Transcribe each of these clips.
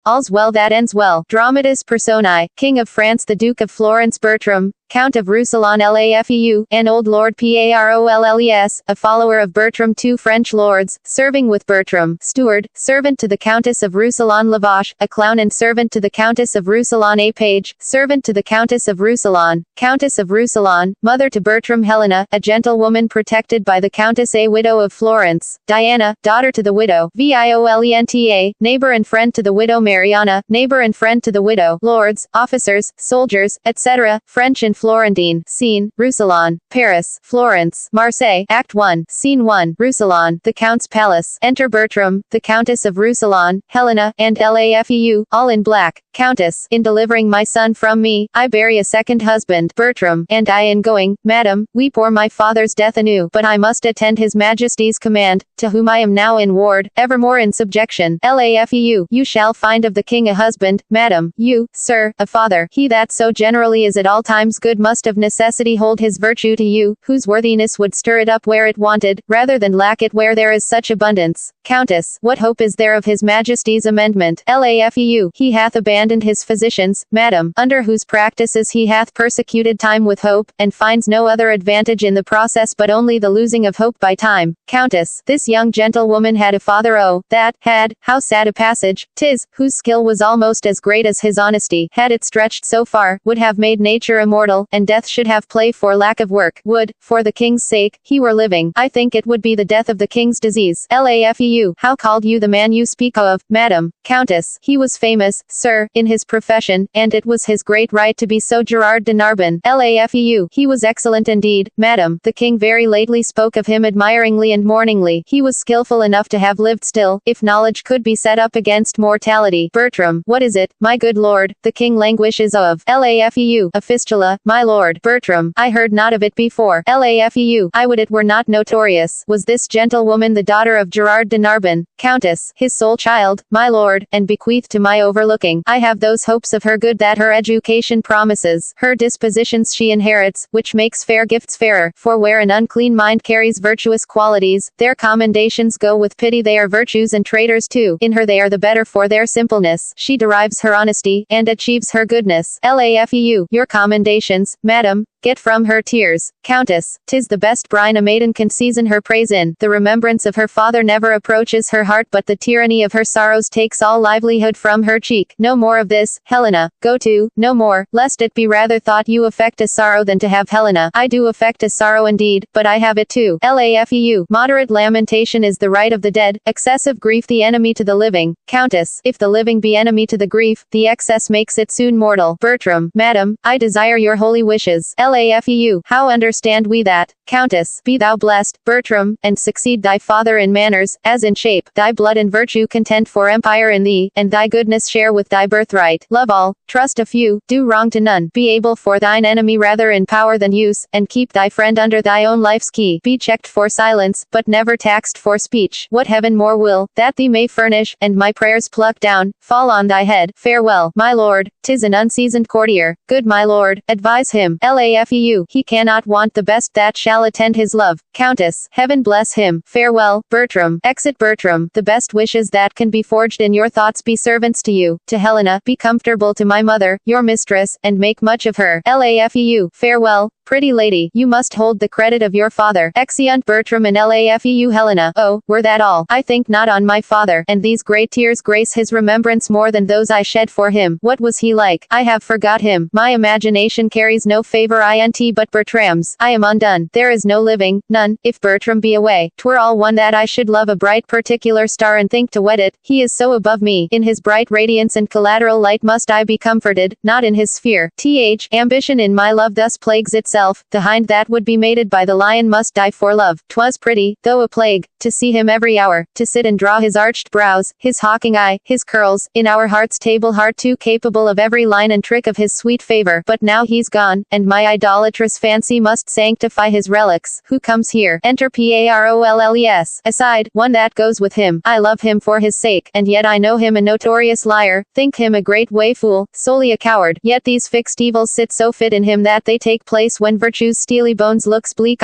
all's well that ends well. Dramatis Personae, King of France, the Duke of Florence Bertram, Count of Roussillon Lafeu, an old lord Parolles, a follower of Bertram. 2 French lords, serving with Bertram. Steward, servant to the Countess of Roussillon. Lavache, a clown and servant to the Countess of Roussillon. A page, servant to the Countess of Roussillon. Countess of Roussillon, mother to Bertram. Helena, a gentlewoman protected by the Countess. A widow of Florence. Diana, daughter to the widow. Violenta, neighbor and friend to the widow. Mariana, neighbor and friend to the widow. Lords, officers, soldiers, etc., French and Florentine. Scene, Roussillon, Paris, Florence, Marseille. Act 1, Scene 1, Roussillon, the Count's palace. Enter Bertram, the Countess of Roussillon, Helena, and Lafeu, all in black. Countess, in delivering my son from me, I bury a second husband. Bertram, and I in going, madam, we pour my father's death anew, but I must attend his majesty's command, to whom I am now in ward, evermore in subjection. Lafeu, you shall find of the king a husband, madam, you, sir, a father. He that so generally is at all times good must of necessity hold his virtue to you, whose worthiness would stir it up where it wanted, rather than lack it where there is such abundance. Countess, what hope is there of his majesty's amendment? Lafeu, he hath abandoned his physicians, madam, under whose practices he hath persecuted time with hope, and finds no other advantage in the process but only the losing of hope by time. Countess, this young gentlewoman had a father, oh, that, had, how sad a passage, 'tis, whose skill was almost as great as his honesty, had it stretched so far, would have made nature immortal, and death should have play for lack of work, would, for the king's sake, he were living, I think it would be the death of the king's disease. Lafeu, how called you the man you speak of, madam? Countess, he was famous, sir, in his profession, and it was his great right to be so. Gerard de Narbonne. Lafeu, he was excellent indeed, madam, the king very lately spoke of him admiringly and mourningly. He was skillful enough to have lived still, if knowledge could be set up against mortality. Bertram, what is it, my good lord, the king languishes of? Lafeu, a fistula, my lord. Bertram, I heard not of it before. Lafeu, I would it were not notorious. Was this gentlewoman the daughter of Gerard de Narbonne? Countess, his sole child, my lord, and bequeathed to my overlooking. I have those hopes of her good that her education promises, her dispositions she inherits, which makes fair gifts fairer, for where an unclean mind carries virtuous qualities, their commendations go with pity. They are virtues and traitors too. In her they are the better for their simpleness. She derives her honesty, and achieves her goodness. Lafeu, your commendations, madam, get from her tears. Countess, 'tis the best brine a maiden can season her praise in. The remembrance of her father never approaches her heart, but the tyranny of her sorrows takes all livelihood from her cheek. No more of this, Helena, go to, no more, lest it be rather thought you affect a sorrow than to have. Helena, I do affect a sorrow indeed, but I have it too. Lafeu, moderate lamentation is the right of the dead, excessive grief the enemy to the living. Countess, if the living be enemy to the grief, the excess makes it soon mortal. Bertram, madam, I desire your holy wishes. Lafeu, how understand we that? Countess, be thou blessed, Bertram, and succeed thy father in manners, as in shape, thy blood and virtue contend for empire in thee, and thy goodness share with thy birthright. Love all, trust a few, do wrong to none, be able for thine enemy rather in power than use, and keep thy friend under thy own life's key. Be checked for silence, but never taxed for speech. What heaven more will, that thee may furnish, and my prayers pluck down, fall on thy head. Farewell, my lord, 'tis an unseasoned courtier. Good my lord, advise him. Lafeu, he cannot want the best that shall attend his love. Countess, heaven bless him. Farewell, Bertram. Exit Bertram. The best wishes that can be forged in your thoughts be servants to you. To Helena, be comfortable to my mother, your mistress, and make much of her. Lafeu, farewell, pretty lady, you must hold the credit of your father. Exeunt Bertram and Lafeu. Helena, oh, were that all? I think not on my father, and these great tears grace his remembrance more than those I shed for him. What was he like? I have forgot him. My imagination carries no favor int but Bertram's. I am undone. There is no living, none, if Bertram be away. 'Twere all one that I should love a bright particular star and think to wed it. He is so above me. In his bright radiance and collateral light must I be comforted, not in his sphere. Ambition in my love thus plagues itself. The hind that would be mated by the lion must die for love. 'Twas pretty, though a plague, to see him every hour, to sit and draw his arched brows, his hawking eye, his curls, in our heart's table heart too capable of every line and trick of his sweet favor. But now he's gone, and my idolatrous fancy must sanctify his relics. Who comes here? Enter Parolles. Aside, one that goes with him. I love him for his sake, and yet I know him a notorious liar, think him a great way fool, solely a coward. Yet these fixed evils sit so fit in him that they take place when virtue's steely bones looks bleak.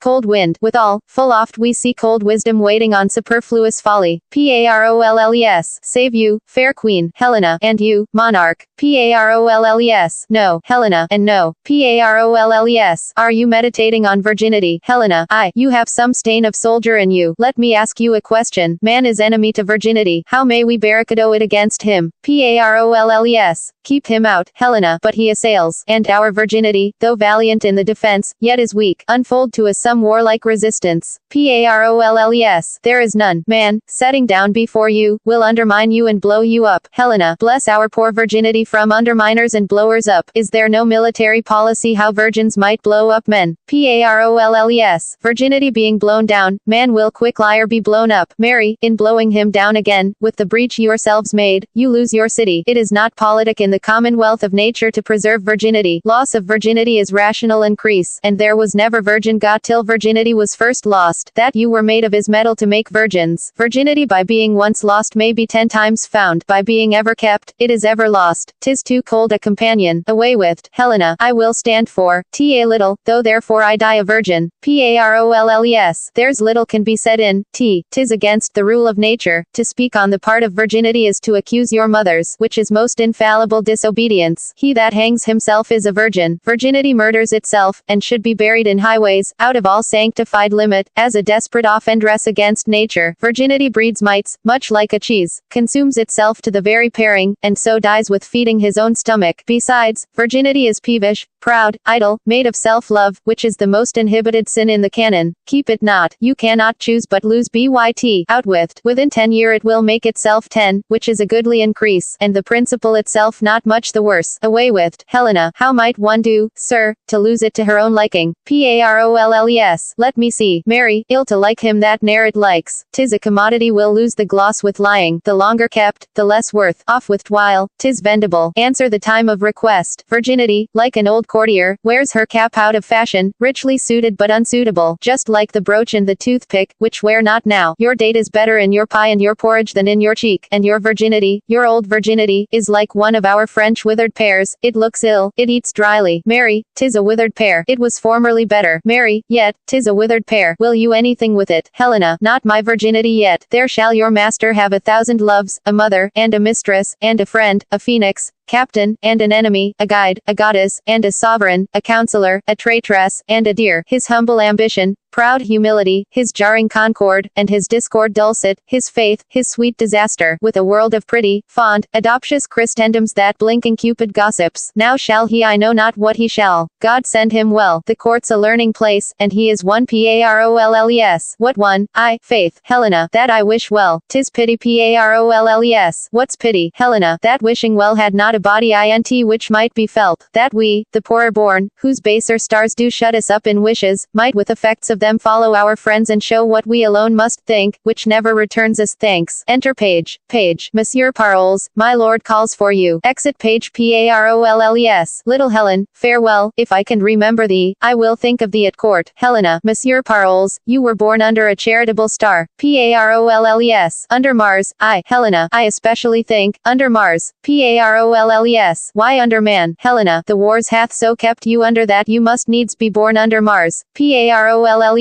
Cold wind. Withal, full oft we see cold wisdom waiting on superfluous folly. Parolles. Save you, fair queen, Helena, and you, monarch. Parolles. No, Helena, and no. Parolles. Are you meditating on virginity? Helena. Aye. You have some stain of soldier in you. Let me ask you a question. Man is enemy to virginity. How may we barricade it against him? Parolles. Keep him out, Helena. But he assails, and our virginity, though valiant in the defense, yet is weak. Unfold to us some warlike resistance. Parolles. There is none. Man, setting down before you, will undermine you and blow you up. Helena. Bless our poor virginity from underminers and blowers up. Is there no military policy how virgins might blow up men? Parolles. Virginity being blown down, man will quick liar be blown up. Mary, in blowing him down again, with the breach yourselves made, you lose your city. It is not politic in the commonwealth of nature to preserve virginity. Loss of virginity is rational increase, and there was never virgin got till virginity was first lost. That you were made of is metal to make virgins. Virginity by being once lost may be 10 times found. By being ever kept, it is ever lost. 'Tis too cold a companion. Away with Helena. I will stand for a little, though therefore I die a virgin. Parolles. There's little can be said in 'tis against the rule of nature. To speak on the part of virginity is to accuse your mothers, which is most infallible disobedience. He that hangs himself is a virgin. Virginity murders itself, and should be buried in highways, out of all sanctified limit, as a desperate offendress against nature. Virginity breeds mites, much like a cheese, consumes itself to the very paring, and so dies with feeding his own stomach. Besides, virginity is peevish, proud, idle, made of self-love, which is the most inhibited sin in the canon. Keep it not. You cannot choose but lose. Out with. Within 10 year it will make itself 10, which is a goodly increase, and the principle itself not much the worse. Away with. Helena. How might one do, sir, to lose it to her own liking? Parolles. Let me see. Mary, ill to like him that ne'er it likes. 'Tis a commodity will lose the gloss with lying. The longer kept, the less worth. Off with while, 'tis vendible. Answer the time of request. Virginity, like an old courtier, wears her cap out of fashion, richly suited but unsuitable, just like the brooch and the toothpick, which wear not now. Your date is better in your pie and your porridge than in your cheek, and your virginity, your old virginity, is like one of our French withered pears. It looks ill, it eats dryly. Mary, 'tis a withered pear. It was formerly better. Mary, yet, 'tis a withered pear. Will you anything with it? Helena. Not my virginity yet. There shall your master have 1,000 loves, a mother, and a mistress, and a friend, a phoenix, captain, and an enemy, a guide, a goddess, and a sovereign, a counselor, a traitress, and a dear. His humble ambition, proud humility, his jarring concord, and his discord dulcet, his faith, his sweet disaster, with a world of pretty, fond, adoptious Christendoms that blinking Cupid gossips. Now shall he, I know not what he shall. God send him well. The court's a learning place, and he is one. Parolles. What one? I, faith, Helena, that I wish well. 'Tis pity. Parolles. What's pity? Helena, that wishing well had not a body which might be felt, that we, the poorer born, whose baser stars do shut us up in wishes, might with effects of them follow our friends and show what we alone must think, which never returns us thanks. Enter page. Monsieur Parolles, my lord calls for you. Exit page. Parolles. Little Helen, farewell. If I can remember thee, I will think of thee at court. Helena. Monsieur Parolles, you were born under a charitable star. Parolles. Under Mars. I, Helena. I especially think, under Mars. Parolles. Why under man? Helena. The wars hath so kept you under that you must needs be born under Mars. Parolles.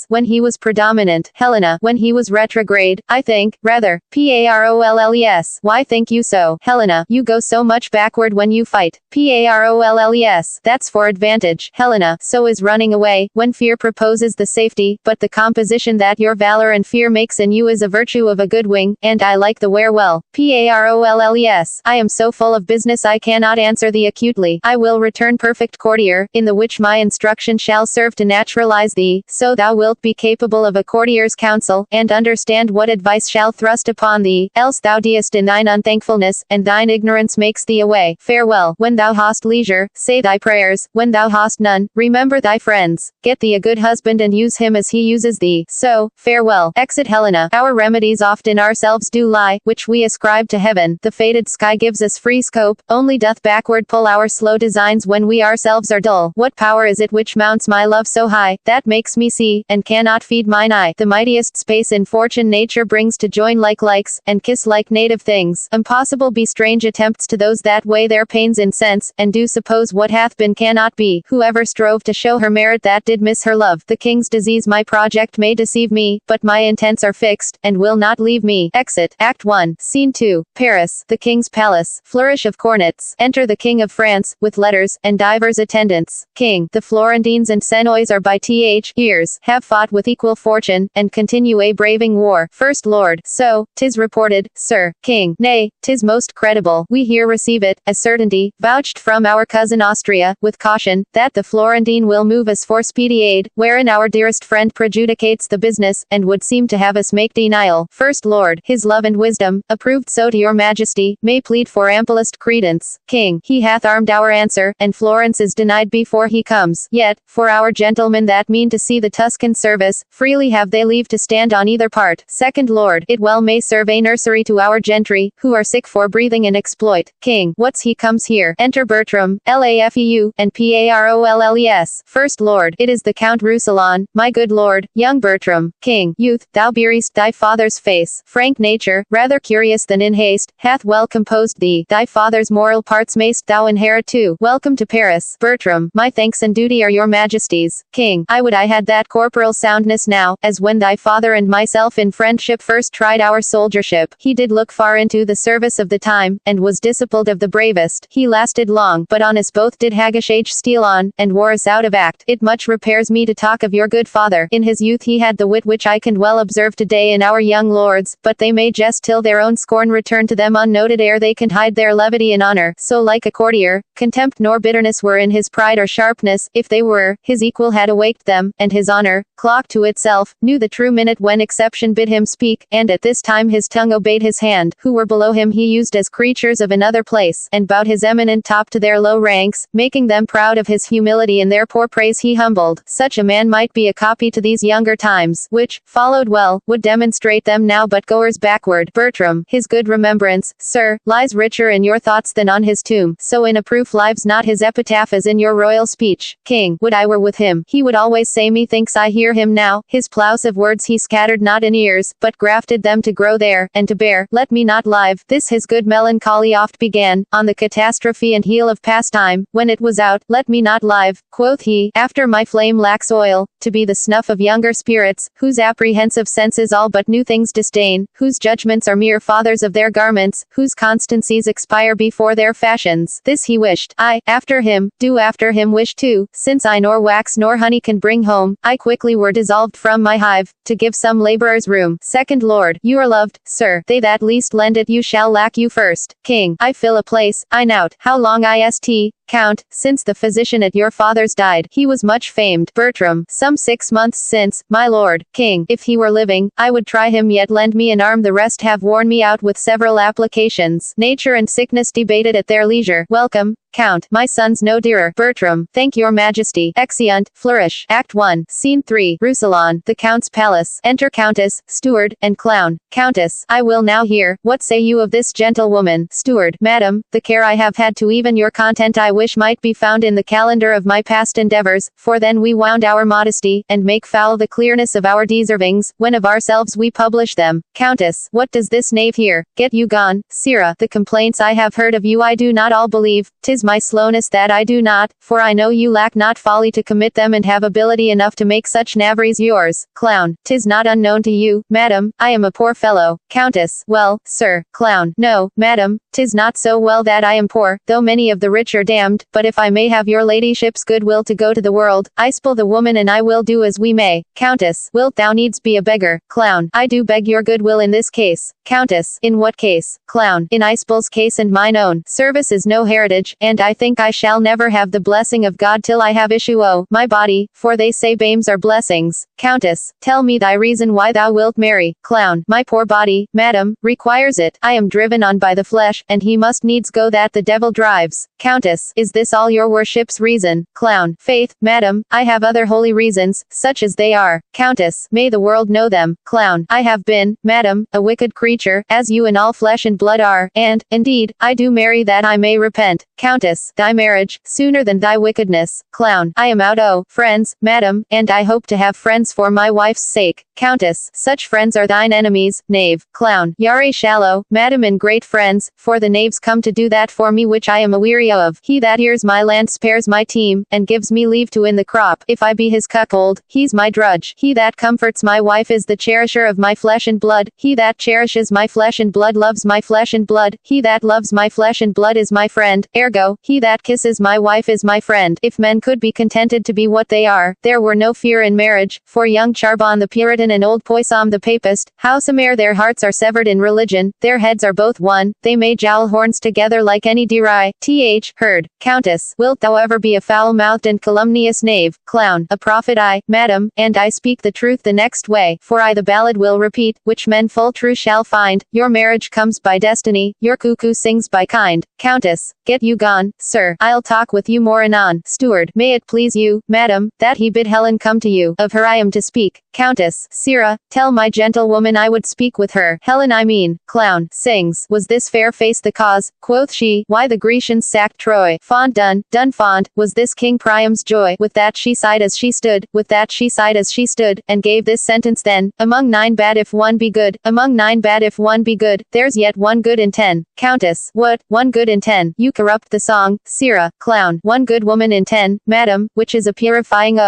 When he was predominant. Helena. When he was retrograde, I think, rather. Parolles. Why think you so? Helena. You go so much backward when you fight. Parolles. That's for advantage. Helena. So is running away, when fear proposes the safety, but the composition that your valor and fear makes in you is a virtue of a good wing, and I like the wear well. Parolles. I am so full of business I cannot answer thee acutely. I will return perfect courtier, in the which my instruction shall serve to naturalize thee, so so thou wilt be capable of a courtier's counsel, and understand what advice shall thrust upon thee, else thou deest in thine unthankfulness, and thine ignorance makes thee away. Farewell. When thou hast leisure, say thy prayers. When thou hast none, remember thy friends. Get thee a good husband and use him as he uses thee. So, farewell. Exit Helena. Our remedies oft in ourselves do lie, which we ascribe to heaven. The fated sky gives us free scope, only doth backward pull our slow designs when we ourselves are dull. What power is it which mounts my love so high, that makes me see, and cannot feed mine eye? The mightiest space in fortune nature brings to join like likes, and kiss like native things. Impossible be strange attempts to those that weigh their pains in sense, and do suppose what hath been cannot be. Whoever strove to show her merit that did miss her love. The king's disease my project may deceive me, but my intents are fixed, and will not leave me. Exit. Act 1. Scene 2. Paris. The king's palace. Flourish of cornets. Enter the king of France, with letters, and divers attendants. King. The Florentines and Senois are by years, have fought with equal fortune, and continue a braving war. First Lord. So, 'tis reported, sir. King. Nay, 'tis most credible. We here receive it, as certainty, vouched from our cousin Austria, with caution, that the Florentine will move us for speedy aid, wherein our dearest friend prejudicates the business, and would seem to have us make denial. First Lord. His love and wisdom, approved so to your majesty, may plead for amplest credence. King. He hath armed our answer, and Florence is denied before he comes. Yet, for our gentlemen that mean to see the Tuscan service, freely have they leave to stand on either part. Second Lord. It well may serve a nursery to our gentry, who are sick for breathing and exploit. King. What's he comes here? Enter Bertram, Laufeu, and Parolles. First Lord. It is the Count Roussillon, my good lord, young Bertram. King. Youth, thou bearest thy father's face. Frank nature, rather curious than in haste, hath well composed thee. Thy father's moral parts mayst thou inherit too. Welcome to Paris. Bertram. My thanks and duty are your majesty's. King. I would I had that corporal soundness now, as when thy father and myself in friendship first tried our soldiership. He did look far into the service of the time, and was discipled of the bravest. He lasted long, but on us both did haggish age steal on, and wore us out of act. It much repairs me to talk of your good father. In his youth he had the wit which I can well observe today in our young lords, but they may jest till their own scorn return to them unnoted ere they can hide their levity in honor. So like a courtier, contempt nor bitterness were in his pride or sharpness. If they were, his equal had awaked them, and his honor, clock to itself, knew the true minute when exception bid him speak, and at this time his tongue obeyed his hand. Who were below him he used as creatures of another place, and bowed his eminent top to their low ranks, making them proud of his humility, and their poor praise he humbled. Such a man might be a copy to these younger times, which, followed well, would demonstrate them now but goers backward. Bertram. His good remembrance, sir, lies richer in your thoughts than on his tomb, so in a proof lives not his epitaph as in your royal speech. King. Would I were with him. He would always say, methinks I hear him now. His plows of words he scattered not in ears, but grafted them to grow there, and to bear. Let me not live. This his good melancholy oft began, on the catastrophe and heel of pastime, when it was out. Let me not live, quoth he, after my flame lacks oil, to be the snuff of younger spirits, whose apprehensive senses all but new things disdain, whose judgments are mere fathers of their garments, whose constancies expire before their fashions. This he wished. I, after him, do after him wish too, since I nor wax nor honey can bring home, I quickly were dissolved from my hive, to give some laborers room. Second Lord. You are loved, sir. They that least lend it you shall lack you first. King. I fill a place, I nout. How long ist, Count, since the physician at your father's died? He was much famed. Bertram. Some 6 months since, my lord. King. If he were living, I would try him yet lend me an arm. The rest have worn me out with several applications. Nature and sickness debated at their leisure. Welcome, Count. My son's no dearer. Bertram. Thank your majesty. Exeunt. Flourish. Act 1. Scene 3. Roussillon. The Count's palace. Enter Countess, Steward, and Clown. Countess. I will now hear, what say you of this gentlewoman? Steward. Madam, the care I have had to even your content I wish might be found in the calendar of my past endeavors, for then we wound our modesty, and make foul the clearness of our deservings, when of ourselves we publish them. Countess. What does this knave here? Get you gone. Sirrah. The complaints I have heard of you I do not all believe. 'Tis my slowness that I do not, for I know you lack not folly to commit them, and have ability enough to make such knaveries yours. Clown. 'Tis not unknown to you, madam, I am a poor fellow. Countess. Well, sir. Clown. No, madam, 'tis not so well that I am poor, though many of the rich are damned. damned, but if I may have your ladyship's goodwill to go to the world, I spill the woman and I will do as we may. Countess, wilt thou needs be a beggar? Clown, I do beg your goodwill in this case. Countess, in what case? Clown, in Icebull's case and mine own. Service is no heritage, and I think I shall never have the blessing of God till I have issue o' my body, for they say bames are blessings. Countess, tell me thy reason why thou wilt marry. Clown, my poor body, madam, requires it. I am driven on by the flesh, and he must needs go that the devil drives. Countess, is this all your worship's reason? Clown, faith, madam, I have other holy reasons, such as they are. Countess, may the world know them. Clown, I have been, madam, a wicked creature, as you and all flesh and blood are, and, indeed, I do marry that I may repent. Countess, thy marriage, sooner than thy wickedness. Clown, I am out o' friends, madam, and I hope to have friends for my wife's sake. Countess, such friends are thine enemies. Knave. Clown, yare shallow, madam, and great friends, for the knaves come to do that for me which I am aweary of. He that ears my land spares my team, and gives me leave to in the crop. If I be his cuckold, he's my drudge. He that comforts my wife is the cherisher of my flesh and blood. He that cherishes my flesh and blood loves my flesh and blood. He that loves my flesh and blood is my friend. Ergo, he that kisses my wife is my friend. If men could be contented to be what they are, there were no fear in marriage, for young Charbon the Puritan and old Poysam the Papist, howsome'er their hearts are severed in religion, their heads are both one, they may jowl horns together like any derai. Th. Heard. Countess, wilt thou ever be a foul-mouthed and calumnious knave? Clown, a prophet I, madam, and I speak the truth the next way, for I the ballad will repeat, which men full true shall find, your marriage comes by destiny, your cuckoo sings by kind. Countess, get you gone, sir, I'll talk with you more anon. Steward, may it please you, madam, that he bid Helen come to you, of her I am to speak. Countess, sirrah, tell my gentlewoman I would speak with her. Helen I mean. Clown, sings, was this fair face the cause? Quoth she, why the Grecians sacked Troy. Fond done fond, was this King Priam's joy. With that she sighed as she stood, with that she sighed as she stood, and gave this sentence then, among 9 bad if one be good, among 9 bad if one be good, there's yet one good in 10. Countess, what, 1 good in 10? You corrupt the song. Sirrah. Clown, 1 good woman in 10, madam, which is a purifying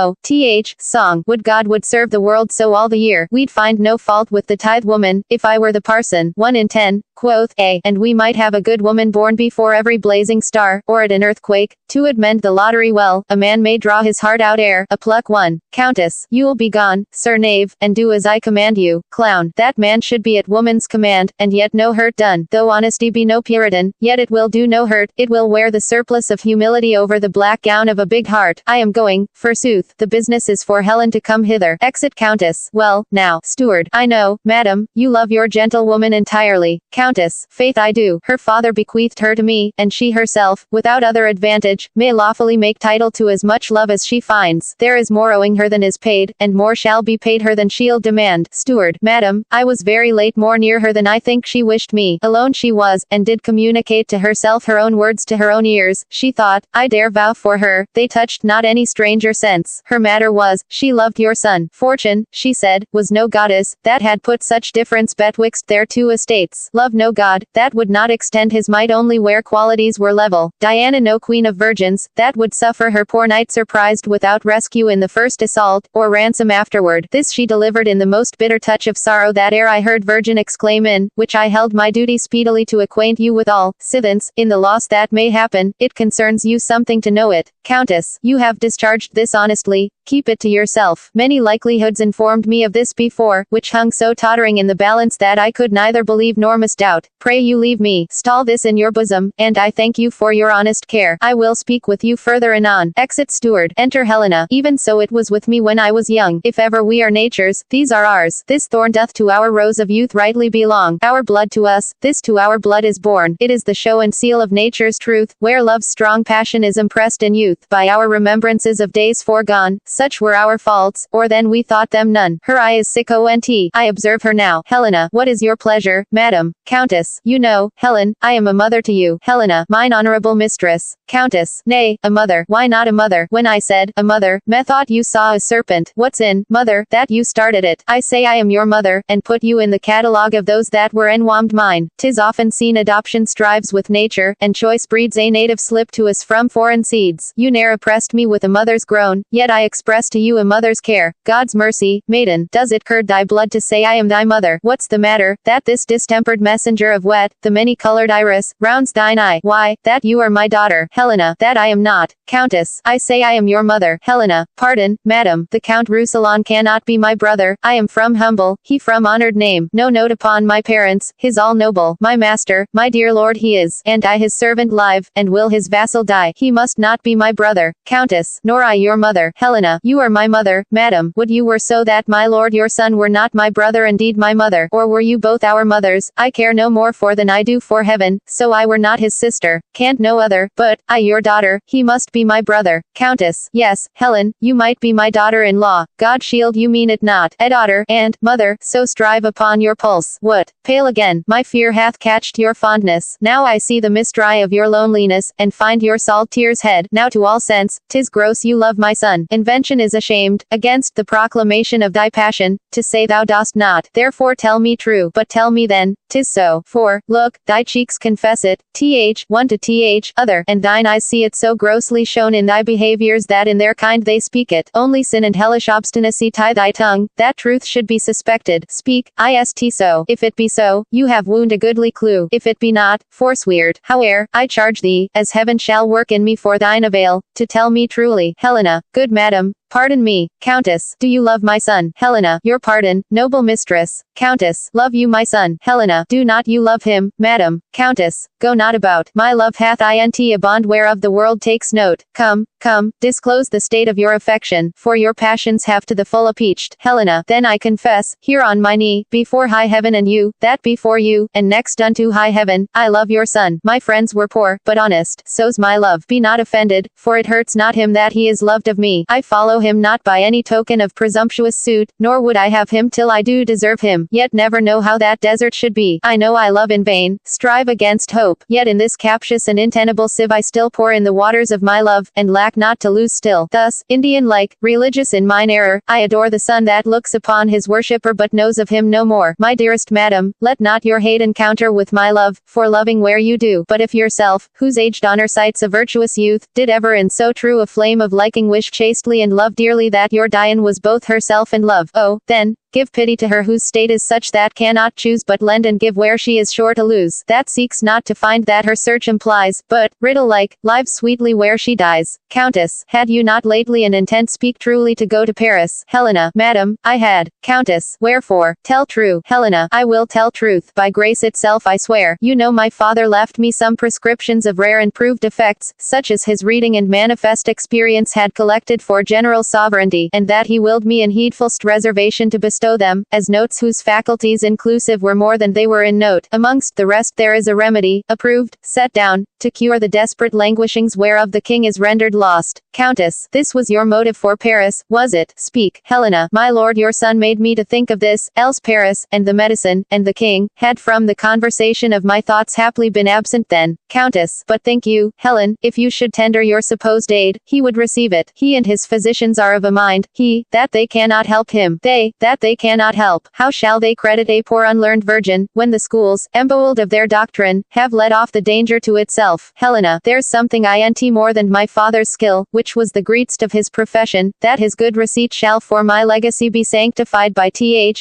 song. Would God would serve the world so all the year, we'd find no fault with the tithe woman, if I were the parson. 1 in 10, quoth A, and we might have a good woman born before every blazing star, or at an earthquake. 2 would mend the lottery well, a man may draw his heart out ere, a pluck 1. Countess, you'll be gone, sir knave, and do as I command you. Clown, that man should be at woman's command, and yet no hurt done. Though honesty be no Puritan, yet it will do no hurt, it will wear the surplice of humility over the black gown of a big heart. I am going, forsooth, the business is for Helen to come hither. Exit Countess. Well, now, steward, I know, madam, you love your gentlewoman entirely. Countess, faith I do. Her father bequeathed her to me, and she herself, without other advantage, may lawfully make title to as much love as she finds. There is more owing her than is paid, and more shall be paid her than she'll demand. Steward, madam, I was very late more near her than I think she wished me. Alone she was, and did communicate to herself her own words to her own ears. She thought, I dare vow for her, they touched not any stranger sense. Her matter was, she loved your son. Fortune, she said, was no goddess, that had put such difference betwixt their 2 estates. Love no god, that would not extend his might only where qualities were level. Diana no queen of virgins, that would suffer her poor knight surprised without rescue in the first assault, or ransom afterward. This she delivered in the most bitter touch of sorrow that ere I heard virgin exclaim, in which I held my duty speedily to acquaint you with all. Sithence, in the loss that may happen, it concerns you something to know it. Countess, you have discharged this honestly, keep it to yourself. Many likelihoods informed me of this before, which hung so tottering in the balance that I could neither believe nor misdoubt. Pray you leave me, stall this in your bosom, and I thank you for your honest care. I will speak with you further anon. Exit Steward. Enter Helena. Even so it was with me when I was young. If ever we are nature's, these are ours. This thorn doth to our rose of youth rightly belong. Our blood to us, this to our blood is born. It is the show and seal of nature's truth, where love's strong passion is impressed in youth. By our remembrances of days foregone, such were our faults, or then we thought them none. Her eye is sick ONT. I observe her now. Helena, what is your pleasure, madam? Countess, you know, Helen, I am a mother to you. Helena, mine honorable mistress. Countess, nay, a mother. Why not a mother? When I said, a mother, methought you saw a serpent. What's in, mother, that you started it? I say I am your mother, and put you in the catalogue of those that were enwhelmed mine. 'Tis often seen adoption strives with nature, and choice breeds a native slip to us from foreign seeds. You ne'er oppressed me with a mother's groan, yet I expect express to you a mother's care. God's mercy, maiden, does it curd thy blood to say I am thy mother? What's the matter, that this distempered messenger of wet, the many-colored iris, rounds thine eye? Why, that you are my daughter, Helena, that I am not. Countess, I say I am your mother, Helena. Pardon, madam, the Count Roussillon cannot be my brother. I am from humble, he from honored name. No note upon my parents, his all noble. My master, my dear lord he is, and I his servant live, and will his vassal die. He must not be my brother, Countess, nor I your mother. Helena, you are my mother, madam. Would you were so that my lord your son were not my brother, indeed my mother, or were you both our mothers? I care no more for than I do for heaven, so I were not his sister, can't no other, but, I your daughter, he must be my brother. Countess, yes, Helen, you might be my daughter-in-law, God shield you mean it not, a daughter, and, mother, so strive upon your pulse. What, pale again, my fear hath catched your fondness, now I see the mistry of your loneliness, and find your salt tears head, now to all sense, 'tis gross you love my son, invention is ashamed, against the proclamation of thy passion, to say thou dost not, therefore tell me true, but tell me then, 'tis so, for, look, thy cheeks confess it, one to other, and thine eyes see it so grossly shown in thy behaviors that in their kind they speak it, only sin and hellish obstinacy tie thy tongue, that truth should be suspected, speak, ist so, if it be so, you have wound a goodly clue, if it be not, forsweard, howe'er, I charge thee, as heaven shall work in me for thine avail, to tell me truly. Helena, good madam, pardon me, Countess, do you love my son? Helena, your pardon, noble mistress. Countess, love you my son? Helena, do not you love him, madam? Countess, go not about, my love hath a bond whereof the world takes note. Come, disclose the state of your affection, for your passions have to the full appeached. Helena, then I confess, here on my knee, before high heaven and you, that before you, and next unto high heaven, I love your son. My friends were poor, but honest, so's my love. Be not offended, for it hurts not him that he is loved of me. I follow him not by any token of presumptuous suit, nor would I have him till I do deserve him, yet never know how that desert should be. I know I love in vain, strive against hope, yet in this captious and untenable sieve I still pour in the waters of my love, and lack not to lose still. Thus, Indian-like, religious in mine error, I adore the son that looks upon his worshipper but knows of him no more. My dearest madam, let not your hate encounter with my love, for loving where you do, but if yourself, whose aged honor cites a virtuous youth, did ever in so true a flame of liking wish chastely and love dearly that your Dian was both herself and love, oh, then, give pity to her whose state is such that cannot choose but lend and give where she is sure to lose, that seeks not to find that her search implies, but, riddle-like, lives sweetly where she dies. Countess, had you not lately an intent speak truly to go to Paris? Helena, madam, I had. Countess, wherefore? Tell true. Helena, I will tell truth, by grace itself I swear. You know my father left me some prescriptions of rare and proved effects, such as his reading and manifest experience had collected for general sovereignty, and that he willed me in heedfulst reservation to bestow them, as notes whose faculties inclusive were more than they were in note. Amongst the rest there is a remedy, approved, set down, to cure the desperate languishings whereof the king is rendered lost. Countess, this was your motive for Paris, was it? Speak. Helena, my lord your son made me to think of this, else Paris, and the medicine, and the king, had from the conversation of my thoughts haply been absent then. Countess, but think you, Helen, if you should tender your supposed aid, he would receive it. He and his physicians are of a mind, that they cannot help him, that they cannot help. How shall they credit a poor unlearned virgin, when the schools, emboldened of their doctrine, have led off the danger to itself? Helena, there's something more than my father's skill, which was the greatest of his profession, that his good receipt shall for my legacy be sanctified by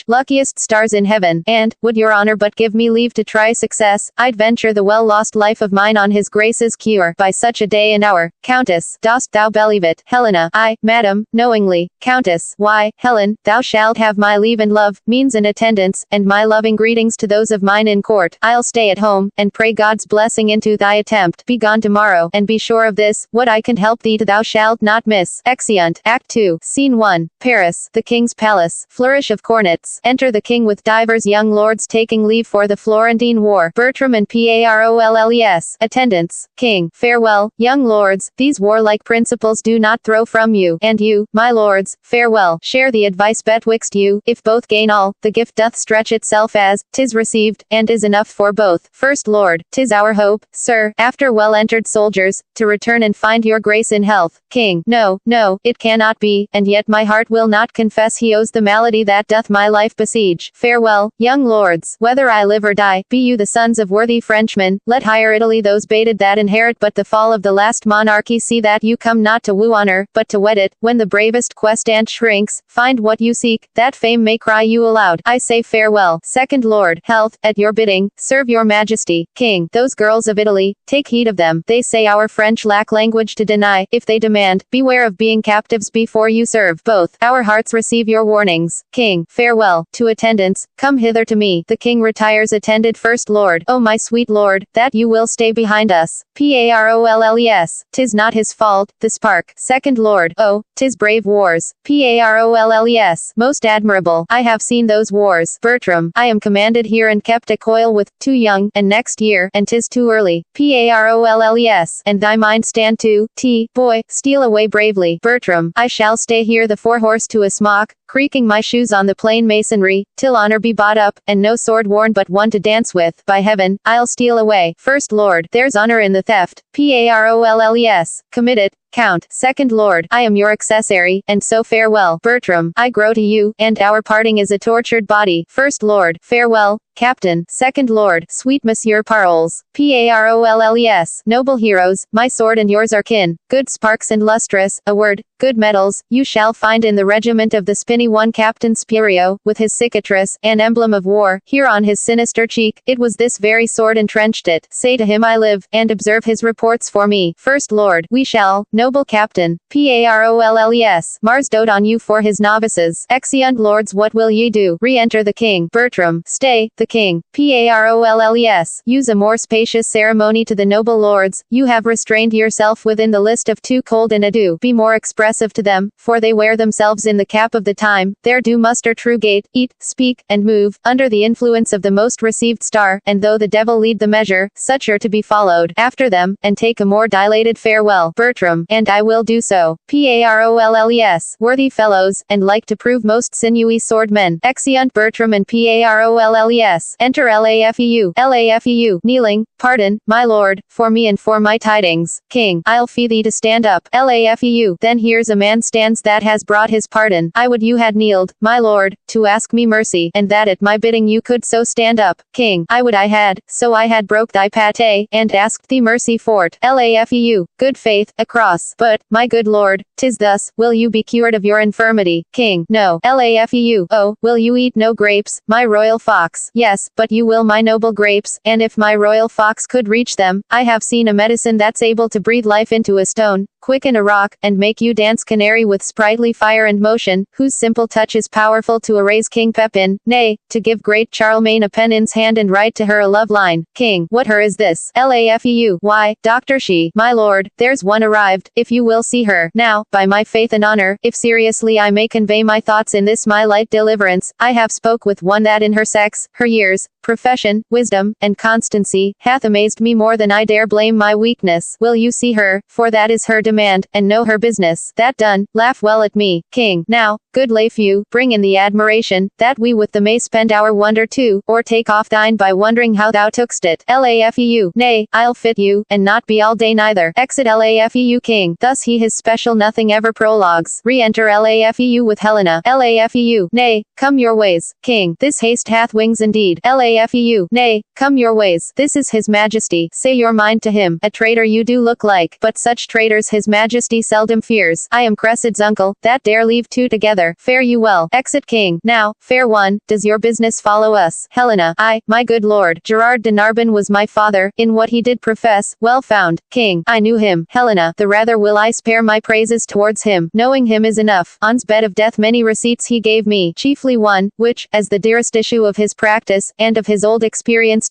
luckiest stars in heaven, and, would your honor but give me leave to try success, I'd venture the well-lost life of mine on his grace's cure, by such a day and hour. Countess, dost thou believe it? Helena, I, madam, knowingly. Countess, why, Helen, thou shalt have my leave and love, means and attendance, and my loving greetings to those of mine in court. I'll stay at home, and pray God's blessing into thy attempt. Be gone tomorrow, and be sure of this, what I can help thee to thou shalt not miss. Exeunt. Act 2. Scene 1. Paris, the king's palace. Flourish of cornets. Enter the king with divers young lords taking leave for the Florentine war. Bertram and Parolles. Attendants. King. Farewell, young lords, these warlike principles do not throw from you, and you, my lords, farewell, share the advice betwixt you, if both gain all, the gift doth stretch itself as 'tis received, and is enough for both. First Lord, 'tis our hope, sir, after well entered soldiers, to return and find your grace in health. King, no, no, it cannot be, and yet my heart will not confess he owes the malady that doth my life besiege. Farewell, young lords, whether I live or die, be you the sons of worthy Frenchmen, let higher Italy those baited that inherit but the fall of the last monarchy see that you come not to woo honor, but to wed it, when the bravest questant shrinks, find what you seek, that fame may cry you aloud. I say farewell. Second Lord, health, at your bidding, serve your majesty. King, those girls of Italy, take heed of them, they say our French lack language to deny, if they demand, beware of being captives before you serve both. Our hearts receive your warnings. King, farewell, to attendants, come hither to me. The king retires attended. First Lord, oh my sweet lord, that you will stay behind us. Parolles, 'tis not his fault, the spark. Second Lord, oh, 'tis brave wars. Parolles, most admirable. I have seen those wars. Bertram, I am commanded here and kept a coil with, too young, and next year, and 'tis too early. Parolles, and thy mind stand to, boy, steal away bravely. Bertram, I shall stay here the forehorse to a smock, creaking my shoes on the plain masonry, till honor be bought up, and no sword worn but one to dance with. By heaven, I'll steal away. First Lord, there's honor in the theft. Parolles, commit it. Count, Second Lord, I am your accessory, and so farewell. Bertram, I grow to you, and our parting is a tortured body. First Lord, farewell. Captain, Second Lord, sweet Monsieur Paroles, Parolles, noble heroes, my sword and yours are kin, good sparks and lustrous, a word, good medals, you shall find in the regiment of the Spinny one Captain Spirio, with his cicatrice, an emblem of war, here on his sinister cheek, it was this very sword entrenched it, say to him I live, and observe his reports for me. First Lord, we shall, noble Captain, Parolles, Mars dote on you for his novices. Exeunt lords, what will ye do? Re-enter the king. Bertram, stay, the king. Parolles, use a more spacious ceremony to the noble lords, you have restrained yourself within the list of too cold an ado. Be more expressive to them, for they wear themselves in the cap of the time, there do muster true gait, eat, speak, and move, under the influence of the most received star, and though the devil lead the measure, such are to be followed after them, and take a more dilated farewell. Bertram, and I will do so. Parolles, worthy fellows, and like to prove most sinewy sword men. Exeunt Bertram and Parolles. Enter Laefeu, kneeling, pardon, my lord, for me and for my tidings. King, I'll fee thee to stand up. Laefeu, then here's a man stands that has brought his pardon. I would you had kneeled, my lord, to ask me mercy, and that at my bidding you could so stand up. King, I would I had, so I had broke thy pate, and asked thee mercy for't. Laefeu, good faith, a cross. But, my good lord, 'tis thus, will you be cured of your infirmity? King, no. Laefeu, oh, will you eat no grapes, my royal fox? Yes, but you will my noble grapes, and if my royal fox could reach them, I have seen a medicine that's able to breathe life into a stone, quicken a rock, and make you dance canary with sprightly fire and motion, whose simple touch is powerful to erase King Pepin, nay, to give great Charlemagne a pen in's hand and write to her a love line. King, what her is this? Laefeu, why, doctor she, my lord, there's one arrived, if you will see her. Now, by my faith and honor, if seriously I may convey my thoughts in this my light deliverance, I have spoke with one that in her sex, her years, profession, wisdom, and constancy, hath amazed me more than I dare blame my weakness. Will you see her, for that is her demand, and know her business. That done, laugh well at me, king. Now, good Laefeu, bring in the admiration, that we with the may spend our wonder too, or take off thine by wondering how thou tookst it. Laefeu, nay, I'll fit you, and not be all day neither. Exit Laefeu king. Thus he his special nothing ever prologues. Re-enter Laefeu with Helena. Laefeu, nay, come your ways, king. This haste hath wings indeed. Laefeu, nay, come your ways. This is his majesty. Say your mind to him. A traitor you do look like, but such traitors his majesty seldom fears. I am Cressid's uncle, that dare leave two together. Fare you well. Exit king. Now, fair one, does your business follow us? Helena, I, my good lord, Gerard de Narbon was my father, in what he did profess, well found. King, I knew him. Helena, the rather will I spare my praises towards him. Knowing him is enough. On's bed of death many receipts he gave me, chiefly one, which, as the dearest issue of his practice, and of of his old experience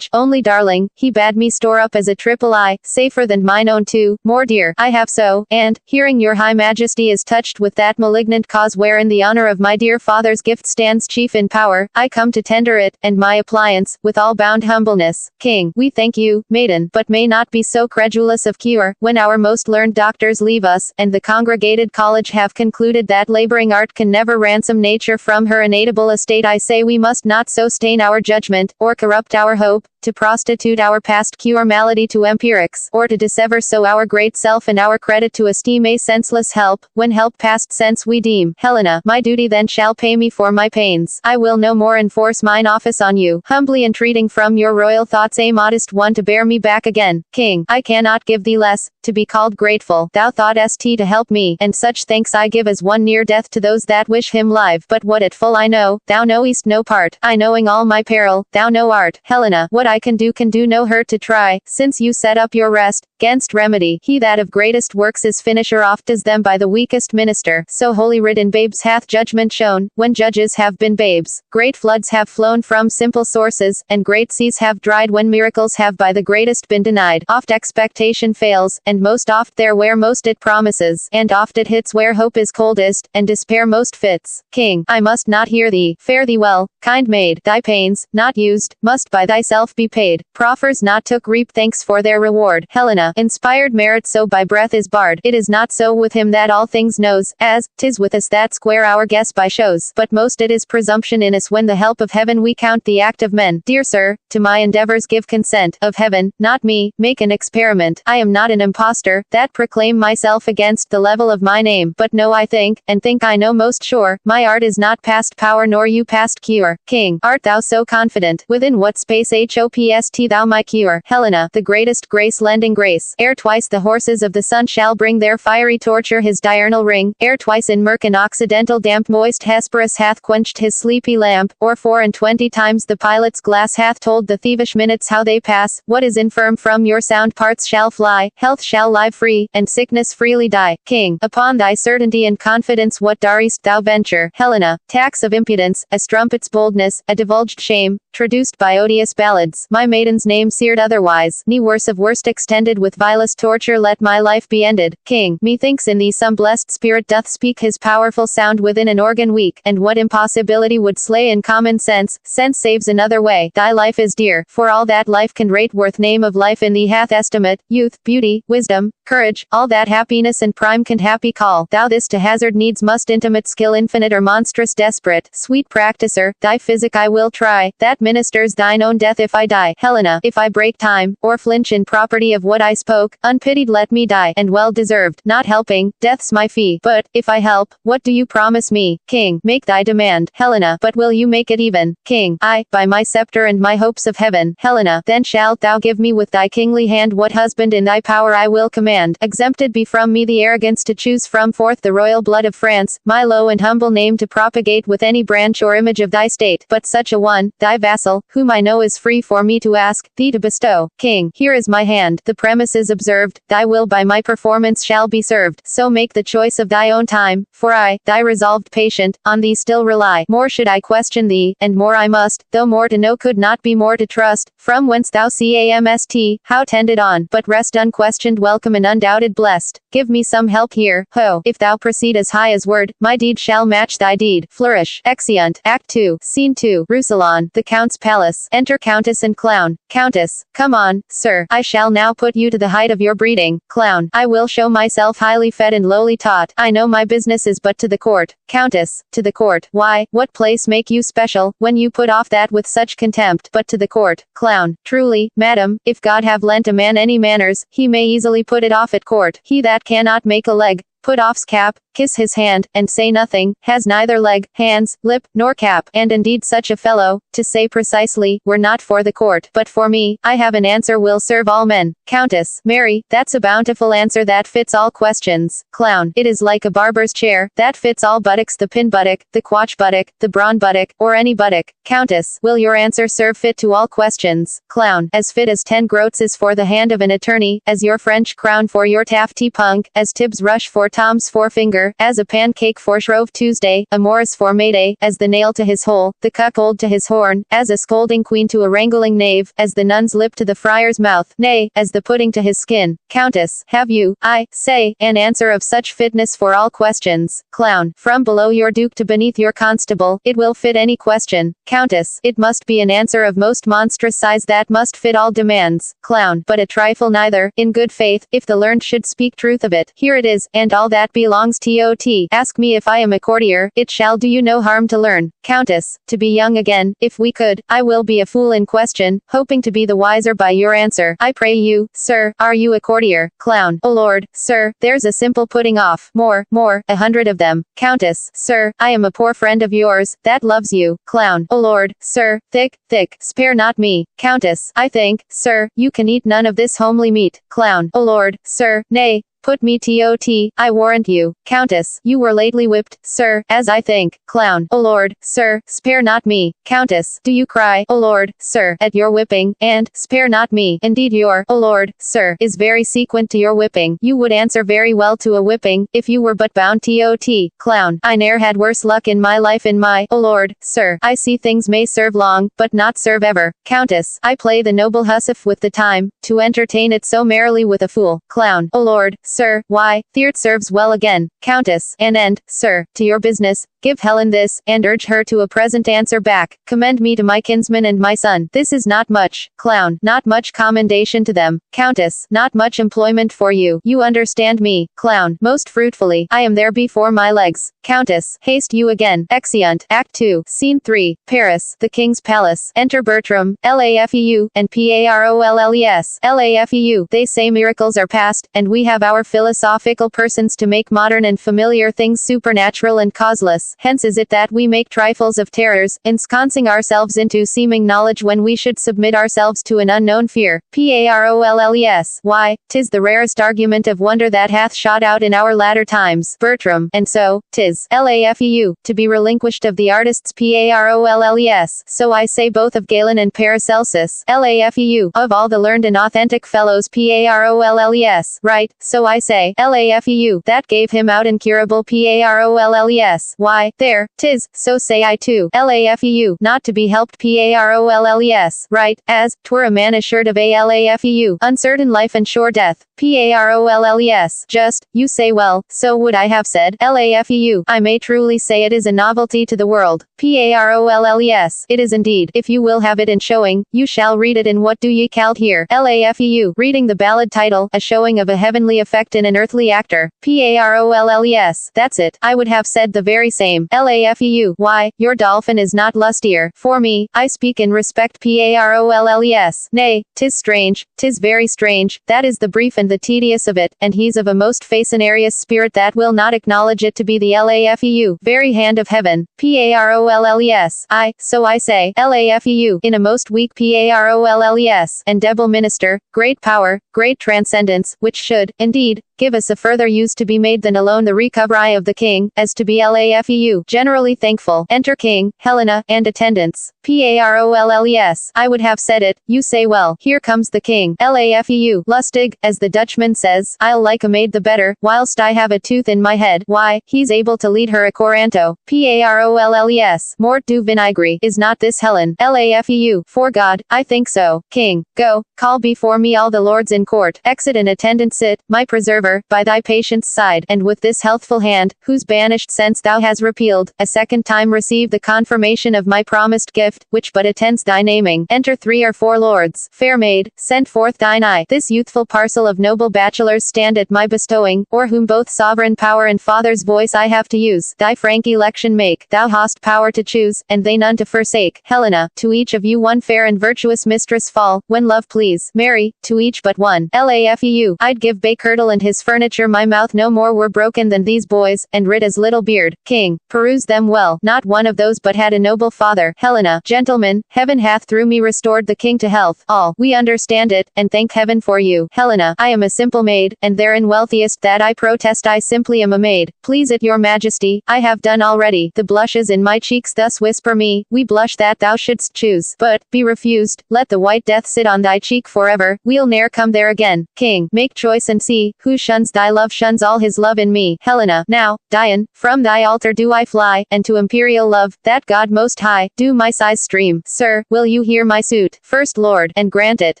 only darling, he bade me store up as a triple I, safer than mine own too, more dear, I have so, and, hearing your high majesty is touched with that malignant cause wherein the honor of my dear father's gift stands chief in power, I come to tender it, and my appliance, with all bound humbleness. King, we thank you, maiden, but may not be so credulous of cure, when our most learned doctors leave us, and the congregated college have concluded that laboring art can never ransom nature from her innatable estate. I say we must not so stain our judgment, or corrupt our hope, to prostitute our past cure malady to empirics, or to dissever so our great self and our credit to esteem a senseless help, when help past sense we deem. Helena, my duty then shall pay me for my pains. I will no more enforce mine office on you, humbly entreating from your royal thoughts a modest one to bear me back again. King, I cannot give thee less, to be called grateful. Thou thoughtest to help me, and such thanks I give as one near death to those that wish him live. But what at full I know, thou knowest no part. I knowing all my peril, thou know art. Helena, what I can do no hurt to try, since you set up your rest, 'gainst remedy. He that of greatest works is finisher oft does them by the weakest minister. So holy writ in babes hath judgment shown, when judges have been babes. Great floods have flown from simple sources, and great seas have dried when miracles have by the greatest been denied. Oft expectation fails, and most oft there where most it promises, and oft it hits where hope is coldest, and despair most fits. King, I must not hear thee. Fare thee well, kind maid. Thy pains, not used, must by thyself be paid. Proffers not took reap thanks for their reward. Helena, inspired merit so by breath is barred. It is not so with him that all things knows, as 'tis with us that square our guess by shows. But most it is presumption in us when the help of heaven we count the act of men. Dear sir, to my endeavors give consent, of heaven, not me, make an experiment. I am not an impostor, that proclaim myself against the level of my name, but know I think, and think I know most sure, my art is not past power nor you past cure. King, art thou so confident, within what space hopst thou my cure? Helena, the greatest grace lending grace, ere twice the horses of the sun shall bring their fiery torture his diurnal ring, ere twice in murk and occidental damp moist Hesperus hath quenched his sleepy lamp, or 24 times the pilot's glass hath told the thievish minutes how they pass. What is infirm from your sound parts shall fly, health shall lie free, and sickness freely die. King, upon thy certainty and confidence what darest thou venture? Helena, tax of impudence, a strumpet's boldness, a divulged shame, traduced by odious ballads, my maiden's name seared otherwise, ne worse of worst extended with vilest torture let my life be ended. King, methinks in thee some blessed spirit doth speak his powerful sound within an organ weak, and what impossibility would slay in common sense, sense saves another way. Thy life is dear, for all that life can rate worth name of life in thee hath estimate, youth, beauty, wisdom, courage, all that happiness and prime can happy call. Thou this to hazard needs must intimate skill infinite or monstrous desperate, sweet practicer, thy physic I will try, that ministers thine own death if I die. Helena, if I break time, or flinch in property of what I spoke, unpitied let me die, and well deserved, not helping, death's my fee. But, if I help, what do you promise me? King, make thy demand. Helena, but will you make it even? King, I, by my scepter and my hopes of heaven. Helena, then shalt thou give me with thy kingly hand what husband in thy power I will command. Exempted be from me the arrogance to choose from forth the royal blood of France, my low and humble name to propagate with any branch or image of thy state, but such a one, thy vassal, whom I know is free for me to ask, thee to bestow. King, here is my hand, the premise is observed, thy will by my performance shall be served, so make the choice of thy own time, for I, thy resolved patient, on thee still rely. More should I question thee, and more I must, though more to know could not be more to trust, from whence thou camst, how tended on, but rest unquestioned welcome and undoubted blessed. Give me some help here, ho, if thou proceed as high as word, my deed shall match thy deed. Flourish. Exeunt. Act 2. Scene 2. Rousillon, the Count's palace. Enter Countess and Clown. Countess, come on, sir, I shall now put you to the height of your breeding. Clown, I will show myself highly fed and lowly taught. I know my business is but to the court. Countess, to the court. Why, what place make you special, when you put off that with such contempt, but to the court? Clown, truly, madam, if God have lent a man any manners, he may easily put it off at court. He that cannot make a leg, put off's cap, kiss his hand, and say nothing, has neither leg, hands, lip, nor cap, and indeed such a fellow, to say precisely, were not for the court, but for me, I have an answer will serve all men. Countess, Mary, that's a bountiful answer that fits all questions. Clown, it is like a barber's chair, that fits all buttocks, the pin buttock, the quatch buttock, the brawn buttock, or any buttock. Countess, will your answer serve fit to all questions? Clown, as fit as 10 groats is for the hand of an attorney, as your French crown for your taffety punk, as Tibbs rush for Tom's forefinger, sir, as a pancake for Shrove Tuesday, a Morris for Mayday, as the nail to his hole, the cuckold to his horn, as a scolding queen to a wrangling knave, as the nun's lip to the friar's mouth, nay, as the pudding to his skin. Countess, have you, I say, an answer of such fitness for all questions? Clown, from below your duke to beneath your constable, it will fit any question. Countess, it must be an answer of most monstrous size that must fit all demands. Clown, but a trifle neither, in good faith, if the learned should speak truth of it. Here it is, and all that belongs t.o.t. Ask me if I am a courtier, it shall do you no harm to learn. Countess, to be young again, if we could, I will be a fool in question, hoping to be the wiser by your answer. I pray you, sir, are you a courtier? Clown, oh lord, sir, there's a simple putting off. More, 100 of them. Countess, sir, I am a poor friend of yours, that loves you. Clown, oh lord, sir, thick, spare not me. Countess, I think, sir, you can eat none of this homely meat. Clown, oh lord, sir, nay, put me t.o.t., I warrant you. Countess, you were lately whipped, sir, as I think. Clown, oh lord, sir, spare not me. Countess, do you cry, oh lord, sir, at your whipping, and, spare not me? Indeed your, oh lord, sir, is very sequent to your whipping. You would answer very well to a whipping, if you were but bound t.o.t. Clown, I ne'er had worse luck in my life in my, oh lord, sir, I see things may serve long, but not serve ever. Countess, I play the noble hussif with the time, to entertain it so merrily with a fool. Clown, oh lord, sir, why, there't serves well again. Countess, an end, sir, to your business. Give Helen this, and urge her to a present answer back. Commend me to my kinsman and my son. This is not much. Clown, not much commendation to them. Countess, not much employment for you. You understand me. Clown, most fruitfully. I am there before my legs. Countess, haste you again. Exeunt. Act 2. Scene 3. Paris, the King's Palace. Enter Bertram, Laufey, and Parolles. Laufey. They say miracles are past, and we have our philosophical persons to make modern and familiar things supernatural and causeless. Hence is it that we make trifles of terrors, ensconcing ourselves into seeming knowledge when we should submit ourselves to an unknown fear. Parolles. Why, 'tis the rarest argument of wonder that hath shot out in our latter times. Bertram, and so, 'tis, Laufey, to be relinquished of the artists Parolles. So I say both of Galen and Paracelsus. Laufey, of all the learned and authentic fellows Parolles. Right, so I say, Laufey, that gave him out incurable Parolles. Why, there, 'tis, so say I too. Laufey, not to be helped Parolles. Right, as, 'twere a man assured of a Laufey, uncertain life and sure death. Parolles. Just, you say well, so would I have said. Laufey, I may truly say it is a novelty to the world. Parolles. It is indeed. If you will have it in showing, you shall read it in what do ye called here. Laufey, reading the ballad title, a showing of a heavenly effect in an earthly actor. Parolles. That's it. I would have said the very same. Laufey, why, your dolphin is not lustier. For me, I speak in respect Parolles. Nay, 'tis strange, 'tis very strange, that is the brief and the tedious of it, and he's of a most facinarious spirit that will not acknowledge it to be the Laufey, very hand of heaven. Parolles. So I say, Laufey, in a most weak Parolles, and devil minister, great power, great transcendence, which should, indeed, give us a further use to be made than alone the recovery of the king, as to be Laufey, generally thankful. Enter King, Helena, and attendants. Parolles. I would have said it, you say well. Here comes the king. Laufey, lustig, as the Dutchman says, I'll like a maid the better, whilst I have a tooth in my head. Why, he's able to lead her a coranto. Parolles. Mort du vinagre, is not this Helen? Laufey, for God, I think so. King, go, call before me all the lords in court. Exit and attendant sit, my preserver, by thy patient's side, and with this healthful hand, whose banished sense thou has repealed, a second time receive the confirmation of my promised gift, which but attends thy naming. Enter 3 or 4 lords. Fair maid, send forth thine eye. This youthful parcel of noble bachelors stand at my bestowing, or whom both sovereign power and father's voice I have to use. Thy frank election make. Thou hast power to choose, and they none to forsake. Helena, to each of you one fair and virtuous mistress fall, when love please. Mary, to each but one. Laufey, I'd give Bakirtle and his furniture my mouth no more were broken than these boys, and rid as little beard. King, peruse them well. Not one of those but had a noble father. Helena, gentlemen, heaven hath through me restored the king to health. All, we understand it, and thank heaven for you. Helena, I am a simple maid, and therein wealthiest that I protest I simply am a maid. Please it your majesty, I have done already. The blushes in my cheeks thus whisper me, we blush that thou shouldst choose. But, be refused, let the white death sit on thy cheek forever, we'll ne'er come there again. King, make choice and see, who shuns thy love, shuns all his love in me. Helena, now, Dian, from thy altar do I fly, and to imperial love, that God most high, do my sighs stream. Sir, will you hear my suit? First Lord, and grant it.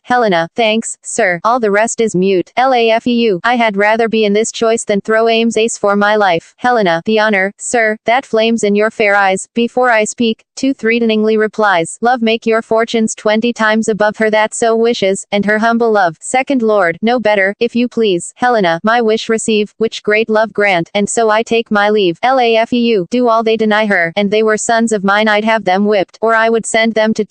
Helena, thanks, sir, all the rest is mute. Laugh, I had rather be in this choice than throw aims ace for my life. Helena, the honor, sir, that flames in your fair eyes, before I speak, too threateningly replies. Love make your fortunes 20 times above her that so wishes, and her humble love. Second Lord, no better, if you please. Helena, my wish receive, which great love grant, and so I take my leave. Laugh, do all they deny her, and they were sons of mine I'd have them whipped, or I would send them to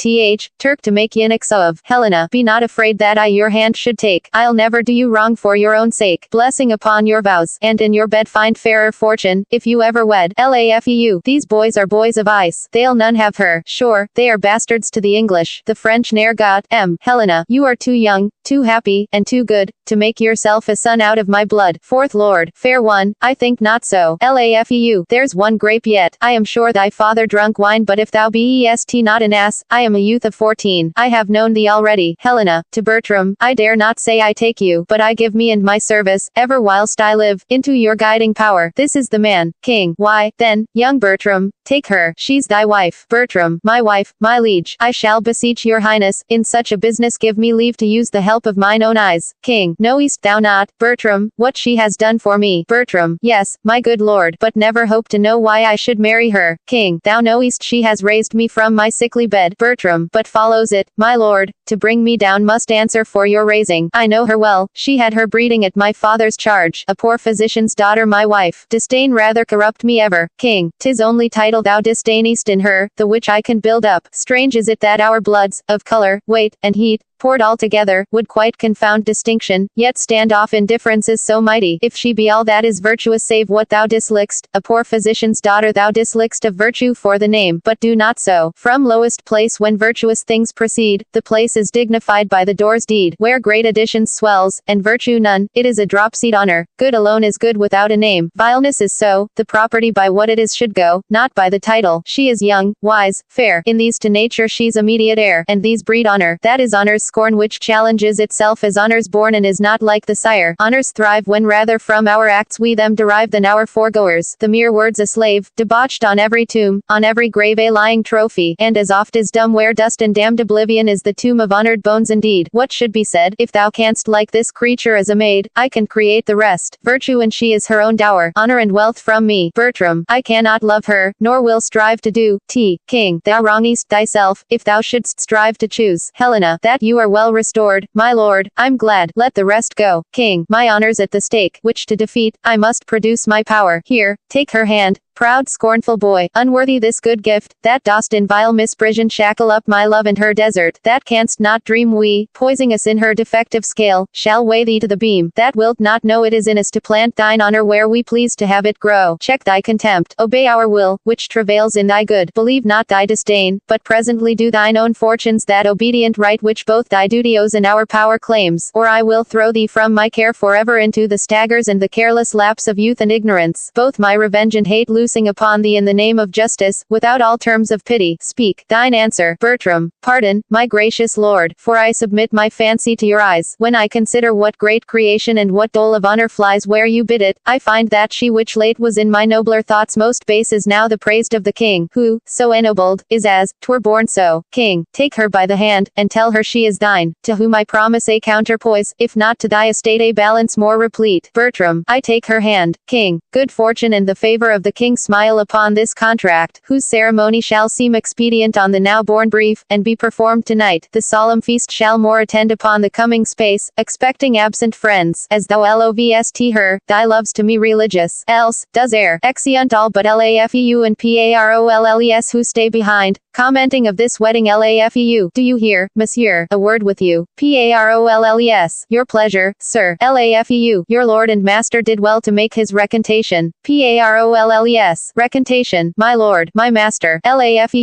Turk to make eunuchs of. Helena, be not afraid that I your hand should take. I'll never do you wrong for your own sake. Blessing upon your vows, and in your bed find fairer fortune, if you ever wed. Laugh, these boys are boys of ice. They'll none have her. Sure, they are bastards to the English. The French ne'er got. Helena, you are too young, too happy, and too good, to make yourself a son out of my blood. Fourth Lord, fair one, I think not so. Laugh, there's one grape yet. I am sure thy father drunk wine, but if thou beest not an ass, I am a youth of 14. I have known thee already. Helena, to Bertram, I dare not say I take you, but I give me and my service, ever whilst I live, into your guiding power. This is the man, King. Why, then, young Bertram, take her, she's thy wife. Bertram, my wife, my liege, I shall beseech your highness, in such a business give me leave to use the help of mine own eyes. King, knowest thou not, Bertram, what she has done for me? Bertram, yes, my good lord, but never hope to know why I should marry her. King, thou knowest she has raised me from my sickly bed. Bertram, but follows it, my lord, to bring me down must answer for your raising. I know her well, she had her breeding at my father's charge, a poor physician's daughter my wife. Disdain rather corrupt me ever. King, 'tis only title thou disdainest in her, the which I can build up. Strange is it that our bloods, of color, weight, and heat, poured all together, would quite confound distinction, yet stand off in differences so mighty. If she be all that is virtuous save what thou dislikest, a poor physician's daughter thou dislikest of virtue for the name, but do not so. From lowest place when virtuous things proceed, the place is dignified by the door's deed, where great additions swells, and virtue none, it is a dropseed honor. Good alone is good without a name. Vileness is so, the property by what it is should go, not by the title. She is young, wise, fair, in these to nature she's immediate heir, and these breed honor. That is honor's scorn which challenges itself as honors born and is not like the sire. Honors thrive when rather from our acts we them derive than our foregoers. The mere word's a slave, debauched on every tomb, on every grave a lying trophy, and as oft as dumb where dust and damned oblivion is the tomb of honored bones indeed. What should be said? If thou canst like this creature as a maid, I can create the rest. Virtue and she is her own dower, honor and wealth from me. Bertram, I cannot love her, nor will strive to do. King, thou wrongest thyself, if thou shouldst strive to choose. Helena, that you are well restored, my lord, I'm glad. Let the rest go. King, my honor's at the stake, which to defeat, I must produce my power. Here, take her hand. Proud scornful boy, unworthy this good gift, that dost in vile misprision shackle up my love and her desert, that canst not dream we, poising us in her defective scale, shall weigh thee to the beam, that wilt not know it is in us to plant thine honor where we please to have it grow. Check thy contempt, obey our will, which travails in thy good, believe not thy disdain, but presently do thine own fortunes that obedient right which both thy duty owes and our power claims, or I will throw thee from my care forever into the staggers and the careless lapse of youth and ignorance, both my revenge and hate loosing upon thee in the name of justice, without all terms of pity. Speak thine answer. Bertram, pardon, my gracious lord, for I submit my fancy to your eyes. When I consider what great creation and what dole of honor flies where you bid it, I find that she which late was in my nobler thoughts most base is now the praised of the king, who, so ennobled, is as 'twere born so. King, take her by the hand, and tell her she is thine, to whom I promise a counterpoise, if not to thy estate a balance more replete. Bertram, I take her hand. King, good fortune and the favor of the king smile upon this contract, whose ceremony shall seem expedient on the now born brief, and be performed tonight. The solemn feast shall more attend upon the coming space, expecting absent friends, as thou lovest her, thy loves to me religious, else, does err, exeunt all but Laugh and Parolles who stay behind, commenting of this wedding. Laugh, do you hear, monsieur, a word with you. Parolles, your pleasure, sir. Laugh, your lord and master did well to make his recantation. Parolles, recantation, my lord, my master. Laugh,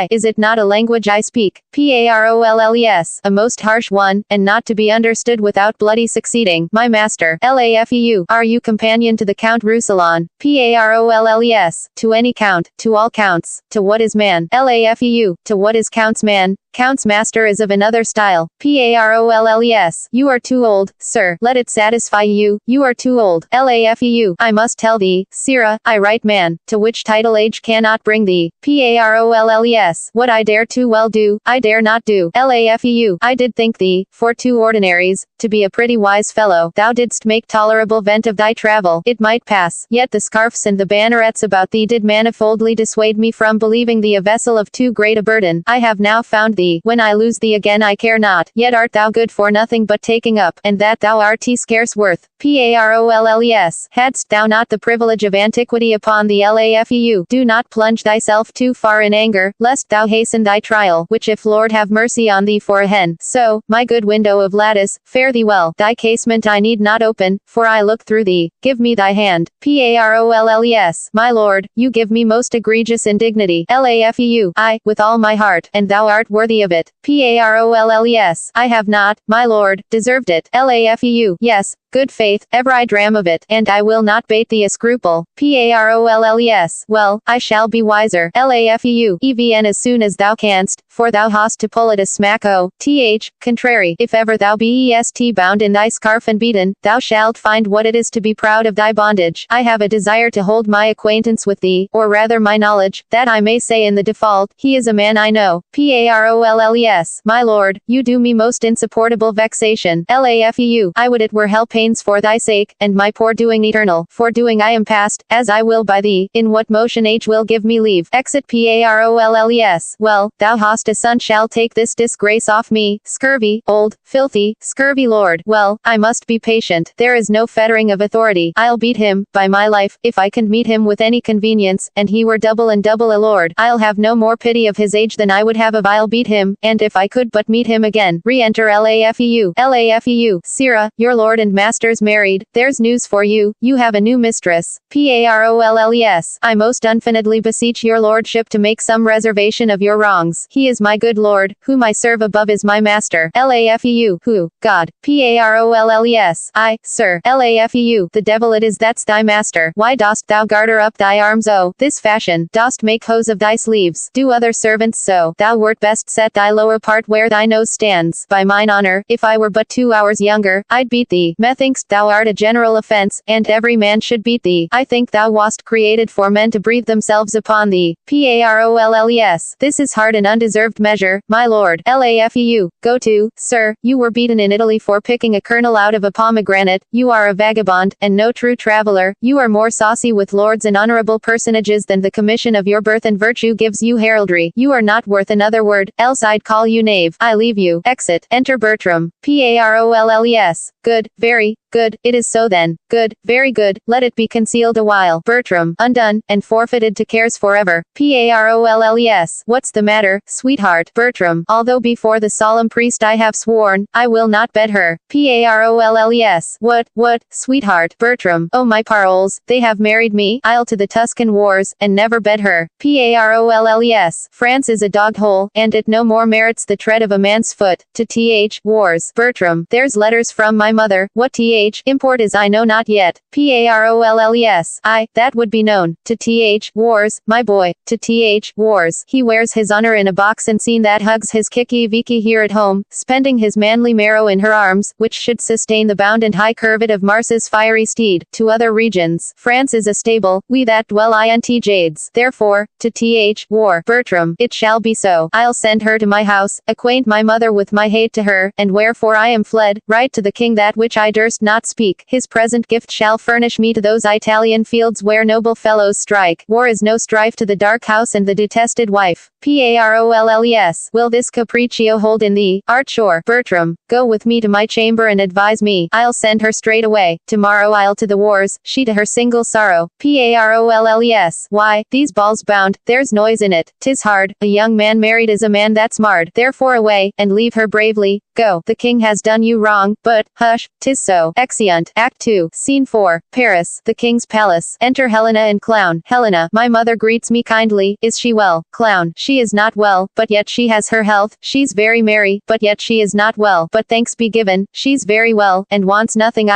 is it not a language I speak? Parolles, a most harsh one, and not to be understood without bloody succeeding. My master. Laugh, are you companion to the Count Roussillon? Parolles, to any count, to all counts, to what is man. Laugh, to what is count's man. Count's master is of another style. Parolles. You are too old, sir. Let it satisfy you. You are too old. Lafeu. I must tell thee, sirrah, I right man, to which title age cannot bring thee. Parolles. What I dare too well do, I dare not do. Lafeu. I did think thee, for two ordinaries, to be a pretty wise fellow. Thou didst make tolerable vent of thy travel. It might pass. Yet the scarfs and the bannerets about thee did manifoldly dissuade me from believing thee a vessel of too great a burden. I have now found thee. When I lose thee again I care not. Yet art thou good for nothing but taking up, and that thou art scarce worth. Parolles. Hadst thou not the privilege of antiquity upon the Lafeu, do not plunge thyself too far in anger, lest thou hasten thy trial, which if Lord have mercy on thee for a hen. So, my good window of lattice, fare thee well. Thy casement I need not open, for I look through thee. Give me thy hand. Parolles. My lord, you give me most egregious indignity. Lafeu. I, with all my heart, and thou art worthy of it. Parolles. I have not, my lord, deserved it. Lafeu. Yes, good faith, ever I dram of it, and I will not bate thee a scruple. Parolles. Well, I shall be wiser. Lafeu. Even as soon as thou canst, for thou hast to pull it a smack contrary, if ever thou be bound in thy scarf and beaten, thou shalt find what it is to be proud of thy bondage. I have a desire to hold my acquaintance with thee, or rather my knowledge, that I may say in the default, he is a man I know. Parolles. My lord, you do me most insupportable vexation. Lafeu. I would it were hell pains for thy sake, and my poor doing eternal. For doing I am past, as I will by thee, in what motion age will give me leave. Exit. Parolles. Well, thou hast a son shall take this disgrace off me, scurvy, old, filthy, scurvy lord. Well, I must be patient. There is no fettering of authority. I'll beat him, by my life, if I can meet him with any convenience, and he were double and double a lord. I'll have no more pity of his age than I would have of I'll beat him, and if I could but meet him again. Re-enter Lafeu. Lafeu. Sirrah, your lord and master's married. There's news for you. You have a new mistress. Parolles. I most unfeignedly beseech your lordship to make some reservation of your wrongs. He is my good lord, whom I serve above is my master. Lafeu. Who? God. Parolles. I, sir. Lafeu. The devil it is that's thy master. Why dost thou garter up thy arms this fashion? Dost make hose of thy sleeves? Do other servants so? Thou wert best set thy lower part where thy nose stands. By mine honor, if I were but 2 hours younger, I'd beat thee. Methinks thou art a general offense, and every man should beat thee. I think thou wast created for men to breathe themselves upon thee. Parolles. This is hard and undeserved measure, my lord. Lafeu. Go to, sir, you were beaten in Italy for picking a kernel out of a pomegranate. You are a vagabond, and no true traveler. You are more saucy with lords and honorable personages than the commission of your birth and virtue gives you heraldry. You are not worth another word, else I'd call you knave. I leave you. Exit. Enter Bertram. Parolles. Good, very good, it is so then. Good, very good, let it be concealed a while. Bertram. Undone, and forfeited to cares forever. Parolles. What's the matter, sweetheart? Bertram. Although before the solemn priest I have sworn, I will not bed her. Parolles. What, sweetheart? Bertram. Oh my paroles, they have married me. I'll to the Tuscan wars, and never bed her. Parolles. France is a dog hole, and it no more merits the tread of a man's foot. To wars. Bertram. There's letters from my mother. What import is I know not yet. Parolles. That would be known. To wars, my boy. To wars. He wears his honor in a box and seen that hugs his kiki viki here at home, spending his manly marrow in her arms, which should sustain the bound and high curvet of Mars's fiery steed. To other regions, France is a stable, we that dwell in jades. Therefore, to war. Bertram. It shall be so. I'll send her to my house, acquaint my mother with my hate to her, and wherefore I am fled, write to the king that which I durst not speak. His present gift shall furnish me to those Italian fields where noble fellows strike. War is no strife to the dark house and the detested wife. Parolles. Will this capriccio hold in thee? Art sure. Bertram. Go with me to my chamber and advise me. I'll send her straight away. Tomorrow I'll to the wars, she to her single sorrow. Parolles. Why, these balls bound, there's noise in it. 'Tis hard, a young man married is a man that's marred. Therefore away, and leave her bravely. go. The king has done you wrong, but, hush, 'tis so. Exeunt. Act 2. Scene 4. Paris. The king's palace. Enter Helena and Clown. Helena, my mother greets me kindly. Is she well? Clown, she is not well, but yet she has her health. She's very merry, but yet she is not well. But thanks be given, she's very well, and wants nothing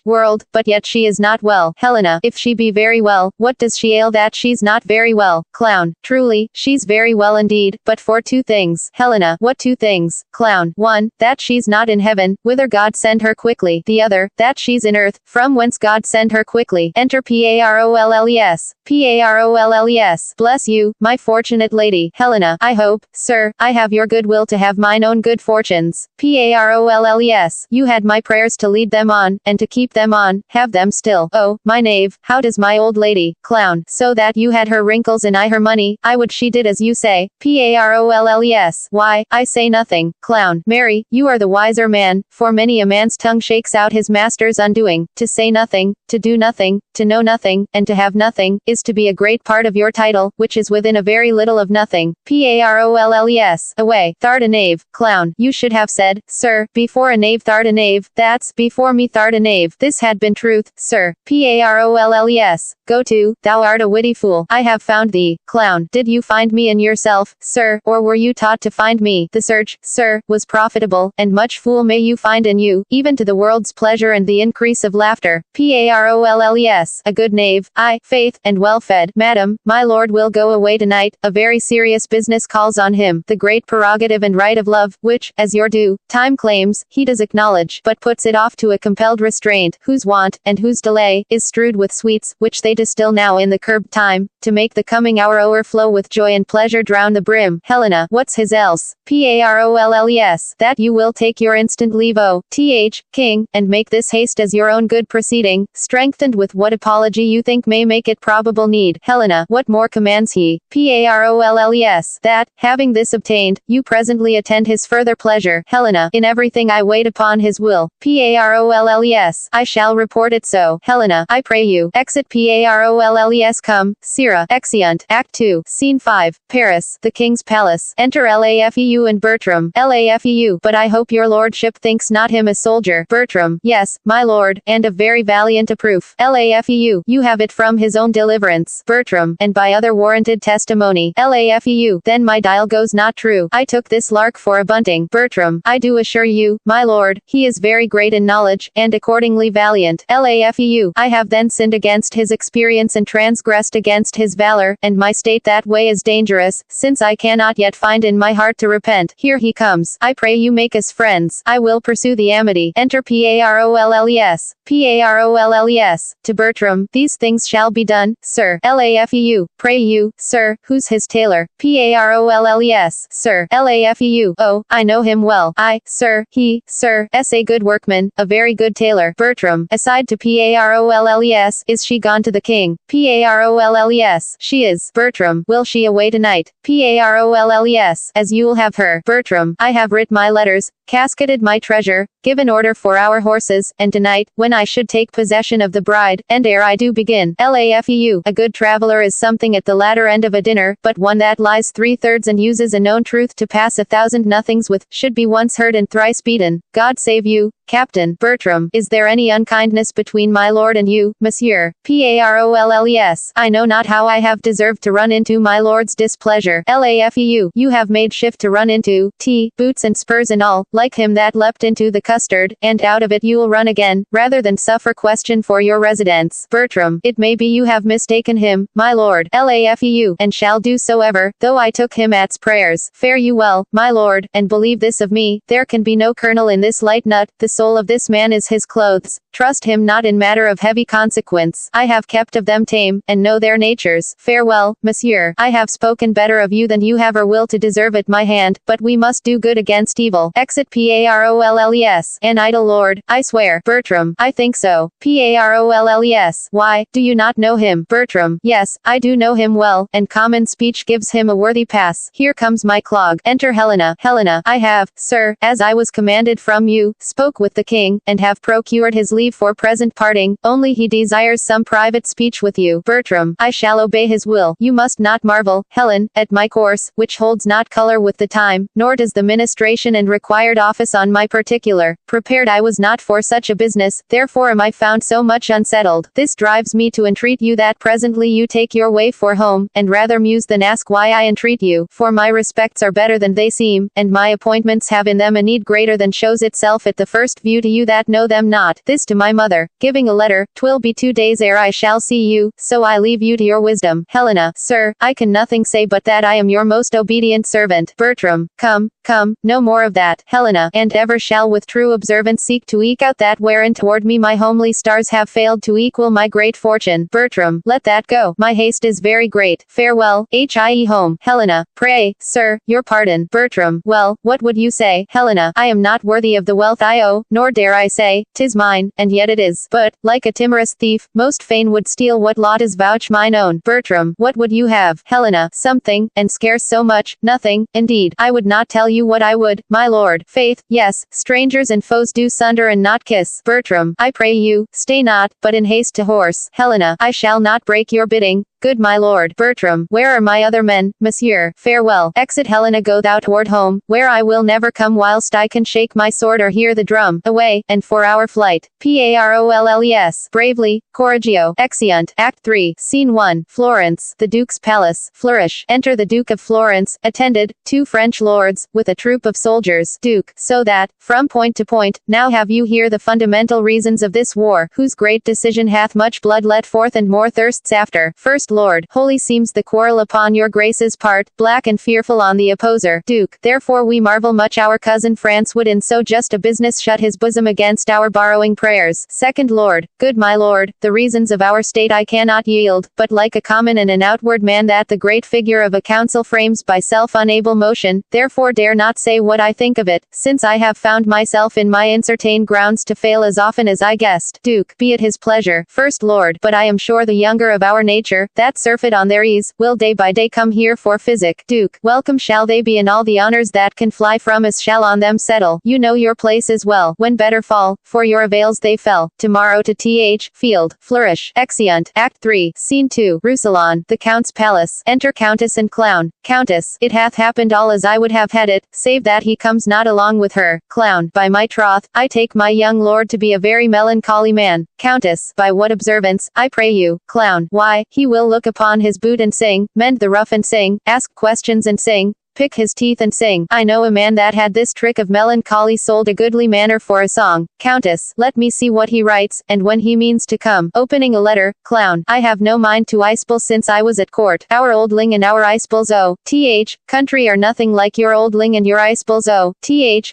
world, but yet she is not well. Helena, if she be very well, what does she ail that she's not very well? Clown, truly, she's very well indeed, but for 2 things. Helena, what 2 things? Clown, 1, that she's not in heaven, whither God send her quickly. The other, that she's in earth, from whence God send her quickly. Enter Parolles. Parolles. Bless you, my fortunate lady. Helena, I hope, sir, I have your good will to have mine own good fortunes. Parolles. You had my prayers to lead them on, and to keep them on, have them still. Oh, my knave, how does my old lady? Clown, so that you had her wrinkles and I her money, I would she did as you say. Parolles. Why, I say nothing. Clown, Mary, you are the wiser man, for many a man's tongue shakes out his master's undoing. To say nothing, to do nothing, to know nothing, and to have nothing, is to be a great part of your title, which is within a very little of nothing. Parolles. Away, thou'rt a knave. Clown, you should have said, sir, before a knave thou'rt a knave, that's, before me thou'rt a knave. This had been truth, sir. Parolles. Go to, thou art a witty fool. I have found thee. Clown, did you find me in yourself, sir, or were you taught to find me? The search, sir, was profitable, and much fool may you find in you, even to the world's pleasure and the increase of laughter. Parolles. A good knave, I, faith, and well fed. Madam, my lord will go away tonight, a very serious business calls on him. The great prerogative and right of love, which, as your due time claims, he does acknowledge, but puts it off to a compelled restraint, whose want, and whose delay, is strewed with sweets, which they distill now in the curbed time, to make the coming hour o'erflow with joy and pleasure drown the brim. Helena, what's his else? Parolles. That you will take your instant leave king, and make this haste as your own good proceeding, strengthened with what apology you think may make it probable need. Helena, what more commands he? Parolles. That, having this obtained, you presently attend his further pleasure. Helena, in everything I wait upon his will. Parolles. I shall report it so. Helena, I pray you. Exit Parolles. Come, Sirrah. Exeunt. Act 2. Scene 5. Paris. The king's palace. Enter Laufeu and Bertram. Laufeu. But I hope your lordship thinks not him a soldier. Bertram. Yes, my lord, and of very valiant a proof. Laufeu. You have it from his own deliverance. Bertram. And by other warranted testimony. Laufeu. Then my dial goes not true. I took this lark for a bunting. Bertram. I do assure you, my lord, he is very great in knowledge, and accordingly valiant. Laufeu. I have then sinned against his experience and transgressed against his valor, and my state that way is dangerous, since I cannot yet find in my heart to repent. Here he comes. I pray you make us friends. I will pursue the amity. Enter Parolles. Parolles. To Bertram. These things shall be done, sir. Laufeu. Pray you, sir, who's his tailor? Parolles. Sir. Laufeu. Oh, I know him well. I, sir, he, sir, a good workman, a very good tailor. Bertram. Aside to Parolles. Is she gone to the king? Parolles. She is. Bertram. Will she away tonight? Parolles. As you'll have her. Bertram. I have writ my letters, casketed my treasure, given order for our horses, and tonight, when I should take possession of the bride, and ere I do begin. Laufeu. A good traveler is something at the latter end of a dinner, but one that lies 3/3 and uses a known truth to pass 1,000 nothings with, should be once heard and thrice beaten. God save you, Captain. Bertram. Is there any unkindness between my lord and you, monsieur? Parolles. I know not how I have deserved to run into my lord's displeasure. Laufeu. You have made shift to run into boots and spurs and all, like him that leapt into the custard, and out of it you'll run again, rather than suffer question for your residence. Bertram. It may be you have mistaken him, my lord. Laufeu. And shall do so ever, though I took him at's prayers. Fare you well, my lord, and believe this of me, there can be no kernel in this light nut, the soul of this man is his clothes. Trust him not in matter of heavy consequence. I have kept of them tame, and know their natures. Farewell, monsieur. I have spoken better of you than you have or will to deserve at my hand, but we must do good against evil. Exit Parolles. An idle lord, I swear. Bertram. I think so. Parolles. Why, do you not know him? Bertram. Yes, I do know him well, and common speech gives him a worthy pass. Here comes my clog. Enter Helena. Helena. I have, sir, as I was commanded from you, spoke with the king, and have procured his leave leave for present parting, only he desires some private speech with you. Bertram, I shall obey his will. You must not marvel, Helen, at my course, which holds not color with the time, nor does the ministration and required office on my particular. Prepared I was not for such a business, therefore am I found so much unsettled. This drives me to entreat you that presently you take your way for home, and rather muse than ask why I entreat you, for my respects are better than they seem, and my appointments have in them a need greater than shows itself at the first view to you that know them not. This to my mother, giving a letter, 'twill be 2 days ere I shall see you, so I leave you to your wisdom. Helena, sir, I can nothing say but that I am your most obedient servant. Bertram, come, no more of that. Helena, and ever shall with true observance seek to eke out that wherein toward me my homely stars have failed to equal my great fortune. Bertram, let that go. My haste is very great. Farewell, Hie home. Helena, pray, sir, your pardon. Bertram, well, what would you say? Helena, I am not worthy of the wealth I owe, nor dare I say, 'tis mine, and yet it is. But, like a timorous thief, most fain would steal what lot is vouch mine own. Bertram, what would you have? Helena, something, and scarce so much, nothing, indeed. I would not tell you what I would, my lord. Faith, yes, strangers and foes do sunder and not kiss. Bertram, I pray you, stay not, but in haste to horse. Helena, I shall not break your bidding, good my lord. Bertram, where are my other men, monsieur? Farewell. Exit Helena, go thou toward home, where I will never come whilst I can shake my sword or hear the drum. Away, and for our flight. Parolles. Bravely, Correggio. Exeunt. Act 3. Scene 1. Florence. The Duke's palace. Flourish. Enter the Duke of Florence, attended, 2 French lords, with a troop of soldiers. Duke, so that, from point to point, now have you here the fundamental reasons of this war, whose great decision hath much blood let forth and more thirsts after. First Lord, holy seems the quarrel upon your grace's part, black and fearful on the opposer. Duke, therefore we marvel much our cousin France would in so just a business shut his bosom against our borrowing prayers. Second Lord, good my lord, the reasons of our state I cannot yield, but like a common and an outward man that the great figure of a council frames by self-unable motion, therefore dare not say what I think of it, since I have found myself in my uncertain grounds to fail as often as I guessed. Duke, be it his pleasure. First Lord, but I am sure the younger of our nature, that surfeit on their ease, will day by day come here for physic. Duke, welcome shall they be, and all the honors that can fly from us shall on them settle. You know your place as well, when better fall, for your avails they fell. Tomorrow to th. Field. Flourish. Exeunt. Act 3. Scene 2. Roussillon. The Count's palace. Enter Countess and Clown. Countess, it hath happened all as I would have had it, save that he comes not along with her. Clown, by my troth, I take my young lord to be a very melancholy man. Countess, by what observance, I pray you? Clown, why, he will look upon his boot and sing, mend the ruff and sing, ask questions and sing, pick his teeth and sing. I know a man that had this trick of melancholy sold a goodly manor for a song. Countess, let me see what he writes, and when he means to come. Opening a letter. Clown, I have no mind to Ispel since I was at court. Our oldling and our Ispels country are nothing like your oldling and your Ispels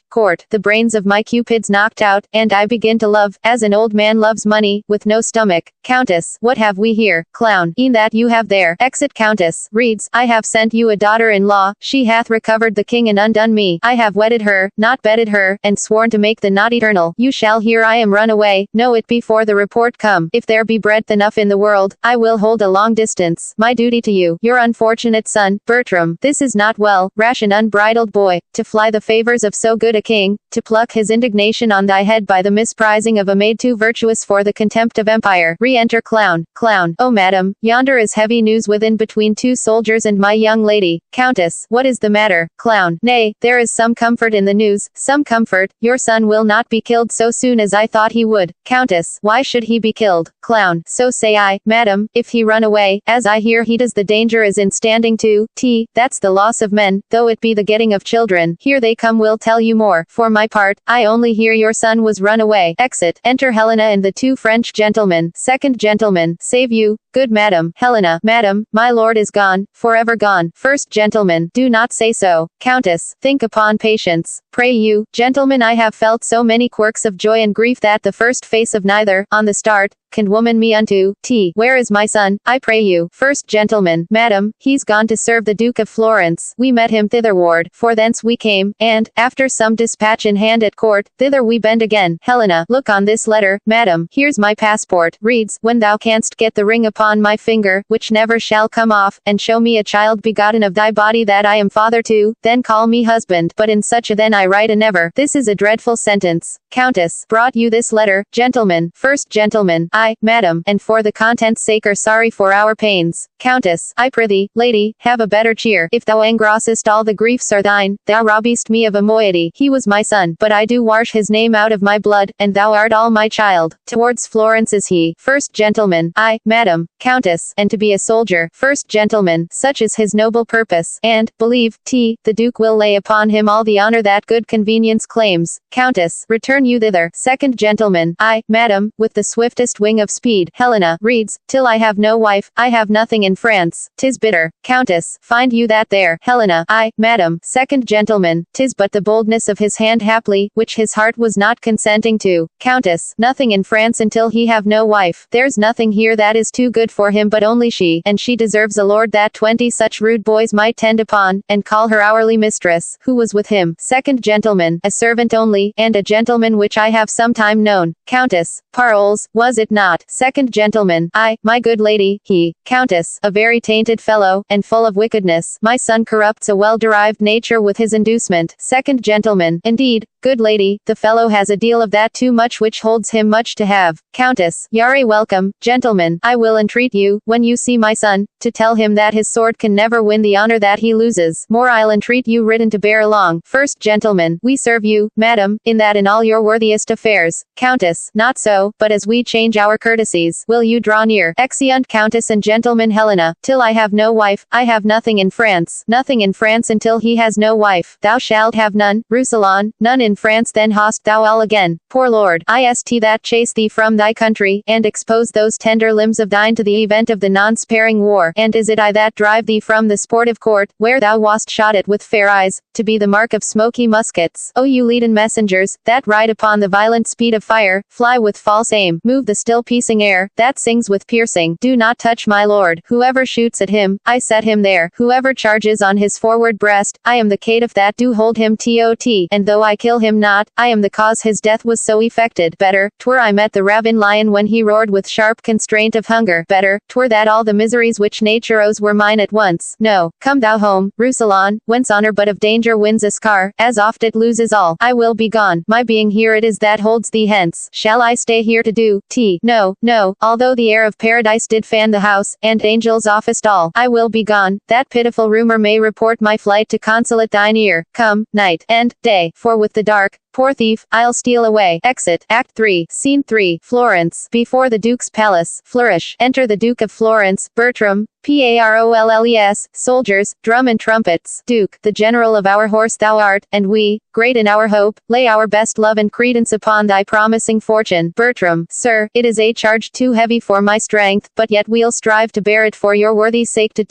court. The brains of my cupids knocked out, and I begin to love, as an old man loves money, with no stomach. Countess, what have we here? Clown, e'en that you have there. Exit Countess. Reads, I have sent you a daughter-in-law, she hath recovered the king and undone me. I have wedded her, not bedded her, and sworn to make the knot eternal. You shall hear I am run away, know it before the report come. If there be breadth enough in the world, I will hold a long distance. My duty to you, your unfortunate son, Bertram. This is not well, rash and unbridled boy, to fly the favors of so good a king, to pluck his indignation on thy head by the misprizing of a maid too virtuous for the contempt of empire. Re-enter Clown. Clown, oh madam, yonder is heavy news within between 2 soldiers and my young lady. Countess, what is the matter? Clown, nay, there is some comfort in the news, some comfort, your son will not be killed so soon as I thought he would. Countess, why should he be killed? Clown, so say I, madam, if he run away, as I hear he does, the danger is in standing to, that's the loss of men, though it be the getting of children. Here they come, will tell you more. For my part, I only hear your son was run away. Exit. Enter Helena and the 2 French gentlemen. Second gentleman, save you, good madam. Helena, madam, my lord is gone, forever gone. First gentleman, do not say so. Countess, think upon patience. Pray you, gentlemen, I have felt so many quirks of joy and grief that the first face of neither, on the start, can woman me unto? Where is my son, I pray you? First Gentleman, Madam, he's gone to serve the Duke of Florence. We met him thitherward, for thence we came, and, after some dispatch in hand at court, thither we bend again. Helena, look on this letter, madam, here's my passport, reads, when thou canst get the ring upon my finger, which never shall come off, and show me a child begotten of thy body that I am father to, then call me husband, but in such a then I write a never. This is a dreadful sentence. Countess, brought you this letter, gentleman. First Gentleman, I, madam, and for the contents sake are sorry for our pains. Countess, I prithee, lady, have a better cheer. If thou engrossest all the griefs are thine, thou robbest me of a moiety. He was my son, but I do wash his name out of my blood, and thou art all my child. Towards Florence is he. First Gentleman, I, madam, Countess, and to be a soldier. First Gentleman, such is his noble purpose, and, believe, the Duke will lay upon him all the honor that good convenience claims. Countess, return you thither. Second Gentleman, I, madam, with the swiftest wing of speed. Helena, reads, till I have no wife, I have nothing in France. 'Tis bitter. Countess, find you that there. Helena, I, madam. Second Gentleman, 'tis but the boldness of his hand haply, which his heart was not consenting to. Countess, nothing in France until he have no wife. There's nothing here that is too good for him but only she, and she deserves a lord that 20 such rude boys might tend upon, and call her hourly mistress, who was with him. Second Gentleman, a servant only, and a gentleman which I have sometime known. Countess, paroles, was it not? Second Gentleman, I, my good lady, he, Countess, a very tainted fellow, and full of wickedness. My son corrupts a well-derived nature with his inducement. Second Gentleman, indeed, good lady, the fellow has a deal of that too much which holds him much to have. Countess, yare welcome, gentlemen, I will entreat you, when you see my son, to tell him that his sword can never win the honor that he loses. More I'll entreat you written to bear along. First Gentleman, we serve you, madam, in that in all your worthiest affairs. Countess, not so, but as we change our courtesies, will you draw near? Exeunt Countess and Gentleman. Helena, till I have no wife, I have nothing in France. Nothing in France until he has no wife. Thou shalt have none, Rousillon, none in France then hast thou all again. Poor lord, ist that chase thee from thy country, and expose those tender limbs of thine to the event of the non-sparing war, and is it I that drive thee from the sportive court, where thou wast shot at with fair eyes, to be the mark of smoky muskets? O you leaden messengers, that ride upon the violent speed of fire, fly with false aim, move the still piecing air, that sings with piercing, do not touch my lord. Whoever shoots at him, I set him there. Whoever charges on his forward breast, I am the caitiff that do hold him tot, and though I kill him not, I am the cause his death was so effected. Better, 'twere I met the ravin lion when he roared with sharp constraint of hunger. Better, 'twere that all the miseries which nature owes were mine at once. No, come thou home, Rousillon, whence honor but of danger wins a scar, as oft it loses all. I will be gone, my being here it is that holds thee hence. Shall I stay here to do? No, no, although the air of paradise did fan the house, and angels officed all, I will be gone, that pitiful rumor may report my flight to consolate thine ear. Come, night, and day, for with the dark, poor thief, I'll steal away. Exit. Act 3. Scene 3. Florence. Before the Duke's palace. Flourish. Enter the Duke of Florence, Bertram, Parolles, soldiers, drum and trumpets. Duke, the general of our horse thou art, and we, great in our hope, lay our best love and credence upon thy promising fortune. Bertram, sir, it is a charge too heavy for my strength, but yet we'll strive to bear it for your worthy sake to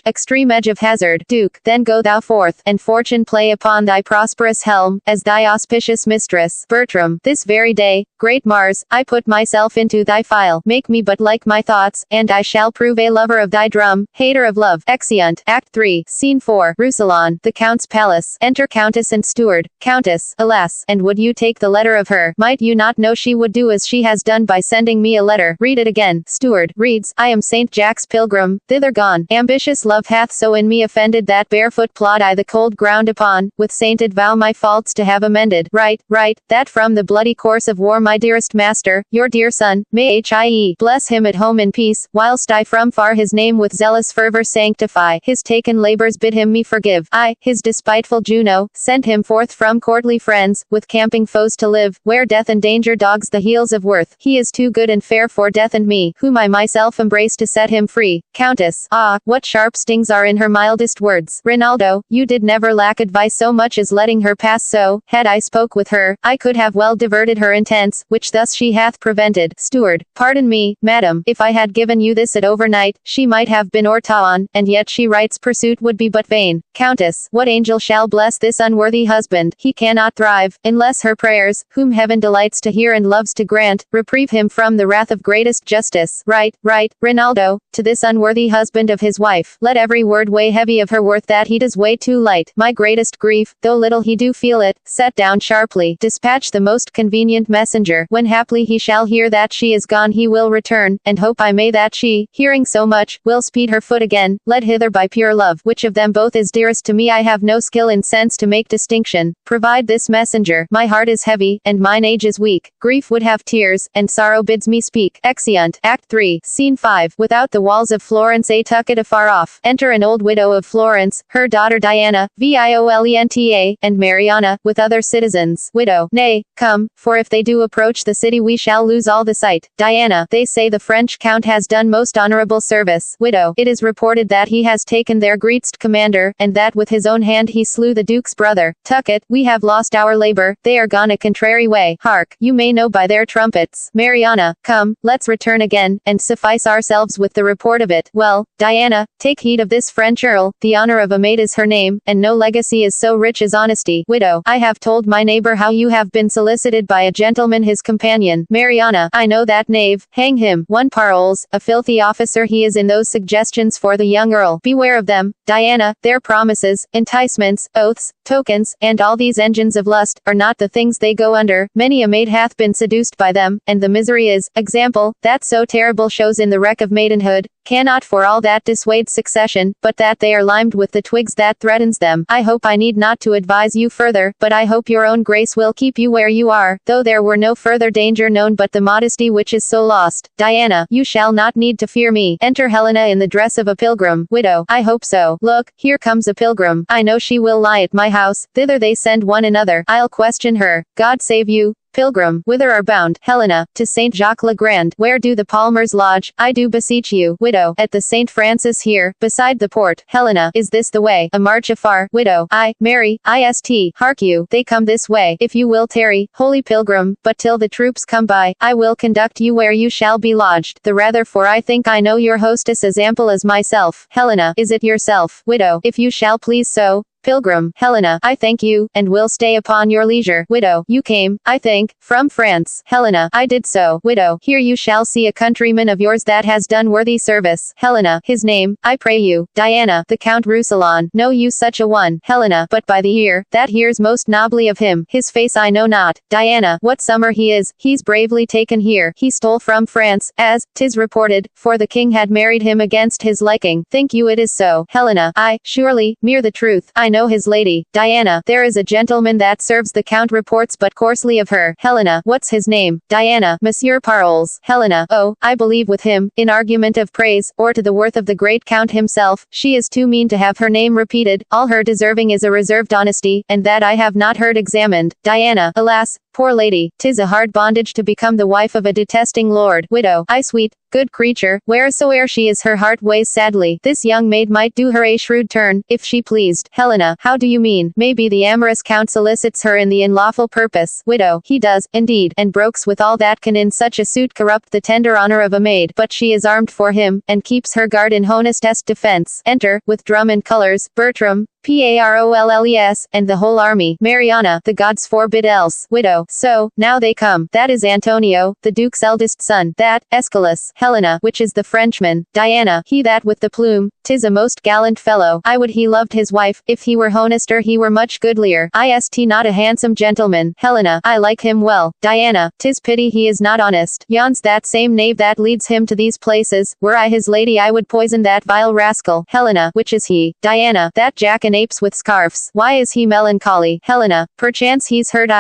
extreme edge of hazard. Duke, then go thou forth, and fortune play upon thy prosperous helm, as thy auspicious mistress. Bertram, this very day, great Mars, I put myself into thy file. Make me but like my thoughts, and I shall prove a lover of thy drum, hater of love. Exeunt. Act 3. Scene 4. Rousillon. The Count's palace. Enter Countess and Steward. Countess, alas, and would you take the letter of her? Might you not know she would do as she has done by sending me a letter? Read it again. Steward, reads, I am St. Jack's pilgrim, thither gone. Ambitious love hath so in me offended that barefoot plod I the cold ground upon, with sainted vow my faults to have amended. Right, that from the bloody course of war my dearest master, your dear son, may Hie bless him at home in peace, whilst I from far his name with zealous fervor sanctify. His taken labors bid him me forgive. I, his despiteful Juno, sent him forth from courtly friends, with camping foes to live, where death and danger dogs the heels of worth. He is too good and fair for death and me, whom I myself embrace to set him free. Countess, ah, what sharp stings are in her mildest words. Rinaldo, you did never lack advice so much as letting her pass so. Had I spoken spoke with her, I could have well diverted her intents, which thus she hath prevented. Steward, pardon me, madam, if I had given you this at overnight, she might have been o'ertaken, and yet she writes pursuit would be but vain. Countess, what angel shall bless this unworthy husband? He cannot thrive, unless her prayers, whom heaven delights to hear and loves to grant, reprieve him from the wrath of greatest justice. Right, Rinaldo, to this unworthy husband of his wife, let every word weigh heavy of her worth that he does weigh too light. My greatest grief, though little he do feel it, set down sharply, dispatch the most convenient messenger. When haply he shall hear that she is gone he will return, and hope I may that she, hearing so much, will speed her foot again, led hither by pure love. Which of them both is dearest to me I have no skill in sense to make distinction. Provide this messenger. My heart is heavy, and mine age is weak. Grief would have tears, and sorrow bids me speak. Exeunt. Act 3, Scene 5. Without the walls of Florence a tucket afar off, enter an old widow of Florence, her daughter Diana, Violenta, and Mariana, with other citizens. Widow. Nay, come, for if they do approach the city we shall lose all the sight. Diana. They say the French count has done most honorable service. Widow. It is reported that he has taken their greatest commander, and that with his own hand he slew the duke's brother. Tucket. We have lost our labor, they are gone a contrary way. Hark, you may know by their trumpets. Mariana. Come, let's return again, and suffice ourselves with the report of it. Well, Diana, take heed of this French earl, the honor of a maid is her name, and no legacy is so rich as honesty. Widow. I have told my neighbor how you have been solicited by a gentleman his companion. Mariana. I know that knave, hang him. One Parolles, a filthy officer he is in those suggestions for the young earl. Beware of them. Diana. Their promises, enticements, oaths, tokens, and all these engines of lust, are not the things they go under. Many a maid hath been seduced by them, and the misery is, example, that so terrible shows in the wreck of maidenhood, cannot for all that dissuade succession, but that they are limed with the twigs that threatens them. I hope I need not to advise you further, but I hope your own grace will keep you where you are, though there were no further danger known but the modesty which is so lost. Diana. You shall not need to fear me. Enter Helena in the dress of a pilgrim. Widow. I hope so. Look, here comes a pilgrim. I know she will lie at my house. Thither they send one another. I'll question her. God save you. Pilgrim. Whither are bound? Helena. To Saint Jacques le Grand. Where do the Palmers lodge? I do beseech you. Widow. At the Saint Francis here, beside the port. Helena. Is this the way? A march afar. Widow. I, Mary, ist. Hark you. They come this way. If you will tarry, holy pilgrim, but till the troops come by, I will conduct you where you shall be lodged. The rather for I think I know your hostess as ample as myself. Helena. Is it yourself? Widow. If you shall please so. Pilgrim. Helena. I thank you, and will stay upon your leisure. Widow. You came, I think, from France. Helena. I did so. Widow. Here you shall see a countryman of yours that has done worthy service. Helena. His name, I pray you. Diana. The Count Roussillon. Know you such a one? Helena. But by the ear, that hears most nobly of him. His face I know not. Diana. What summer he is, he's bravely taken here. He stole from France, as 'tis reported, for the king had married him against his liking. Think you it is so? Helena. Aye, surely, mere the truth. I know his lady. Diana. There is a gentleman that serves the count reports but coarsely of her. Helena. What's his name? Diana. Monsieur Parolles. Helena. Oh, I believe with him, in argument of praise, or to the worth of the great count himself, she is too mean to have her name repeated. All her deserving is a reserved honesty, and that I have not heard examined. Diana. Alas, poor lady, 'tis a hard bondage to become the wife of a detesting lord. Widow. I sweet, good creature, wheresoe'er she is her heart weighs sadly. This young maid might do her a shrewd turn, if she pleased. Helena. How do you mean? Maybe the amorous count solicits her in the unlawful purpose. Widow. He does, indeed, and brokes with all that can in such a suit corrupt the tender honor of a maid. But she is armed for him, and keeps her guard in honestest defense. Enter, with drum and colors, Bertram, Parolles, and the whole army. Mariana. The gods forbid else. Widow. So, now they come. That is Antonio, the duke's eldest son. That, Escalus. Helena. Which is the Frenchman? Diana. He that with the plume. 'Tis a most gallant fellow. I would he loved his wife. If he were honester he were much goodlier. Ist not a handsome gentleman. Helena. I like him well. Diana. 'Tis pity he is not honest. Yon's that same knave that leads him to these places. Were I his lady I would poison that vile rascal. Helena. Which is he? Diana. That jackanapes with scarfs. Why is he melancholy? Helena. Perchance he's heard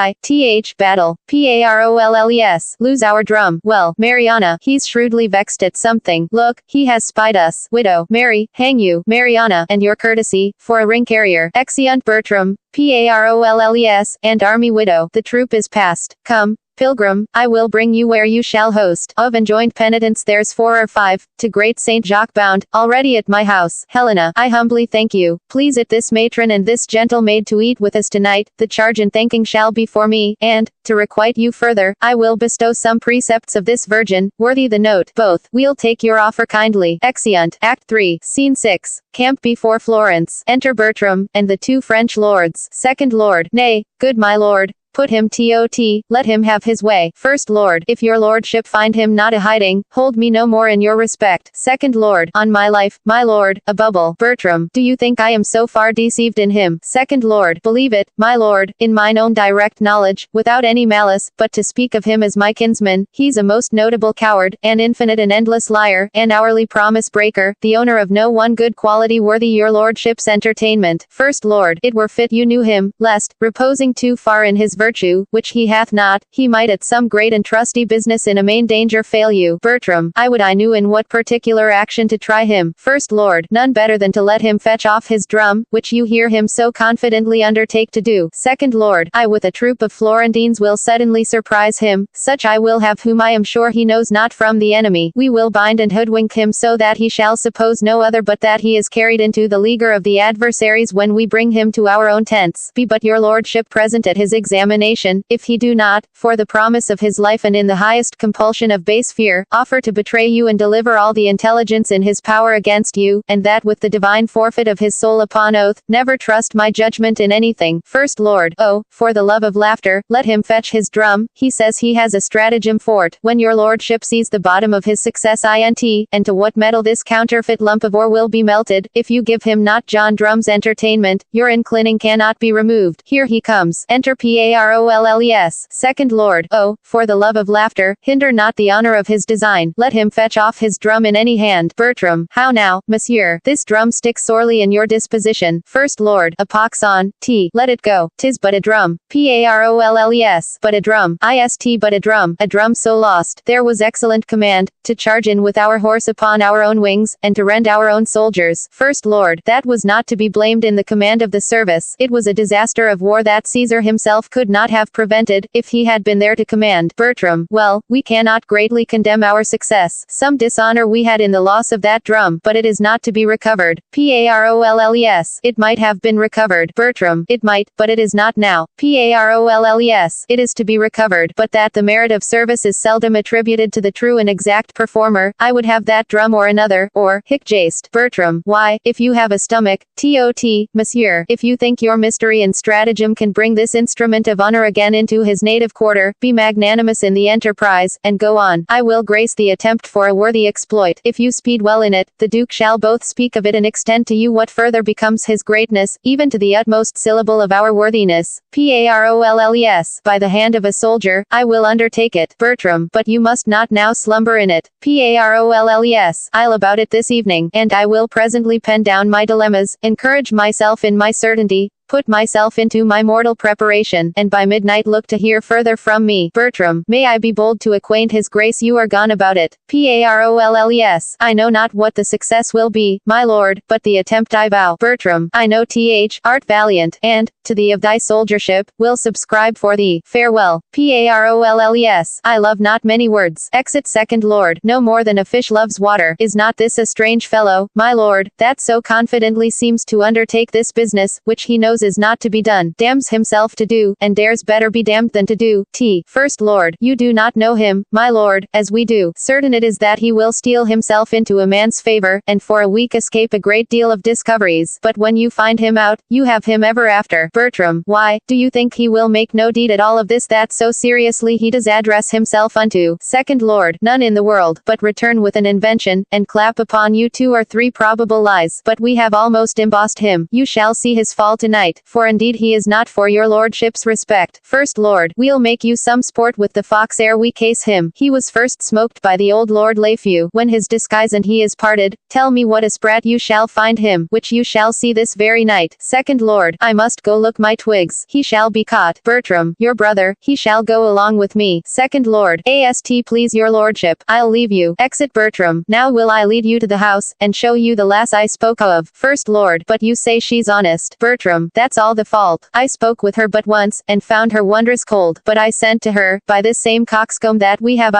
battle. Parolles. Lose our drum. Well, Mariana. He's shrewdly vexed at something. Look, he has spied us. Widow. Mary. Hang you, Mariana, and your courtesy, for a ring carrier. Exeunt Bertram, Parolles, and army. Widow. The troop is past. Come, Pilgrim, I will bring you where you shall host of enjoined penitents there's 4 or 5, to great Saint Jacques bound, already at my house. Helena, I humbly thank you. Please it this matron and this gentle maid to eat with us tonight, the charge in thanking shall be for me, and, to requite you further, I will bestow some precepts of this virgin, worthy the note. Both, we'll take your offer kindly. Exeunt. Act 3, Scene 6. Camp before Florence. Enter Bertram, and the 2 French lords. Second Lord, nay, good my lord, put him tot, let him have his way. First Lord, if your lordship find him not a hiding, hold me no more in your respect. Second Lord, on my life, my lord, a bubble. Bertram, do you think I am so far deceived in him? Second Lord, believe it, my lord, in mine own direct knowledge, without any malice, but to speak of him as my kinsman, he's a most notable coward, an infinite and endless liar, an hourly promise breaker, the owner of no one good quality worthy your lordship's entertainment. First Lord, it were fit you knew him, lest, reposing too far in his virtue, which he hath not, he might at some great and trusty business in a main danger fail you. Bertram, I would I knew in what particular action to try him. First Lord, none better than to let him fetch off his drum, which you hear him so confidently undertake to do. Second Lord, I with a troop of Florentines will suddenly surprise him, such I will have whom I am sure he knows not from the enemy. We will bind and hoodwink him so that he shall suppose no other but that he is carried into the leaguer of the adversaries when we bring him to our own tents. Be but your lordship present at his examination. If he do not, for the promise of his life and in the highest compulsion of base fear, offer to betray you and deliver all the intelligence in his power against you, and that with the divine forfeit of his soul upon oath, never trust my judgment in anything. First Lord, oh, for the love of laughter, let him fetch his drum, he says he has a stratagem for't. When your lordship sees the bottom of his success int, and to what metal this counterfeit lump of ore will be melted, if you give him not John Drum's entertainment, your inclining cannot be removed. Here he comes. Enter Parolles. Second Lord, oh, for the love of laughter, hinder not the honor of his design. Let him fetch off his drum in any hand. Bertram, how now, monsieur, this drum sticks sorely in your disposition. First Lord, a pox on, let it go. 'Tis but a drum. Parolles, but a drum. Ist but a drum so lost. There was excellent command, to charge in with our horse upon our own wings, and to rend our own soldiers. First Lord, that was not to be blamed in the command of the service. It was a disaster of war that Caesar himself could not have prevented, if he had been there to command. Bertram, well, we cannot greatly condemn our success. Some dishonor we had in the loss of that drum, but it is not to be recovered. Parolles, it might have been recovered. Bertram, it might, but it is not now. Parolles, it is to be recovered, but that the merit of service is seldom attributed to the true and exact performer. I would have that drum or another, or, hic jaced. Bertram, why, if you have a stomach, tot, monsieur, if you think your mystery and stratagem can bring this instrument of honor again into his native quarter, be magnanimous in the enterprise, and go on. I will grace the attempt for a worthy exploit. If you speed well in it, the Duke shall both speak of it and extend to you what further becomes his greatness, even to the utmost syllable of our worthiness. Parolles, by the hand of a soldier, I will undertake it. Bertram, but you must not now slumber in it. Parolles, I'll about it this evening, and I will presently pen down my dilemmas, encourage myself in my certainty, put myself into my mortal preparation, and by midnight look to hear further from me. Bertram, may I be bold to acquaint his grace you are gone about it. Parolles, I know not what the success will be, my lord, but the attempt I vow. Bertram, I know art valiant, and, to thee of thy soldiership, will subscribe for thee. Farewell. Parolles, I love not many words. Exit Second Lord, no more than a fish loves water. Is not this a strange fellow, my lord, that so confidently seems to undertake this business, which he knows is not to be done, damns himself to do, and dares better be damned than to do. First Lord, you do not know him, my lord, as we do. Certain it is that he will steal himself into a man's favor, and for a week escape a great deal of discoveries. But when you find him out, you have him ever after. Bertram, why, do you think he will make no deed at all of this that so seriously he does address himself unto? Second Lord, none in the world, but return with an invention, and clap upon you 2 or 3 probable lies. But we have almost embossed him. You shall see his fall tonight. For indeed he is not for your lordship's respect. First Lord, we'll make you some sport with the fox ere we case him. He was first smoked by the old Lord Layfew. When his disguise and he is parted, tell me what a sprat you shall find him, which you shall see this very night. Second Lord, I must go look my twigs. He shall be caught. Bertram, your brother, he shall go along with me. Second Lord, ast please your lordship, I'll leave you. Exit Bertram, now will I lead you to the house, and show you the lass I spoke of. First Lord, but you say she's honest. Bertram, that's all the fault. I spoke with her but once, and found her wondrous cold, but I sent to her, by this same coxcomb that we have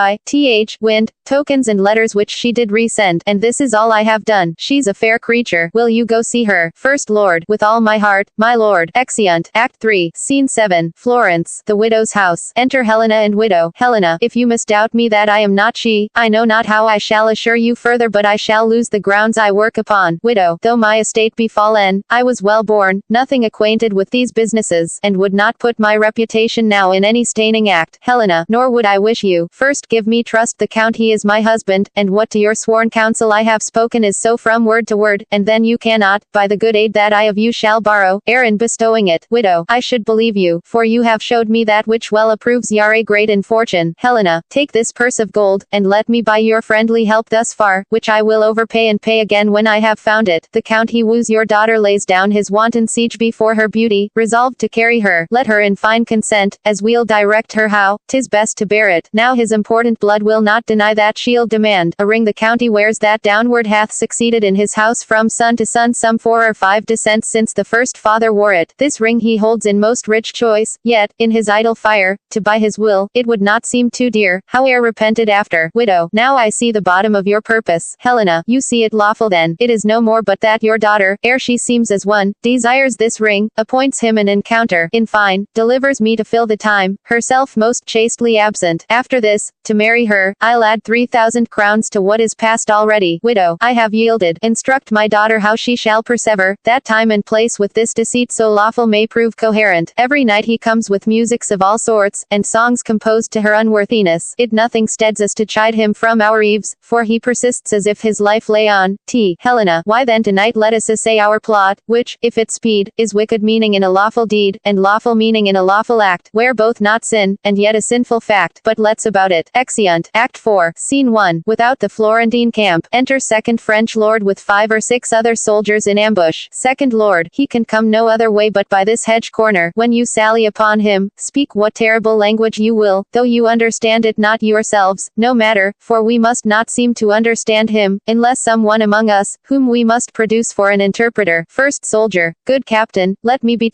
wind, tokens and letters which she did resend, and this is all I have done. She's a fair creature. Will you go see her? First Lord, with all my heart, my lord. Exeunt. Act 3, Scene 7, Florence, the widow's house. Enter Helena and widow. Helena, if you misdoubt me that I am not she, I know not how I shall assure you further, but I shall lose the grounds I work upon. Widow, though my estate be fallen, I was well born, nothing acquainted with these businesses, and would not put my reputation now in any staining act. Helena, nor would I wish you. First give me trust the count he is my husband, and what to your sworn counsel I have spoken is so from word to word, and then you cannot, by the good aid that I of you shall borrow, err in bestowing it. Widow, I should believe you, for you have showed me that which well approves your great in fortune. Helena, take this purse of gold, and let me by your friendly help thus far, which I will overpay and pay again when I have found it. The count he woos your daughter lays down his wanton siege before her beauty, resolved to carry her. Let her in fine consent, as we'll direct her how, 'tis best to bear it. Now his important blood will not deny that she'll demand. A ring the county wears that downward hath succeeded in his house from son to son some 4 or 5 descents since the first father wore it. This ring he holds in most rich choice, yet, in his idle fire, to buy his will, it would not seem too dear, howe'er repented after. Widow, now I see the bottom of your purpose. Helena, you see it lawful then. It is no more but that your daughter, ere she seems as one, desires this ring, appoints him an encounter, in fine, delivers me to fill the time, herself most chastely absent. After this, to marry her, I'll add 3,000 crowns to what is past already. Widow, I have yielded. Instruct my daughter how she shall persever, that time and place with this deceit so lawful may prove coherent. Every night he comes with musics of all sorts, and songs composed to her unworthiness. It nothing steads us to chide him from our eaves, for he persists as if his life lay on. Helena, why then tonight let us essay our plot, which, if it speed, is wicked meaning in a lawful deed, and lawful meaning in a lawful act, where both not sin, and yet a sinful fact. But let's about it. Exeunt. Act 4, Scene 1, without the Florentine camp. Enter second French lord with 5 or 6 other soldiers in ambush. Second Lord, he can come no other way but by this hedge corner. When you sally upon him, speak what terrible language you will, though you understand it not yourselves, no matter, for we must not seem to understand him, unless some one among us, whom we must produce for an interpreter. First Soldier, good captain, let me be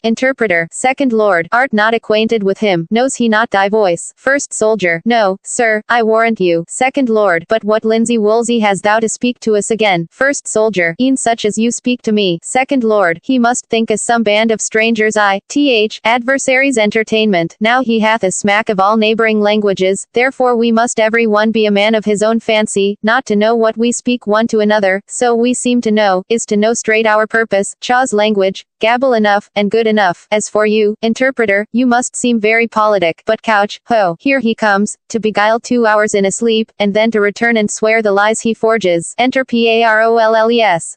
interpreter. Second Lord, art not acquainted with him, knows he not thy voice? First Soldier, no, sir, I warrant you. Second Lord, but what linsey woolsey has thou to speak to us again? First Soldier, e'en such as you speak to me. Second Lord, he must think as some band of strangers adversaries entertainment. Now he hath a smack of all neighboring languages, therefore we must every one be a man of his own fancy, not to know what we speak one to another, so we seem to know, is to know straight our purpose, chaw's language, gabble enough, and good enough. As for you, interpreter, you must seem very politic, but couch, ho, here he comes, to beguile 2 hours in a sleep, and then to return and swear the lies he forges. Enter Parolles.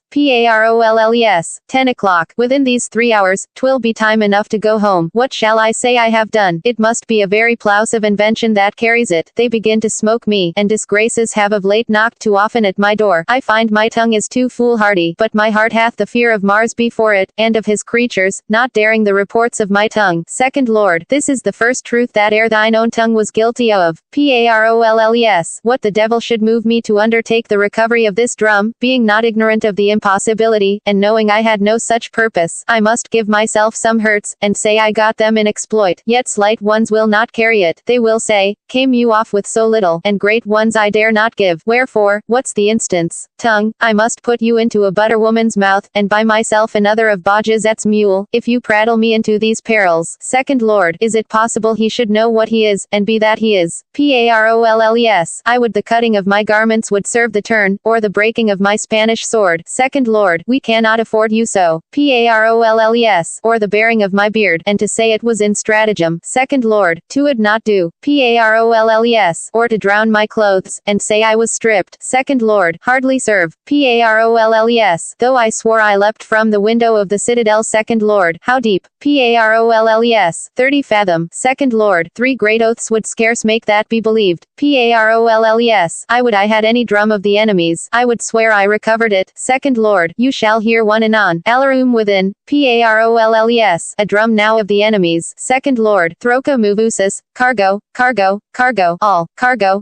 10 o'clock. Within these 3 hours, 'twill be time enough to go home. What shall I say I have done? It must be a very plowsive invention that carries it. They begin to smoke me, and disgraces have of late knocked too often at my door. I find my tongue is too foolhardy, but my heart hath the fear of Mars before it, and of his creatures, not daring the reports of my tongue. Second Lord, this is the first truth that ere thine own tongue was guilty of. Parolles. What the devil should move me to undertake the recovery of this drum, being not ignorant of the impossibility, and knowing I had no such purpose, I must give myself some hurts, and say I got them in exploit. Yet slight ones will not carry it. They will say, came you off with so little, and great ones I dare not give. Wherefore, what's the instance? Tongue, I must put you into a butter woman's mouth, and buy myself another of Bajazet's mule, if you prattle me into these perils. Second Lord, is it possible he should know what he is, and be that he is? Parolles. I would the cutting of my garments would serve the turn, or the breaking of my Spanish sword. Second Lord, we cannot afford you so. Parolles. Or the bearing of my beard, and to say it was in stratagem. Second Lord, 'twould not do. Parolles. Or to drown my clothes, and say I was stripped. Second Lord, hardly serve. Parolles. Though I swore I leapt from the window of the citadel. Second Lord, how deep? Parolles. 30 fathom. Second Lord, 3 great oaths would scarce make that be believed. Parolles. I would I had any drum of the enemies, I would swear I recovered it. Second Lord, you shall hear one anon. Alarum within. Parolles. A drum now of the enemies. Second Lord, Throca movusis, cargo, all, cargo,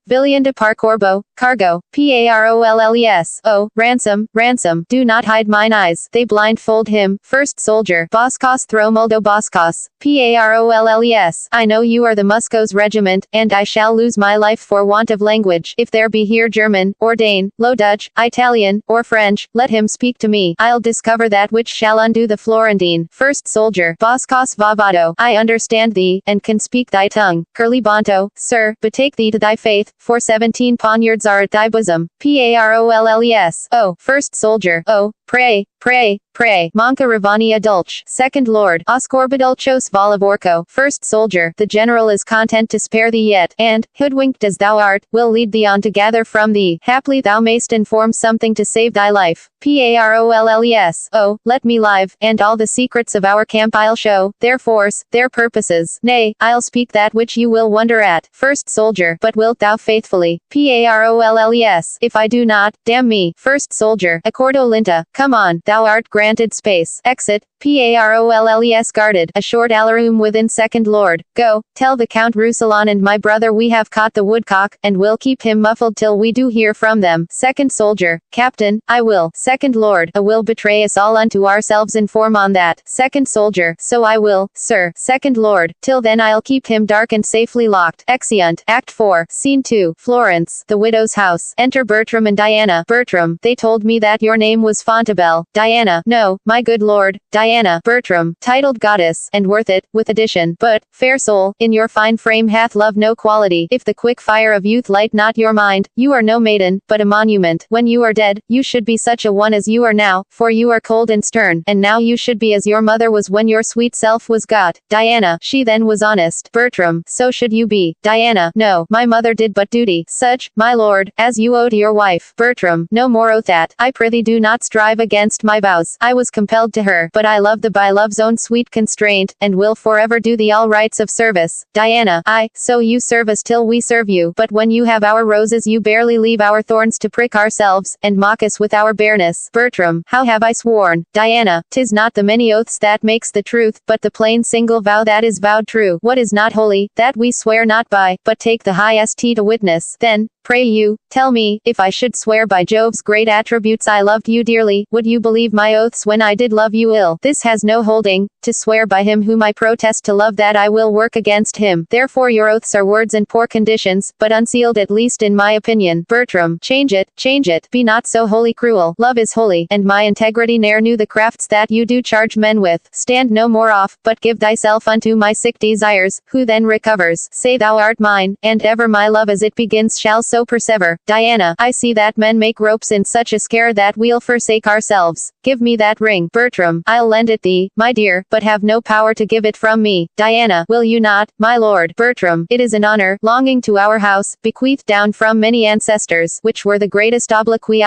billion de par corbo, cargo, Parolles. Oh, ransom, do not hide mine eyes, they blindfold him. First soldier, Boskos Thromuldo Boskos, Parolles. I know you are the Muscos regiment, and I shall lose my life for want of language. If there be here German, or Dane, Low Dutch, Italian, or French, let him speak to me. I'll discover that which shall undo the Florentine. First soldier, Boskos Vavado. I understand thee, and can speak thy tongue. Curly Bonto, sir, betake thee to thy faith, for 17 poniards are at thy bosom. Parolles. Oh, first soldier, oh, pray, pray, pray. Monca Ravania Dulce. Second lord, Oscorbidulchos Valavorco. First soldier, the general is content to spare thee yet, and, hoodwinked as thou art, will lead thee on to gather from thee. Haply thou mayst inform something to save thy life. Parolles. Oh, let me live, and all the secrets of our camp I'll show, their force, their purposes. Nay, I'll speak that which you will wonder at. First soldier, but wilt thou faithfully? Parolles. If I do not, damn me. First soldier, Accordo Linta. Come on, thou art granted space. Exit. Parolles guarded. A short alarum within. Second lord, go, tell the Count Rousillon and my brother we have caught the woodcock, and will keep him muffled till we do hear from them. Second soldier, captain, I will. Second lord, a will betray us all unto ourselves, inform on that. Second soldier, so I will, sir. Second lord, till then I'll keep him dark and safely locked. Exeunt. Act 4, Scene 2, Florence, the widow's house. Enter Bertram and Diana. Bertram, they told me that your name was Fontabelle. Diana, no, my good lord. Diana, Bertram, titled goddess, and worth it, with addition. But, fair soul, in your fine frame hath love no quality. If the quick fire of youth light not your mind, you are no maiden, but a monument. When you are dead, you should be such a one as you are now, for you are cold and stern, and now you should be as your mother was when your sweet self was got. Diana, she then was honest. Bertram, so should you be. Diana, no, my mother did but duty, such, my lord, as you owe to your wife. Bertram, no more oath that, I prithee do not strive against my vows. I was compelled to her, but I love the by love's own sweet constraint, and will forever do thee all rights of service. Diana, I, so you serve us till we serve you, but when you have our roses you barely leave our thorns to prick ourselves, and mock us with our bareness. Bertram, how have I sworn? Diana, 'tis not the many oaths that makes the truth, but the plain single vow that is vowed true. What is not holy, that we swear not by, but take the highest to witness. Then, pray you, tell me, if I should swear by Jove's great attributes I loved you dearly, would you believe my oaths when I did love you ill? This has no holding, to swear by him whom I protest to love that I will work against him. Therefore your oaths are words and poor conditions, but unsealed at least in my opinion. Bertram, change it, be not so wholly cruel. Love is holy, and my integrity ne'er knew the crafts that you do charge men with. Stand no more off, but give thyself unto my sick desires. Who then recovers? Say thou art mine, and ever my love as it begins shall so persever. Diana, I see that men make ropes in such a scare that we'll forsake ourselves. Give me that ring. Bertram, I'll lend it thee, my dear, but have no power to give it from me. Diana, will you not, my lord? Bertram, it is an honor, longing to our house, bequeathed down from many ancestors, which were the greatest obloquy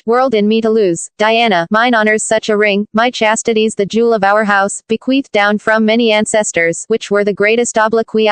world in me to lose. Diana, mine honors such a ring, my chastity's the jewel of our house, bequeathed down from many ancestors, which were the greatest obloquy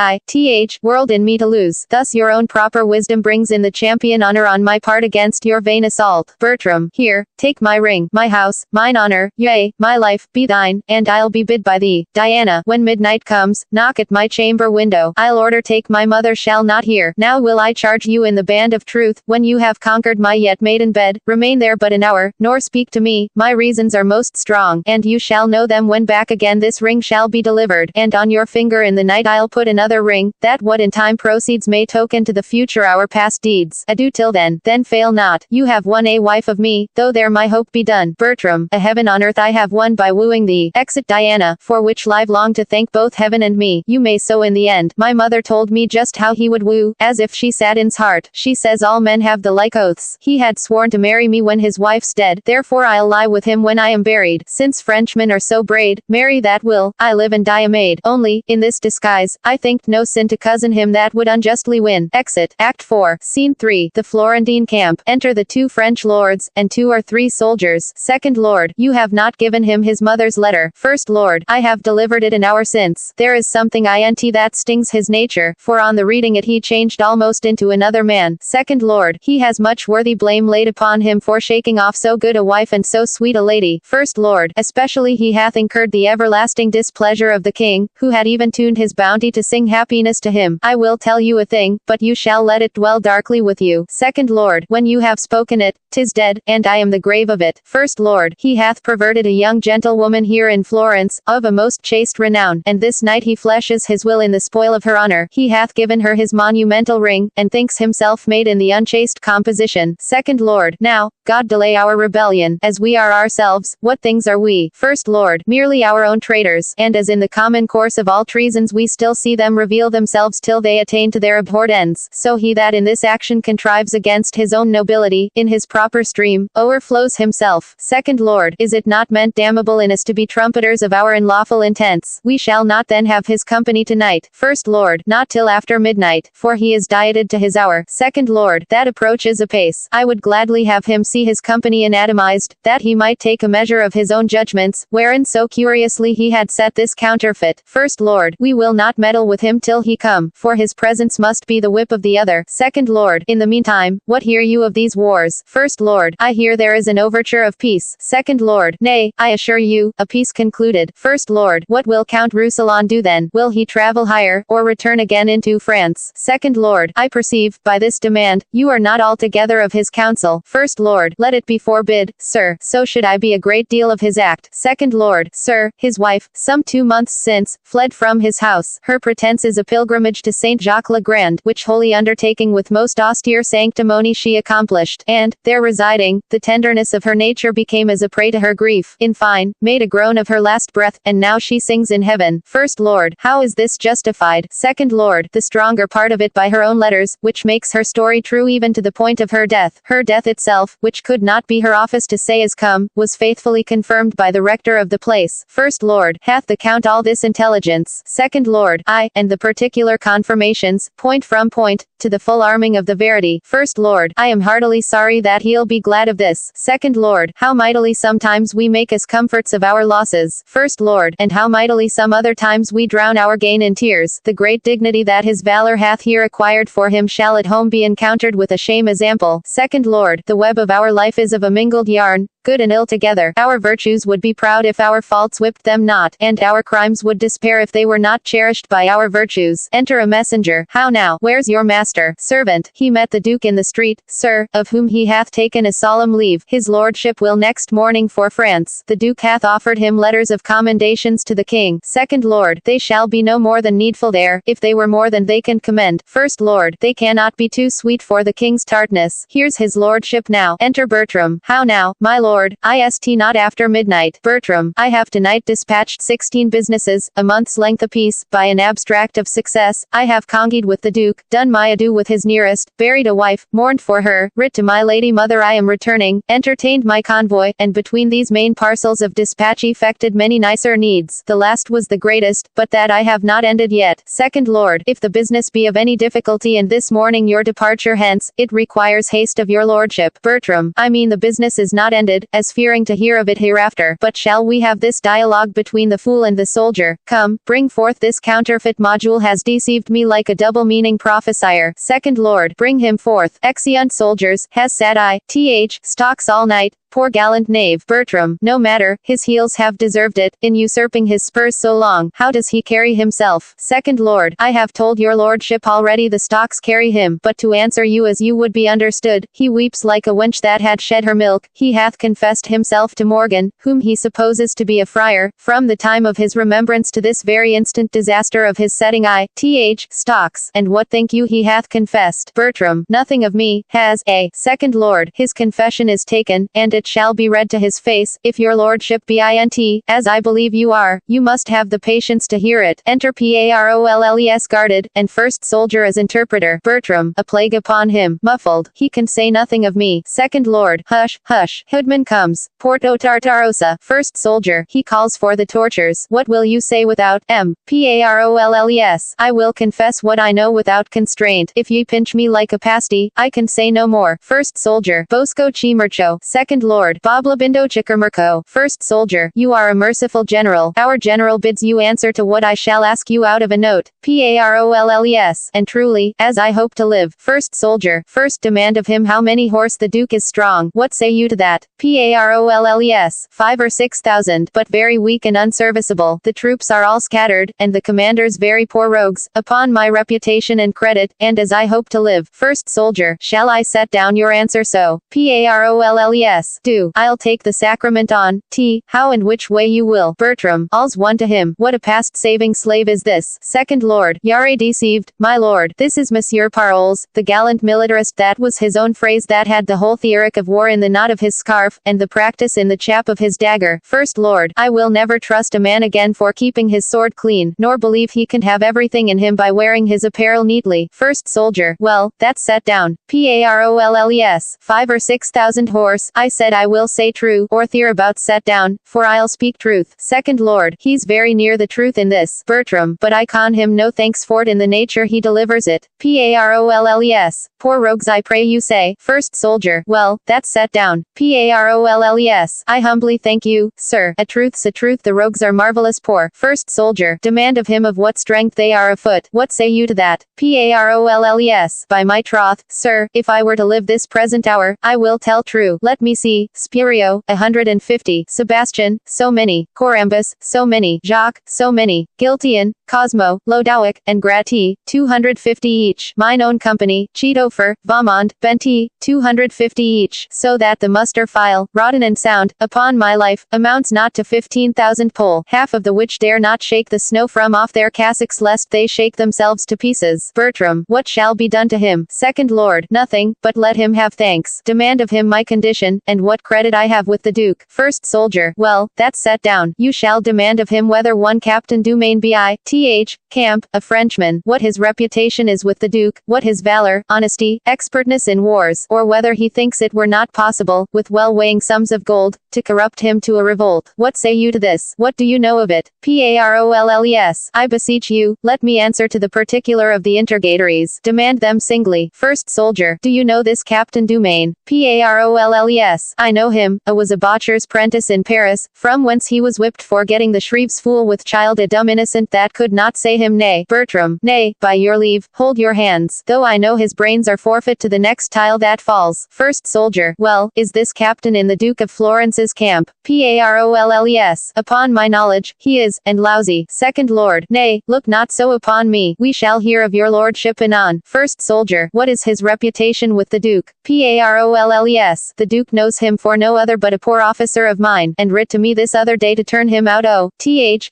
world in me to lose. Thus your own proper wisdom brings in the champion honor on my part against your vain assault. Bertram, here, take my ring, my house, mine honor, yea, my life, be thine, and I'll be bid by thee. Diana, when midnight comes, knock at my chamber window. I'll order take my mother shall not hear. Now will I charge you in the band of truth, when you have conquered my yet maiden bed, remain there but an hour, nor speak to me, my reasons are most strong, and you shall know them when back again this ring shall be delivered, and on your finger in the night I'll put another ring, that what in time proceeds may token to the future our past deeds. Adieu till then fail not. You have won a wife of me, though there my hope be done. Bertram, a heaven on earth I have won by wooing thee. Exit Diana, for which live long to thank both heaven and me. You may so in the end. My mother told me just how he would woo, as if she sat in's heart. She says all men have the like oaths. He had sworn to marry me when his wife's dead, therefore I'll lie with him when I am buried. Since Frenchmen are so braid, marry that will, I live and die a maid. Only, in this disguise, I thinked no sin to cousin him that would unjustly win. Exit. Act 4, Scene 3, the Florentine camp. Enter the 2 French lords, and 2 or 3 soldiers. Second lord, you have not given him his mother's letter. First lord, I have delivered it an hour since. There is something int that stings his nature, for on the reading it he changed almost into another man. Second lord, he has much worthy blame laid upon him for shaking off so good a wife and so sweet a lady. First lord, especially he hath incurred the everlasting displeasure of the king, who had even tuned his bounty to sing happiness to him. I will tell you a thing, but you shall let it dwell dwell darkly with you. Second Lord, when you have spoken it, 'tis dead, and I am the grave of it. First Lord, he hath perverted a young gentlewoman here in Florence, of a most chaste renown, and this night he fleshes his will in the spoil of her honor. He hath given her his monumental ring, and thinks himself made in the unchaste composition. Second Lord, now, God delay our rebellion, as we are ourselves. What things are we? First Lord, merely our own traitors, and as in the common course of all treasons we still see them reveal themselves till they attain to their abhorred ends, so he that in this action contrives against his own nobility, in his proper stream, o'erflows himself. Second Lord, is it not meant damnable in us to be trumpeters of our unlawful intents? We shall not then have his company tonight. First Lord, not till after midnight, for he is dieted to his hour. Second Lord, that approaches apace. I would gladly have him see his company anatomized, that he might take a measure of his own judgments, wherein so curiously he had set this counterfeit. First Lord, we will not meddle with him till he come, for his presence must be the whip of the other. Second Lord, in the meantime, what hear you of these wars? First Lord, I hear there is an overture of peace. Second Lord, nay, I assure you, a peace concluded. First Lord, what will Count Roussillon do then? Will he travel higher, or return again into France? Second Lord, I perceive, by this demand, you are not altogether of his counsel. First Lord, let it be forbid, sir, so should I be a great deal of his act. Second Lord, sir, his wife, some 2 months since, fled from his house. Her pretence is a pilgrimage to Saint Jacques le Grand, which holy undertaking with most austere sanctimony she accomplished, and, there residing, the tenderness of her nature became as a prey to her grief, in fine, made a groan of her last breath, and now she sings in heaven. First Lord, how is this justified? Second Lord, the stronger part of it by her own letters, which makes her story true even to the point of her death. Her death itself, which could not be her office to say is come, was faithfully confirmed by the rector of the place. First Lord, hath the Count all this intelligence? Second Lord, I, and the particular confirmations, point from point, to the full arming of the verity. First Lord, I am heartily sorry that he'll be glad of this. Second Lord, how mightily sometimes we make us comforts of our losses. First Lord, and how mightily some other times we drown our gain in tears. The great dignity that his valor hath here acquired for him shall at home be encountered with a shame as ample. Second Lord, the web of our life is of a mingled yarn, good and ill together. Our virtues would be proud if our faults whipped them not, and our crimes would despair if they were not cherished by our virtues. Enter a messenger. How now? Where's your master? Servant, he met the Duke in the street, sir, of whom he hath taken a solemn leave. His lordship will next morning for France. The Duke hath offered him letters of commendations to the king. Second Lord, they shall be no more than needful there, if they were more than they can commend. First Lord, they cannot be too sweet for the king's tartness. Here's his lordship now. Enter Bertram. How now, my lord? Ist not after midnight. Bertram, I have tonight dispatched 16 businesses, a month's length apiece, by an abstract of success. I have congied with the Duke, done my adieu with his nearest, buried a wife, mourned for her, writ to my lady mother I am returning, entertained my convoy, and between these main parcels of dispatch effected many nicer needs. The last was the greatest, but that I have not ended yet. Second Lord, if the business be of any difficulty and this morning your departure hence, it requires haste of your lordship. Bertram, I mean the business is not ended, as fearing to hear of it hereafter. But shall we have this dialogue between the fool and the soldier? Come, bring forth this counterfeit module has deceived me like a double-meaning prophesier. Second Lord, bring him forth. Exeunt soldiers, has sat I, th, stalks all night. Poor gallant knave. Bertram, no matter, his heels have deserved it, in usurping his spurs so long. How does he carry himself? Second Lord, I have told your lordship already the stocks carry him, but to answer you as you would be understood, he weeps like a wench that had shed her milk. He hath confessed himself to Morgan, whom he supposes to be a friar, from the time of his remembrance to this very instant disaster of his setting I, th, stocks. And what think you he hath confessed? Bertram, nothing of me, has, a. Second Lord, his confession is taken, and it shall be read to his face. If your lordship be int, as I believe you are, you must have the patience to hear it. Enter Parolles guarded, and first soldier as interpreter. Bertram, a plague upon him, muffled, he can say nothing of me. Second Lord, hush, hush, Hoodman comes. Porto Tartarossa. First soldier, he calls for the tortures. What will you say without, Parolles? I will confess what I know without constraint. If ye pinch me like a pasty, I can say no more. First soldier, Bosco Chimercho. Second Lord, Boblabindo Chickermerco. First soldier, you are a merciful general. Our general bids you answer to what I shall ask you out of a note. Parolles. And truly, as I hope to live. First soldier, first demand of him how many horse the Duke is strong. What say you to that? Parolles. 5 or 6,000, but very weak and unserviceable. The troops are all scattered, and the commanders very poor rogues. Upon my reputation and credit, and as I hope to live. First soldier, shall I set down your answer so? Parolles. Do. I'll take the sacrament on. How and which way you will. Bertram, all's one to him. What a past saving slave is this? Second Lord, Yare deceived, my lord. This is Monsieur Paroles, the gallant militarist. That was his own phrase that had the whole theoric of war in the knot of his scarf, and the practice in the chap of his dagger. First Lord, I will never trust a man again for keeping his sword clean, nor believe he can have everything in him by wearing his apparel neatly. First soldier, well, that's set down. Parolles. 5 or 6,000 horse. I said I will say true, or thereabout set down, for I'll speak truth. Second Lord, he's very near the truth in this. Bertram, but I con him no thanks for't in the nature he delivers it. Parolles. Poor rogues I pray you say. First soldier, well, that's set down. Parolles. I humbly thank you, sir. A truth's a truth, the rogues are marvelous poor. First soldier, demand of him of what strength they are afoot. What say you to that? Parolles. By my troth, sir, if I were to live this present hour, I will tell true. Let me see. Spirio, 150. Sebastian, so many. Corambus, so many. Jacques, so many. Giltian, Cosmo, Lodowick, and Gratti, 250 each. Mine own company, Cheetofer, Vaumont, Benty, 250 each. So that the muster file, rotten and sound, upon my life, amounts not to 15,000 poll, half of the which dare not shake the snow from off their cassocks lest they shake themselves to pieces. Bertram, what shall be done to him? Second Lord, nothing, but let him have thanks. Demand of him my condition, and what credit I have with the Duke. First soldier, well, that's set down. You shall demand of him whether one Captain Dumaine B.I. Th. Camp, a Frenchman, what his reputation is with the Duke, what his valor, honesty, expertness in wars, or whether he thinks it were not possible, with well-weighing sums of gold, to corrupt him to a revolt. What say you to this? What do you know of it? Parolles. I beseech you, let me answer to the particular of the intergatories. Demand them singly. First soldier, do you know this Captain Dumaine? Parolles. I know him, was a botcher's prentice in Paris, from whence he was whipped for getting the Shreve's fool with child, a dumb innocent that could not say him nay. Bertram, nay, by your leave, hold your hands, though I know his brains are forfeit to the next tile that falls. First soldier, well, is this captain in the Duke of Florence's camp? Parolles. Upon my knowledge, he is, and lousy. Second Lord, nay, look not so upon me, we shall hear of your lordship anon. First soldier, what is his reputation with the Duke? Parolles. The Duke knows him for no other but a poor officer of mine, and writ to me this other day to turn him out.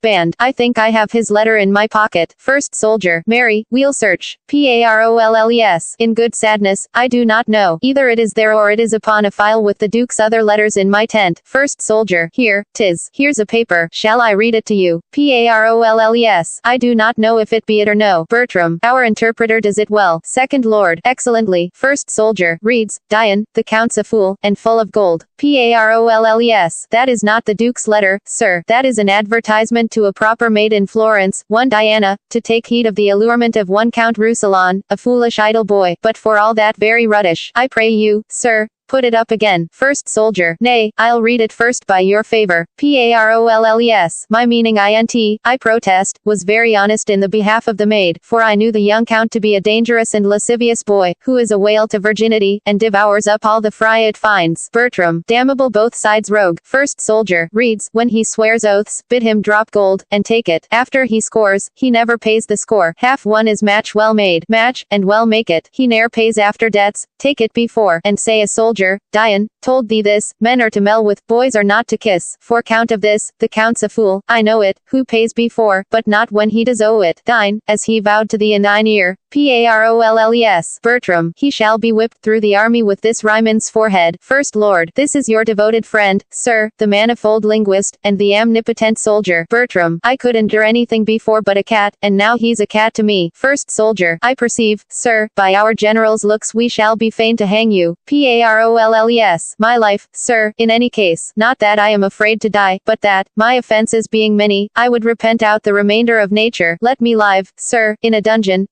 Band. I think I have his letter in my pocket. First soldier, marry, we'll search. Parolles. In good sadness, I do not know. Either it is there or it is upon a file with the Duke's other letters in my tent. First soldier, here, 'tis. Here's a paper. Shall I read it to you? Parolles. I do not know if it be it or no. Bertram, our interpreter does it well. Second Lord, excellently. First soldier, reads, Dian, the Count's a fool, and full of gold. Parolles. That is not the Duke's letter, sir. That is an advertisement to a proper maid in Florence, one Diana, to take heed of the allurement of one Count Roussillon, a foolish idle boy, but for all that very ruddish. I pray you, sir, put it up again. First soldier, nay, I'll read it first by your favor. Parolles. My meaning I protest, was very honest in the behalf of the maid, for I knew the young count to be a dangerous and lascivious boy, who is a whale to virginity, and devours up all the fry it finds. Bertram, damnable both sides rogue. First soldier, reads, when he swears oaths, bid him drop gold, and take it. After he scores, he never pays the score. Half won is match well made. Match, and well make it. He ne'er pays after debts, take it before, and say a soldier, Dian, told thee this, men are to mell with, boys are not to kiss. For count of this, the Count's a fool, I know it, who pays before, but not when he does owe it. Thine, as he vowed to thee in thine ear. Parolles. Bertram, he shall be whipped through the army with this rhyme in's forehead. First Lord, this is your devoted friend, sir, the manifold linguist, and the omnipotent soldier. Bertram, I could endure anything before but a cat, and now he's a cat to me. First soldier, I perceive, sir, by our general's looks we shall be fain to hang you. Parolles. PAROLLES, my life, sir, in any case, not that I am afraid to die, but that, my offenses being many, I would repent out the remainder of nature. Let me live, sir, in a dungeon,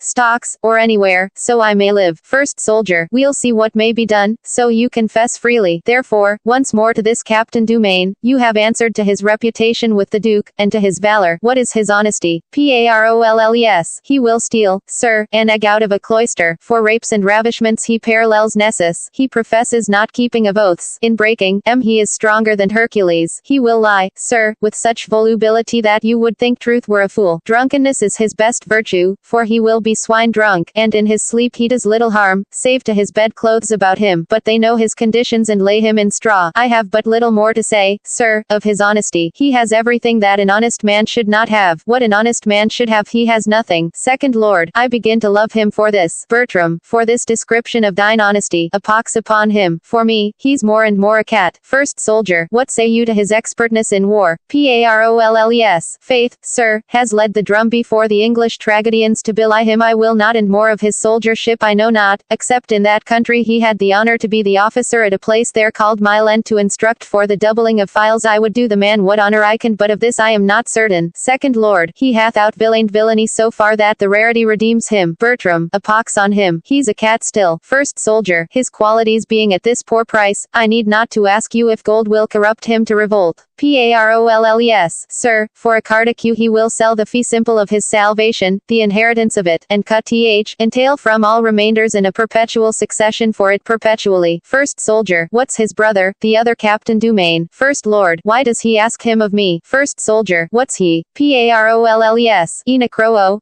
stocks, or anywhere, so I may live. First soldier, we'll see what may be done, so you confess freely. Therefore, once more to this Captain Dumaine, you have answered to his reputation with the Duke, and to his valor. What is his honesty? PAROLLES, he will steal, sir, an egg out of a cloister. For rapes and ravishments he parallels Nessus. He professes not keeping of oaths. In breaking, he is stronger than Hercules. He will lie, sir, with such volubility that you would think truth were a fool. Drunkenness is his best virtue, for he will be swine drunk, and in his sleep he does little harm, save to his bedclothes about him. But they know his conditions and lay him in straw. I have but little more to say, sir, of his honesty. He has everything that an honest man should not have. What an honest man should have he has nothing. Second Lord, I begin to love him for this. Bertram, for this description of thine honesty. A pox upon him. For me, he's more and more a cat. First soldier, what say you to his expertness in war? PAROLLES, faith, sir, has led the drum before the English tragedians to belie him. I will not, and more of his soldiership I know not, except in that country he had the honor to be the officer at a place there called Milan to instruct for the doubling of files. I would do the man what honor I can, but of this I am not certain. Second Lord, he hath outvillained villainy so far that the rarity redeems him. Bertram, a pox on him, he's a cat still. First soldier, his qualities being at this poor price, I need not to ask you if gold will corrupt him to revolt. PAROLLES, sir, for a cardicu he will sell the fee simple of his salvation, the inheritance of it, and cut entail from all remainders in a perpetual succession for it perpetually. First soldier, what's his brother, the other Captain Dumaine? First Lord, why does he ask him of me? First soldier, what's he? PAROLLES, Enacroo,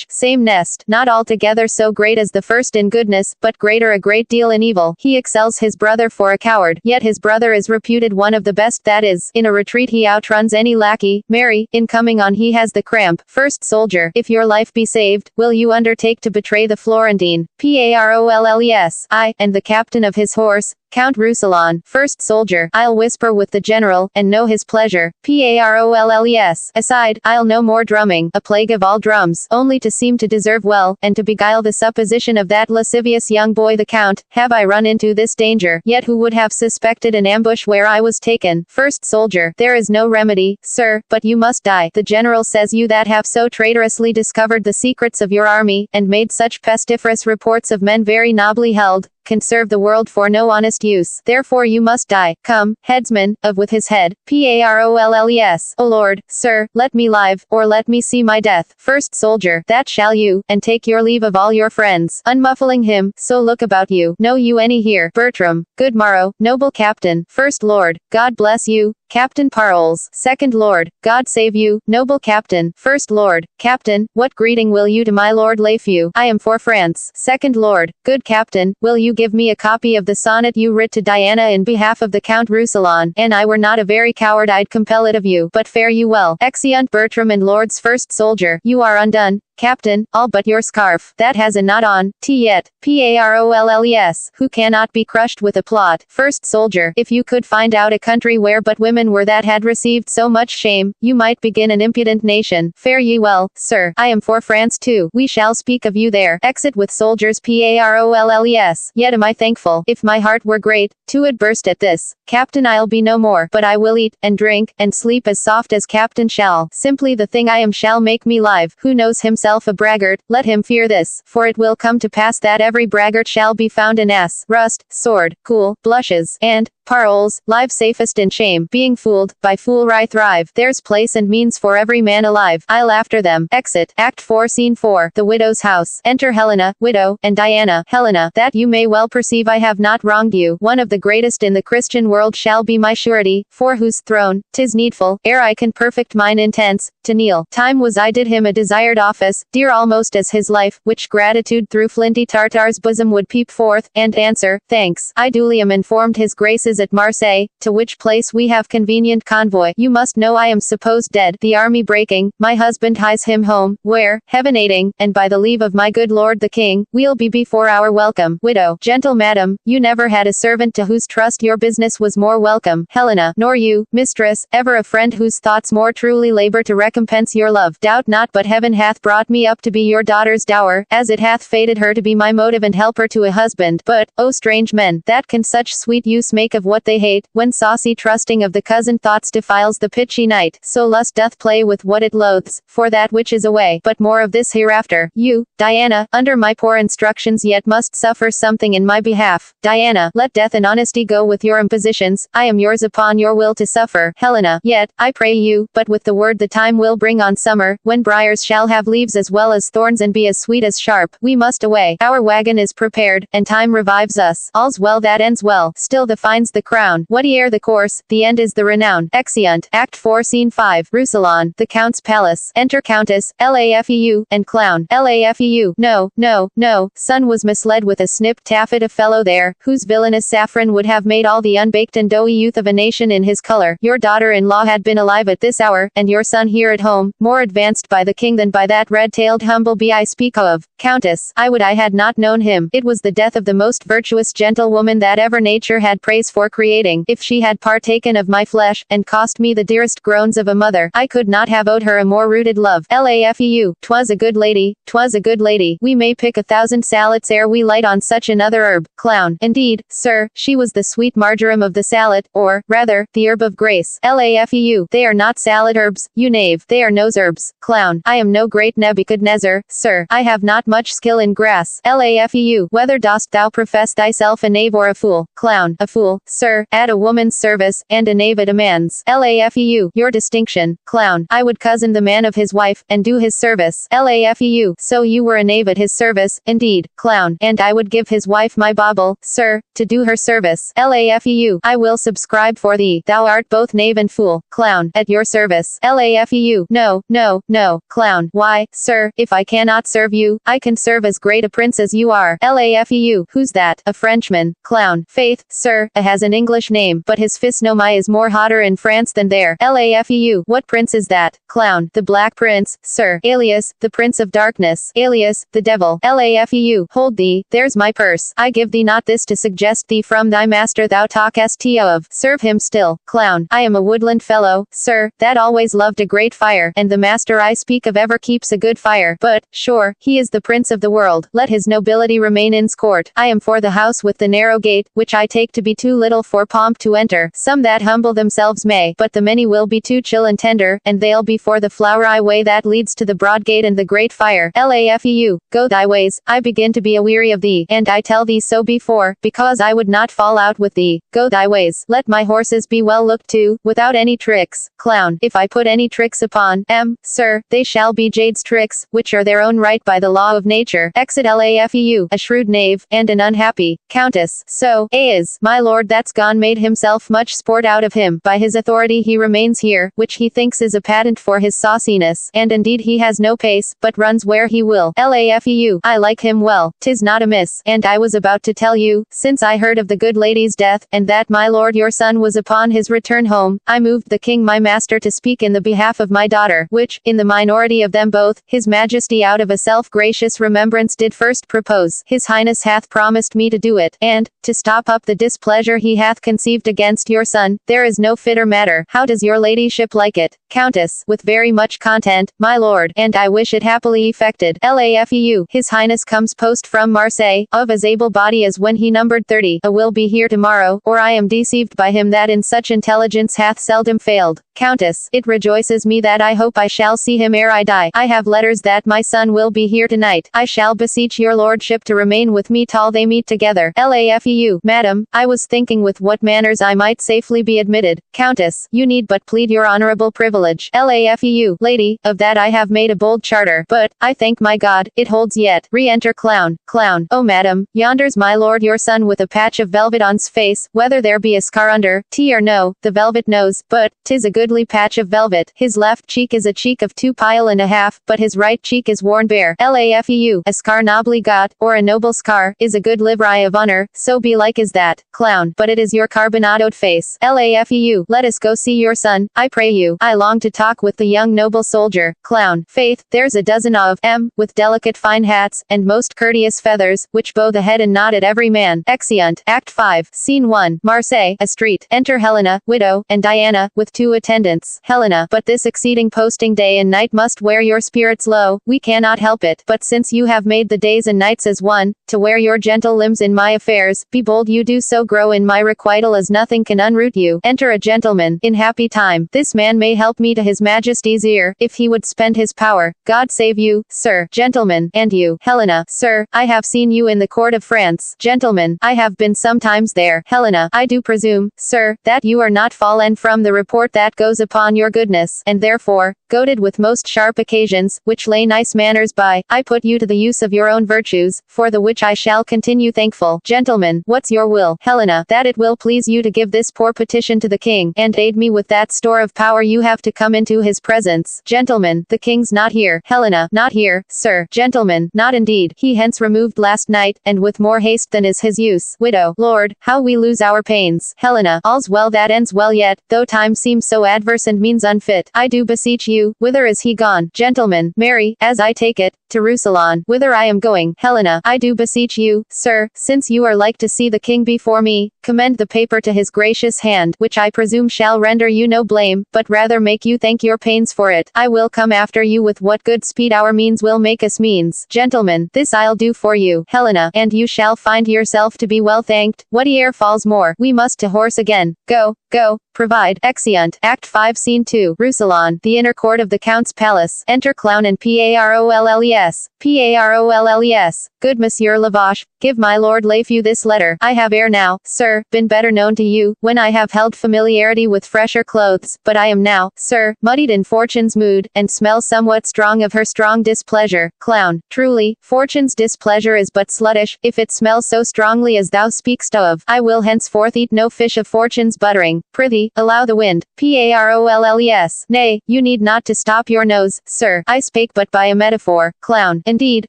same nest, not altogether so great as the first in goodness, but greater a great deal in evil. He excels his brother for a coward, yet his brother is reputed one of the best, that is, in a retreat he outruns any lackey. Marry, in coming on he has the cramp. First soldier, if your life be saved, will you undertake to betray the Florentine? PAROLLES, I, and the captain of his horse, Count Rousillon. First soldier, I'll whisper with the general, and know his pleasure. PAROLLES, aside, I'll no more drumming, a plague of all drums, only to seem to deserve well, and to beguile the supposition of that lascivious young boy the Count, have I run into this danger, yet who would have suspected an ambush where I was taken? First soldier, there is no remedy, sir, but you must die. The general says you that have so traitorously discovered the secrets of your army, and made such pestiferous reports of men very nobly held, can serve the world for no honest use. Therefore you must die. Come, headsman, of with his head. PAROLLES, O Lord, sir, let me live, or let me see my death. First soldier, that shall you, and take your leave of all your friends. Unmuffling him, so look about you. Know you any here? Bertram, good morrow, noble captain. First Lord, God bless you, Captain Paroles. Second Lord, God save you, noble captain. First Lord, Captain, what greeting will you to my Lord Lafeu? I am for France. Second Lord, good captain, will you give me a copy of the sonnet you writ to Diana in behalf of the Count Rousillon? An I were not a very coward I'd compel it of you, but fare you well. Exeunt Bertram and Lord's first soldier. You are undone, Captain, all but your scarf, that has a knot on, yet. PAROLLES, who cannot be crushed with a plot. First soldier, if you could find out a country where but women were that had received so much shame, you might begin an impudent nation. Fare ye well, sir, I am for France too, we shall speak of you there. Exit with soldiers. PAROLLES, yet am I thankful, if my heart were great, twould burst at this. Captain, I'll be no more, but I will eat, and drink, and sleep as soft as Captain shall. Simply the thing I am shall make me live. Who knows himself a braggart, let him fear this, for it will come to pass that every braggart shall be found an ass. Rust, sword, cool, blushes, and, Paroles, live safest in shame. Being fooled, by foolry thrive. There's place and means for every man alive. I'll after them. Exit. Act 4 Scene 4. The widow's house. Enter Helena, widow, and Diana. Helena, that you may well perceive I have not wronged you. One of the greatest in the Christian world shall be my surety, for whose throne, 'tis needful, ere I can perfect mine intents, to kneel. Time was I did him a desired office, dear almost as his life, which gratitude through flinty Tartar's bosom would peep forth, and answer, thanks. I duly am informed his grace is at Marseille, to which place we have convenient convoy. You must know I am supposed dead, the army breaking, my husband hies him home, where, heaven aiding, and by the leave of my good lord the king, we'll be before our welcome. Widow. Gentle madam, you never had a servant to whose trust your business was more welcome. Helena. Nor you, mistress, ever a friend whose thoughts more truly labor to recompense your love. Doubt not but heaven hath brought me up to be your daughter's dower, as it hath fated her to be my motive and helper to a husband. But, O strange men, that can such sweet use make of what they hate, when saucy trusting of the cousin thoughts defiles the pitchy night, so lust doth play with what it loathes, for that which is away. But more of this hereafter. You, Diana, under my poor instructions yet must suffer something in my behalf. Diana, let death and honesty go with your impositions, I am yours upon your will to suffer. Helena, yet, I pray you, but with the word the time will bring on summer, when briars shall have leaves as well as thorns and be as sweet as sharp. We must away. Our wagon is prepared, and time revives us. All's well that ends well, still the fine's the crown. Whate'er the course, the end is the renown. Exeunt. Act 4 Scene 5. Rousillon, the Count's palace. Enter Countess, Laufeu, and Clown. Laufeu. No, no, no, son was misled with a snip taffet a fellow there, whose villainous saffron would have made all the unbaked and doughy youth of a nation in his color. Your daughter-in-law had been alive at this hour, and your son here at home, more advanced by the king than by that red-tailed humble-bee I speak of. Countess, I would I had not known him. It was the death of the most virtuous gentlewoman that ever nature had praise for creating. If she had partaken of my flesh, and cost me the dearest groans of a mother, I could not have owed her a more rooted love. Laufeu. 'Twas a good lady, 'twas a good lady. We may pick 1,000 sallets ere we light on such another herb. Clown. Indeed, sir, she was the sweet marjoram of the sallet, or, rather, the herb of grace. Laufeu. They are not salad herbs, you knave. They are nose herbs. Clown. I am no great Nebuchadnezzar, sir. I have not much skill in grass. Laufeu. Whether dost thou profess thyself a knave or a fool? Clown. A fool, sir, at a woman's service, and a knave at a man's. Laufeu. Your distinction. Clown. I would cozen the man of his wife, and do his service. Laufeu. So you were a knave at his service, indeed. Clown. And I would give his wife my bauble, sir, to do her service. Laufeu. I will subscribe for thee. Thou art both knave and fool. Clown. At your service. Laufeu. No, no, no. Clown. Why, sir, if I cannot serve you, I can serve as great a prince as you are. Laufeu. Who's that? A Frenchman. Clown. Faith, sir, has an English name, but his physiognomy is more hotter in France than there. Laufeu. What prince is that? Clown. The Black Prince, sir. Alias, the Prince of Darkness. Alias, the Devil. Laufeu. Hold thee, there's my purse. I give thee not this to suggest thee from thy master thou talkest of. Serve him still. Clown. I am a woodland fellow, sir, that always loved a great fire, and the master I speak of ever keeps a good fire. But, sure, he is the prince of the world. Let his nobility remain in's court. I am for the house with the narrow gate, which I take to be too little for pomp to enter. Some that humble themselves may, but the many will be too chill and tender, and they'll be for the flowery way that leads to the broad gate and the great fire. Laufeu. Go thy ways, I begin to be aweary of thee, and I tell thee so before, because I would not fall out with thee. Go thy ways. Let my horses be well looked to, without any tricks. Clown. If I put any tricks upon, sir, they shall be jades tricks, which are their own right by the law of nature. Exit Laufeu. A shrewd knave, and an unhappy Countess. So, is, my lord that's gone made himself much sport out of him. By his authority he remains here, which he thinks is a patent for his sauciness, and indeed he has no pace, but runs where he will. Laufeu. I like him well, 'tis not amiss, and I was about to tell you, since I heard of the good lady's death, and that my lord your son was upon his return home, I moved the king my master to speak in the behalf of my daughter, which, in the minority of them both, his majesty out of a self-gracious remembrance did first propose. His highness hath promised me to do it, and, to stop up the displeasure he hath conceived against your son, there is no fitter matter. How does your ladyship like it? Countess. With very much content, my lord, and I wish it happily effected. Laufeu. His highness comes post from Marseille, of as able body as when he numbered 30, will be here tomorrow, or I am deceived by him that in such intelligence hath seldom failed. Countess. It rejoices me that I hope I shall see him ere I die. I have letters that my son will be here tonight. I shall beseech your lordship to remain with me till they meet together. Laufeu. Madam, I was thinking with what manners I might safely be admitted. Countess. You need but plead your honorable privilege. Laufeu. Lady, of that I have made a bold charter, but, I thank my God, it holds yet. Re-enter Clown. Clown. Oh madam, yonder's my lord your son with a patch of velvet on's face, whether there be a scar under, t or no, the velvet knows, but, 'tis a goodly patch of velvet. His left cheek is a cheek of 2 pile and a half, but his right cheek is worn bare. Laufeu. A scar nobly got, or a noble scar, is a good livery of honor, so belike is that. Clown. but it is your carbonadoed face. Laugh, let us go see your son, I pray you. I long to talk with the young noble soldier. Clown. Faith, there's a dozen of them, with delicate fine hats, and most courteous feathers, which bow the head and nod at every man. Exeunt. Act 5. Scene 1. Marseille, a street. Enter Helena, widow, and Diana, with 2 attendants. Helena. But this exceeding posting day and night must wear your spirits low, we cannot help it. But since you have made the days and nights as one, to wear your gentle limbs in my affairs, be bold you do so grow in my requital as nothing can unroot you. Enter a gentleman. In happy time, this man may help me to his majesty's ear, if he would spend his power. God save you, sir. Gentleman. And you. Helena. Sir, I have seen you in the court of France. Gentleman. I have been sometimes there. Helena. I do presume, sir, that you are not fallen from the report that goes upon your goodness, and therefore, goaded with most sharp occasions, which lay nice manners by, I put you to the use of your own virtues, for the which I shall continue thankful. Gentleman. What's your will? Helena. That it will please you to give this poor petition to the king, and aid me with that store of power you have to come into his presence. Gentleman. The king's not here. Helena. Not here, sir. Gentleman. Not indeed. He hence removed last night, and with more haste than is his use. Widow. Lord, how we lose our pains. Helena. All's well that ends well yet, though time seems so adverse and means unfit. I do beseech you, whither is he gone? Gentleman. Mary, as I take it, to Rousillon, whither I am going. Helena. I do beseech you, sir, since you are like to see the king before me, commend the paper to his gracious hand, which I presume shall render you no blame, but rather make you thank your pains for it. I will come after you with what good speed our means will make us means. Gentleman. This I'll do for you. Helena. And you shall find yourself to be well thanked. Whate'er falls more, we must to horse again. Go, go, provide. Exeunt. Act 5 Scene 2. Rousillon, the inner court of the Count's palace. Enter Clown and Parolles. Parolles. Good Monsieur Lavache, give my Lord Lafeu this letter. I have ere now, sir, been better known to you, when I have held familiarity with fresher clothes, but I am now, sir, muddied in Fortune's mood, and smell somewhat strong of her strong displeasure. Clown. Truly, Fortune's displeasure is but sluttish, if it smells so strongly as thou speak'st of. I will henceforth eat no fish of Fortune's buttering. Prithee, allow the wind. Parolles. Nay, you need not to stop your nose, sir. I spake but by a metaphor. Clown. Indeed,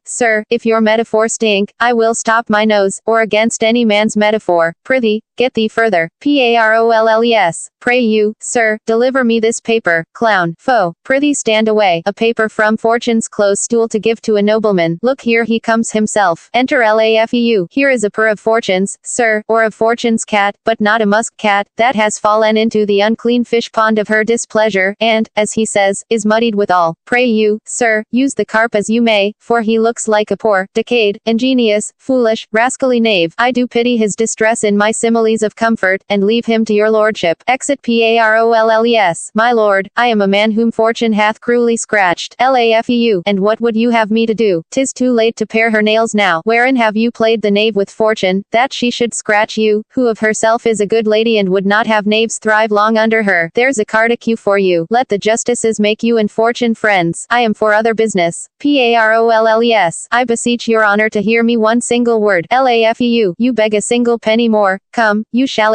sir, if your metaphor stink, I will stop my nose, or against any man's metaphor. Prithee, get thee further. Parolles. Pray you, sir, deliver me this paper. Clown. Foe. Prithee stand away. A paper from Fortune's close stool to give to a nobleman. Look here he comes himself. Enter Laugh. Here is a purr of Fortune's, sir, or of Fortune's cat, but not a musk cat, that has fallen into the unclean fish pond of her displeasure, and, as he says, is muddied withal. Pray you, sir, use the carp as you may, for he looks like a poor, decayed, ingenious, foolish, rascally knave. I do pity his distress in my similes of comfort, and leave him to your lordship. Exit Parolles. My lord, I am a man whom fortune hath cruelly scratched. Laugh. And what would you have me to do? 'Tis too late to pare her nails now. Wherein have you played the knave with fortune, that she should scratch you, who of herself is a good lady and would not have knaves thrive long under her? There's a cardicue for you. Let the justices make you and fortune friends. I am for other business. Parolles. I beseech your honor to hear me one single word. Laugh. You beg a single penny more. Come, you shall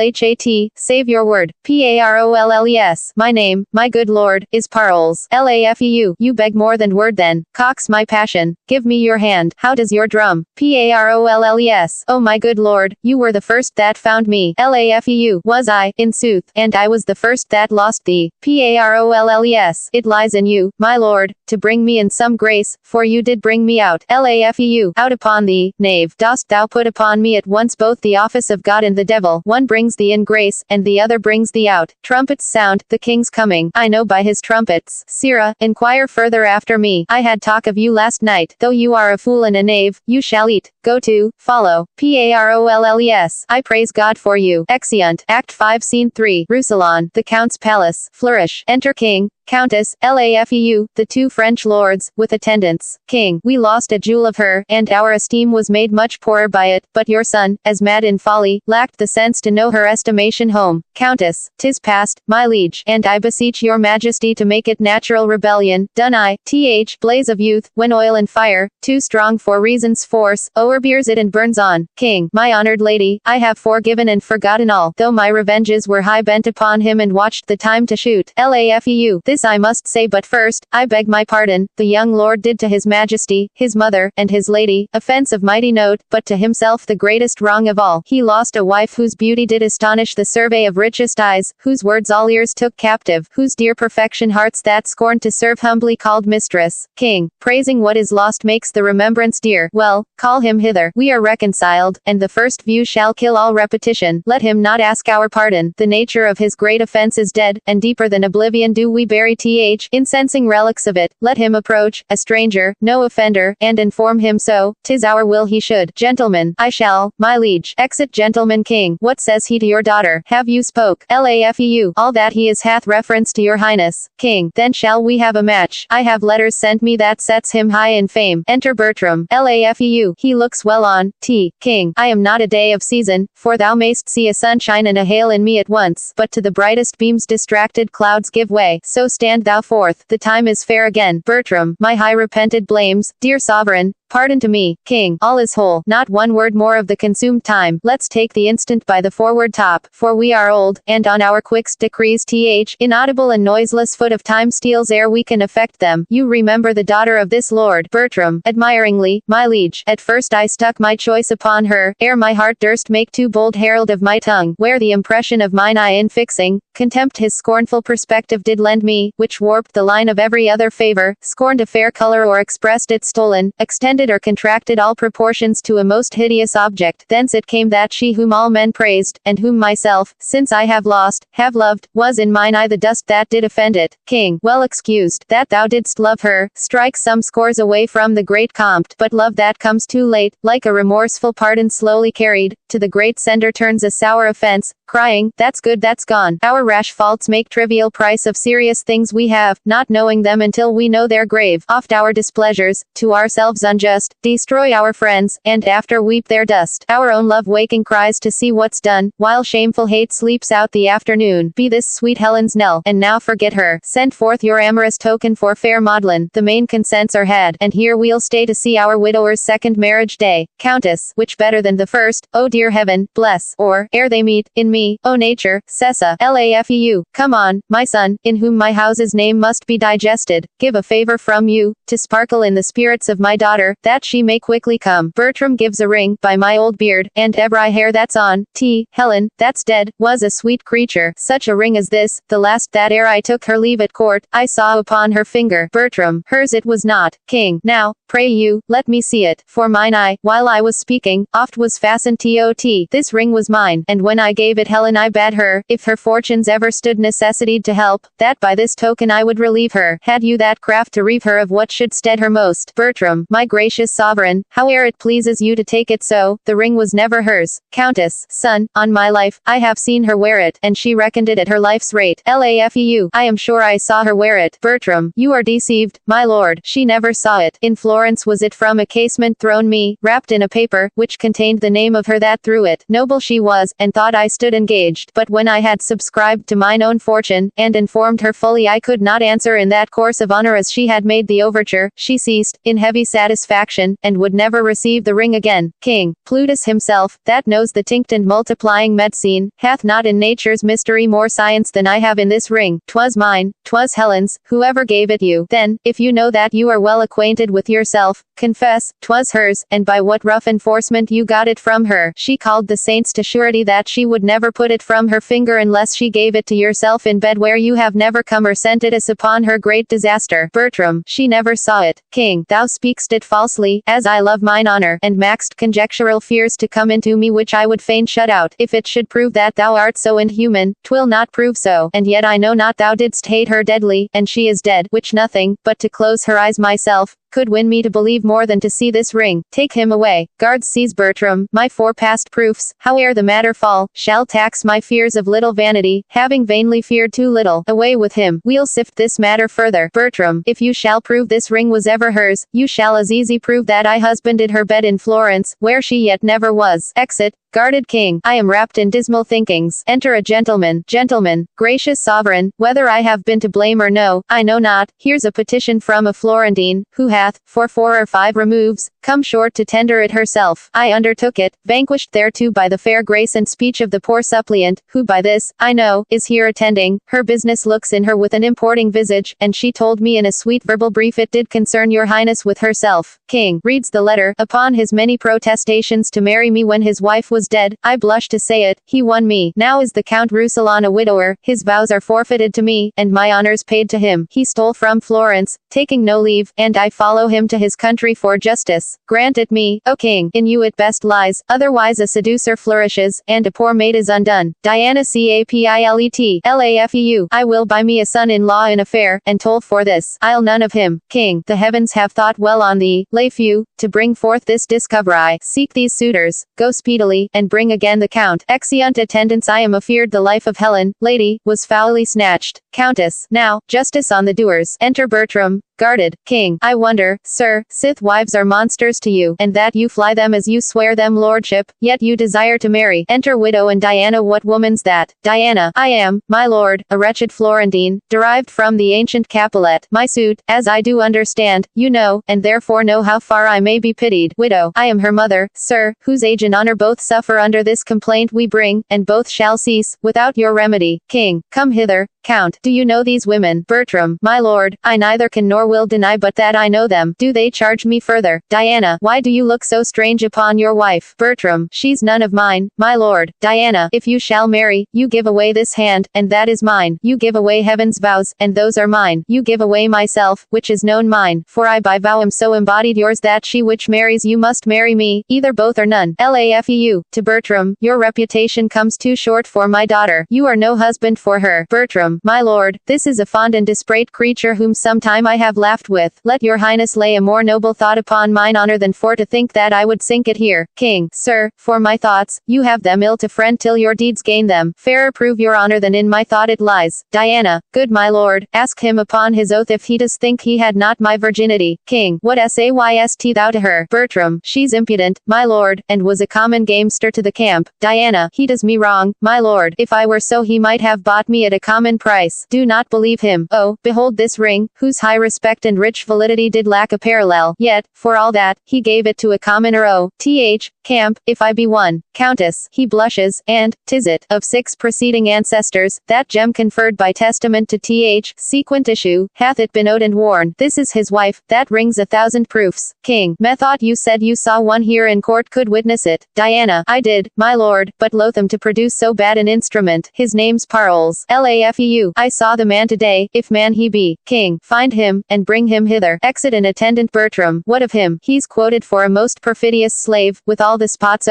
save your word. Parolles. My name, my good lord, is Parolles. Laugh. You beg more than word then. Cox my passion. Give me your hand. How does your drum? Parolles. Oh my good lord, you were the first that found me. Laugh. Was I, in sooth, and I was the first that lost thee. Parolles. It lies in you, my lord, to bring me in some grace, for you did bring me out. Laugh. Out upon thee, knave, dost thou put upon me at once both the office of God and the devil. One brings thee in grace, and the other brings thee out. Trumpets sound, the king's coming. I know by his trumpets. Sirrah, inquire further after me. I had talk of you last night. Though you are a fool and a knave, you shall eat. Go to, follow. Parolles. I praise God for you. Exeunt. Act 5 Scene 3. Rousillon, the Count's palace. Flourish. Enter King, Countess, Laugh. The 2 French lords, with attendants. King. We lost a jewel of her, and our esteem was made much poorer by it, but your son, as mad in folly, lacked the sense to know her estimation home. Countess. 'Tis past, my liege, and I beseech your majesty to make it natural rebellion. Done I, blaze of youth, when oil and fire, too strong for reason's force, o'er forbears it and burns on. King, my honored lady, I have forgiven and forgotten all, though my revenges were high bent upon him and watched the time to shoot. Lafeu. This I must say, but first, I beg my pardon. The young lord did to his majesty, his mother, and his lady, offense of mighty note, but to himself the greatest wrong of all. He lost a wife whose beauty did astonish the survey of richest eyes, whose words all ears took captive, whose dear perfection hearts that scorned to serve humbly called mistress. King, praising what is lost makes the remembrance dear. Well, call him hither. We are reconciled, and the first view shall kill all repetition. Let him not ask our pardon. The nature of his great offense is dead, and deeper than oblivion do we bury incensing relics of it. Let him approach, a stranger, no offender, and inform him so. 'Tis our will he should. Gentlemen, I shall, my liege. Exit. Gentleman. King, what says he to your daughter? Have you spoke? Lafeu. All that he is hath reference to your highness. King, then shall we have a match. I have letters sent me that sets him high in fame. Enter Bertram. Lafeu. He looks well on. King, I am not a day of season, for thou mayst see a sunshine and a hail in me at once, but to the brightest beams distracted clouds give way. So stand thou forth. The time is fair again. Bertram, my high repented blames, dear sovereign, pardon to me. King, all is whole. Not one word more of the consumed time. Let's take the instant by the forward top, for we are old, and on our quickst decrees inaudible and noiseless foot of time steals ere we can effect them. You remember the daughter of this lord. Bertram, admiringly, my liege. At first I stuck my choice upon her, ere my heart durst make too bold herald of my tongue, where the impression of mine eye in fixing, contempt his scornful perspective did lend me, which warped the line of every other favor, scorned a fair color or expressed it stolen, extended or contracted all proportions to a most hideous object. Thence it came that she whom all men praised, and whom myself, since I have lost, have loved, was in mine eye the dust that did offend it. King, well excused, that thou didst love her, strikes some scores away from the great compt, but love that comes too late, like a remorseful pardon slowly carried, to the great sender turns a sour offense, crying, that's good, that's gone. Our rash faults make trivial price of serious things we have, not knowing them until we know their grave. Oft our displeasures, to ourselves unjust, destroy our friends, and after weep their dust. Our own love waking cries to see what's done, while shameful hate sleeps out the afternoon. Be this sweet Helen's knell, and now forget her. Send forth your amorous token for fair Maudlin. The main consents are had, and here we'll stay to see our widower's second marriage day. Countess, which better than the first, oh dear heaven, bless, or, ere they meet, in me, oh nature, cessa. Lafeu. Come on, my son, in whom my house's name must be digested. Give a favor from you, to sparkle in the spirits of my daughter, that she may quickly come. Bertram gives a ring, by my old beard, and every hair that's on, Helen, that's dead, was a sweet creature. Such a ring as this, the last that ere I took her leave at court, I saw upon her finger. Bertram, hers it was not. King, now, pray you, let me see it, for mine eye, while I was speaking, oft was fastened this ring was mine, and when I gave it Helen I bade her, if her fortunes ever stood necessitied to help, that by this token I would relieve her. Had you that craft to reave her of what should stead her most. Bertram, my gracious sovereign, howe'er it pleases you to take it so, the ring was never hers. Countess, son, on my life, I have seen her wear it, and she reckoned it at her life's rate. Lafeu. I am sure I saw her wear it. Bertram, you are deceived, my lord. She never saw it. In Florence was it from a casement thrown me, wrapped in a paper, which contained the name of her that threw it. Noble she was, and thought I stood engaged, but when I had subscribed to mine own fortune, and informed her fully I could not answer in that course of honor as she had made the overture, she ceased, in heavy satisfaction, and would never receive the ring again. King, Plutus himself, that knows the tinct and multiplying medicine, hath not in nature's mystery more science than I have in this ring. 'Twas mine, 'twas Helen's, whoever gave it you. Then, if you know that you are well acquainted with yourself, confess, 'twas hers, and by what rough enforcement you got it from her. She called the saints to surety that she would never put it from her finger unless she gave it to yourself in bed where you have never come or sent it as upon her great disaster. Bertram, she never saw it. King, thou speakst it falsely, as I love mine honor, and maxed conjectural fears to come into me which I would fain shut out. If it should prove that thou art so inhuman, 'twill not prove so, and yet I know not thou didst hate her deadly, and she is dead, which nothing, but to close her eyes myself, could win me to believe more than to see this ring. Take him away. Guards seize Bertram. My past proofs, howe'er the matter fall, shall tax my fears of little vanity, having vainly feared too little. Away with him. We'll sift this matter further. Bertram, if you shall prove this ring was ever hers, you shall as easy prove that I husbanded her bed in Florence, where she yet never was. Exit. Guarded king, I am wrapped in dismal thinkings. Enter a gentleman. Gentleman, gracious sovereign, whether I have been to blame or no, I know not. Here's a petition from a Florentine, who hath, for 4 or 5 removes, come short to tender it herself. I undertook it, vanquished thereto by the fair grace and speech of the poor suppliant, who by this, I know, is here attending. Her business looks in her with an importing visage, and she told me in a sweet verbal brief it did concern your highness with herself. King reads the letter. Upon his many protestations to marry me when his wife was dead, I blush to say it, he won me. Now is the Count Roussillon a widower, his vows are forfeited to me, and my honors paid to him. He stole from Florence, taking no leave, and I follow him to his country for justice. Grant it me, O king, in you it best lies, otherwise a seducer flourishes, and a poor maid is undone. Diana Capilet, Laufeu, I will buy me a son-in-law in a fair, and toll for this, I'll none of him. King, the heavens have thought well on thee, Laufeu, to bring forth this discovery. Seek these suitors, go speedily, and bring again the count. Exeunt attendants. I am afeard the life of Helen, lady, was foully snatched. Countess, now, justice on the doers. Enter Bertram. Guarded king, I wonder, sir, sith wives are monsters to you, and that you fly them as you swear them lordship, yet you desire to marry. Enter widow and Diana. What woman's that? Diana, I am, my lord, a wretched Florentine, derived from the ancient Capulet. My suit, as I do understand, you know, and therefore know how far I may be pitied. Widow, I am her mother, sir, whose age and honor both suffer under this complaint we bring, and both shall cease, without your remedy. King, come hither. Count, do you know these women? Bertram, my lord, I neither can nor will deny but that I know them. Do they charge me further? Diana, why do you look so strange upon your wife? Bertram, she's none of mine, my lord. Diana, if you shall marry, you give away this hand, and that is mine. You give away heaven's vows, and those are mine. You give away myself, which is known mine, for I by vow am so embodied yours that she which marries you must marry me, either both or none. Laufeu, to Bertram, your reputation comes too short for my daughter. You are no husband for her. Bertram, my lord, this is a fond and disparate creature whom sometime I have laughed with. Let your highness lay a more noble thought upon mine honor than for to think that I would sink it here. King, sir, for my thoughts, you have them ill to friend till your deeds gain them. Fairer prove your honor than in my thought it lies. Diana, good my lord, ask him upon his oath if he does think he had not my virginity. King, what sayst thou to her? Bertram, she's impudent, my lord, and was a common gamester to the camp. Diana, he does me wrong, my lord. If I were so he might have bought me at a common price. Do not believe him. Oh, behold this ring, whose high respect and rich validity did lack a parallel. Yet, for all that, he gave it to a commoner. Camp, if I be one. Countess, he blushes, and, 'tis it, of 6 preceding ancestors, that gem conferred by testament to sequent issue, hath it been owed and worn. This is his wife, that rings 1,000 proofs. King, methought you said you saw one here in court could witness it. Diana, I did, my lord, but loathsome to produce so bad an instrument. His name's Parles. Laufeu, I saw the man today, if man he be. King, find him, and bring him hither. Exit an attendant. Bertram, what of him? He's quoted for a most perfidious slave, with all the spots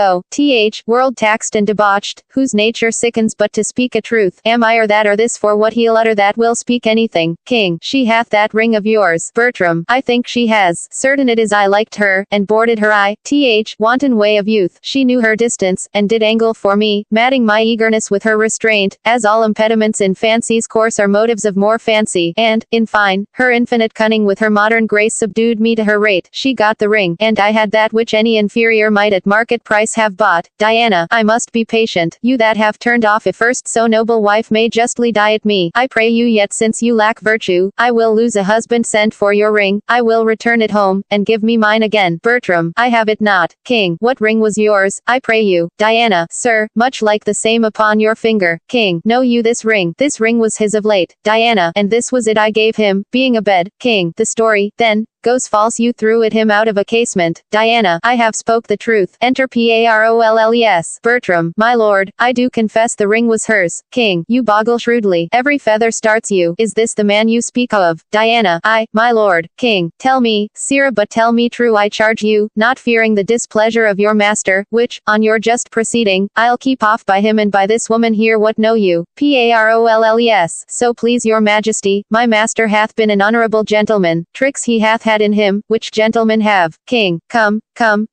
world taxed and debauched, whose nature sickens but to speak a truth. Am I or that or this for what he'll utter that will speak anything? King, she hath that ring of yours. Bertram, I think she has. Certain it is I liked her, and boarded her wanton way of youth. She knew her distance, and did angle for me, matting my eagerness with her restraint, as all impediments in fancy's course are motives of more fancy, and, in fine, her infinite cunning with her modern grace subdued me to her rate. She got the ring, and I had that which any inferior might at market price have bought. Diana, I must be patient. You that have turned off a first so noble wife may justly diet me. I pray you yet since you lack virtue, I will lose a husband sent for your ring, I will return it home, and give me mine again. Bertram, I have it not. King, what ring was yours, I pray you? Diana, sir, much like the same upon your finger. King, know you this ring? This ring was his of late. Diana, and this was it I gave him, being abed. King, the story, then, goes false you threw it him out of a casement. Diana, I have spoke the truth. Enter Parolles. Bertram, my lord, I do confess the ring was hers. King, you boggle shrewdly. Every feather starts you. Is this the man you speak of? Diana, I, my lord. King, tell me, sirrah, but tell me true I charge you, not fearing the displeasure of your master, which, on your just proceeding, I'll keep off by him and by this woman here. What know you? Parolles. So please your majesty, my master hath been an honorable gentleman. Tricks he hath had had in him, which gentlemen have. King. Come,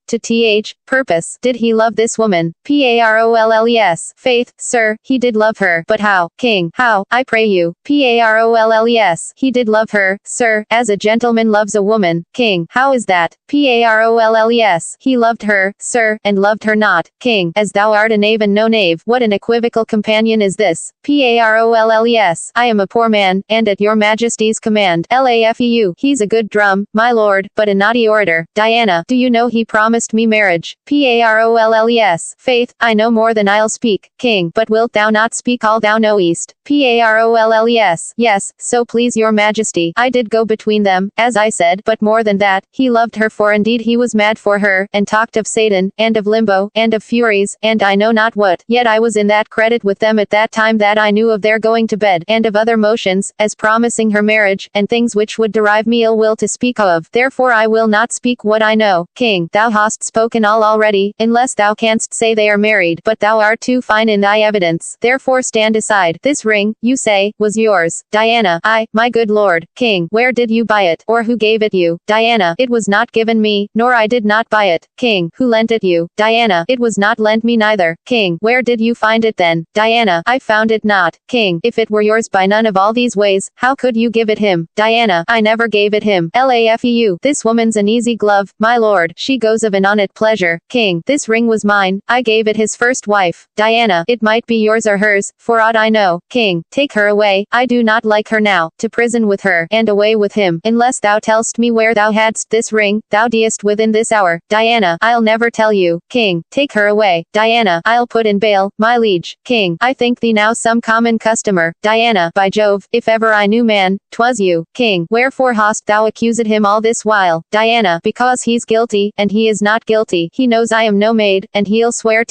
to th, purpose. Did he love this woman? Parolles. Faith, sir, he did love her. But how? King. How, I pray you? Parolles. He did love her, sir, as a gentleman loves a woman. King. How is that? Parolles. He loved her, sir, and loved her not. King. As thou art a knave and no knave. What an equivocal companion is this? Parolles. I am a poor man, and at your majesty's command. Lafeu. He's a good drum, my lord, but a naughty orator. Diana. Do you know he promised me marriage? Parolles. Faith, I know more than I'll speak. King. But wilt thou not speak all thou knowest? Parolles. Yes, so please your majesty. I did go between them, as I said, but more than that, he loved her, for indeed he was mad for her, and talked of Satan, and of limbo, and of furies, and I know not what. Yet I was in that credit with them at that time that I knew of their going to bed, and of other motions, as promising her marriage, and things which would derive me ill will to speak of. Therefore I will not speak what I know. King. Thou hast spoken all already, unless thou canst say they are married, but thou art too fine in thy evidence. Therefore stand aside. This ring, you say, was yours. Diana. I, my good lord. King. Where did you buy it? Or who gave it you? Diana. It was not given me, nor I did not buy it. King. Who lent it you? Diana. It was not lent me neither. King. Where did you find it then? Diana. I found it not. King. If it were yours by none of all these ways, how could you give it him? Diana. I never gave it him. Lafeu. This woman's an easy glove, my lord. She goes of an on it pleasure. King. This ring was mine. I gave it his first wife. Diana. It might be yours or hers, for aught I know. King. Take her away. I do not like her now. To prison with her, and away with him, unless thou tell'st me where thou hadst this ring, thou deest within this hour. Diana. I'll never tell you. King. Take her away. Diana. I'll put in bail, my liege. King. I think thee now some common customer. Diana. By Jove, if ever I knew man, 'twas you. King. Wherefore hast thou accused him all this while? Diana. Because he's guilty, and he is not guilty. He knows I am no maid, and he'll swear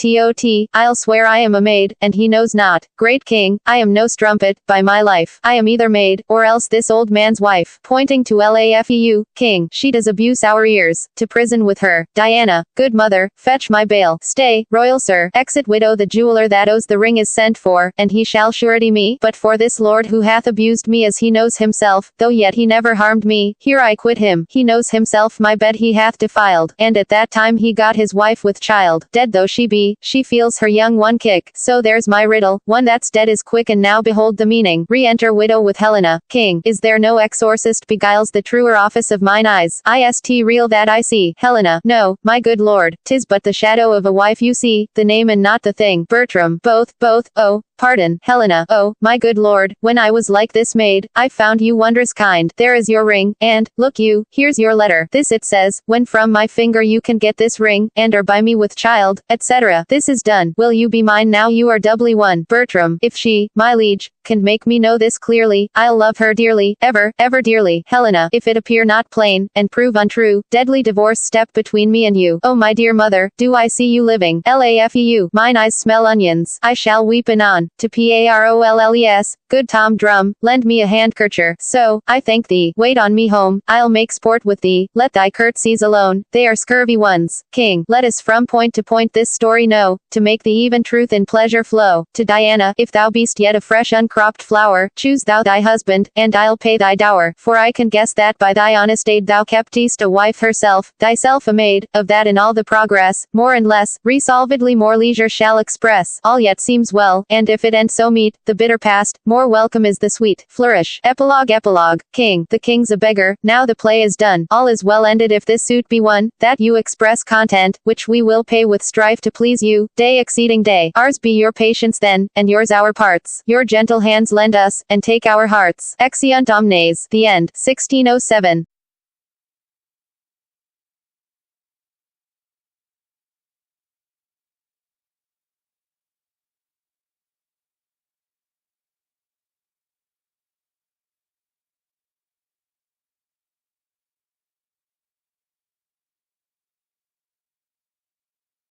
I'll swear I am a maid, and he knows not. Great king, I am no strumpet, by my life. I am either maid, or else this old man's wife. Pointing to Lafeu. King. She does abuse our ears. To prison with her. Diana. Good mother, fetch my bail. Stay, royal sir. Exit widow. The jeweler that owes the ring is sent for, and he shall surety me. But for this lord who hath abused me as he knows himself, though yet he never harmed me, here I quit him. He knows himself my bed he hath defiled, and at that time he got his wife with child. Dead though she be, she feels her young one kick. So there's my riddle. One that's dead is quick, and now behold the meaning. Re-enter widow with Helena. King. Is there no exorcist beguiles the truer office of mine eyes? Ist real that I see? Helena. No, my good lord. 'Tis but the shadow of a wife you see, the name and not the thing. Bertram. Both, oh. Pardon. Helena. Oh, my good lord, when I was like this maid, I found you wondrous kind. There is your ring, and, look you, here's your letter. This it says, when from my finger you can get this ring, and are by me with child, etc. This is done. Will you be mine now you are doubly won? Bertram. If she, my liege, can make me know this clearly, I'll love her dearly, ever dearly. Helena. If it appear not plain, and prove untrue, deadly divorce step between me and you. Oh my dear mother, do I see you living? Lafeu. Mine eyes smell onions. I shall weep anon. To Parolles. Good Tom Drum, lend me a handkercher. So, I thank thee. Wait on me home, I'll make sport with thee. Let thy curtsies alone, they are scurvy ones. King. Let us from point to point this story know, to make the even truth in pleasure flow. To Diana. If thou be'st yet a fresh uncropped flower, choose thou thy husband, and I'll pay thy dower. For I can guess that by thy honest aid thou keptest a wife herself, thyself a maid. Of that in all the progress, more and less, resolvedly more leisure shall express. All yet seems well, and if it end so meet, the bitter past, more welcome is the sweet. Flourish. Epilogue. King. The king's a beggar, now the play is done. All is well ended if this suit be won, that you express content, which we will pay with strife to please you, day exceeding day. Ours be your patience then, and yours our parts. Your gentle hands lend us, and take our hearts. Exeunt omnes. The end. 1607.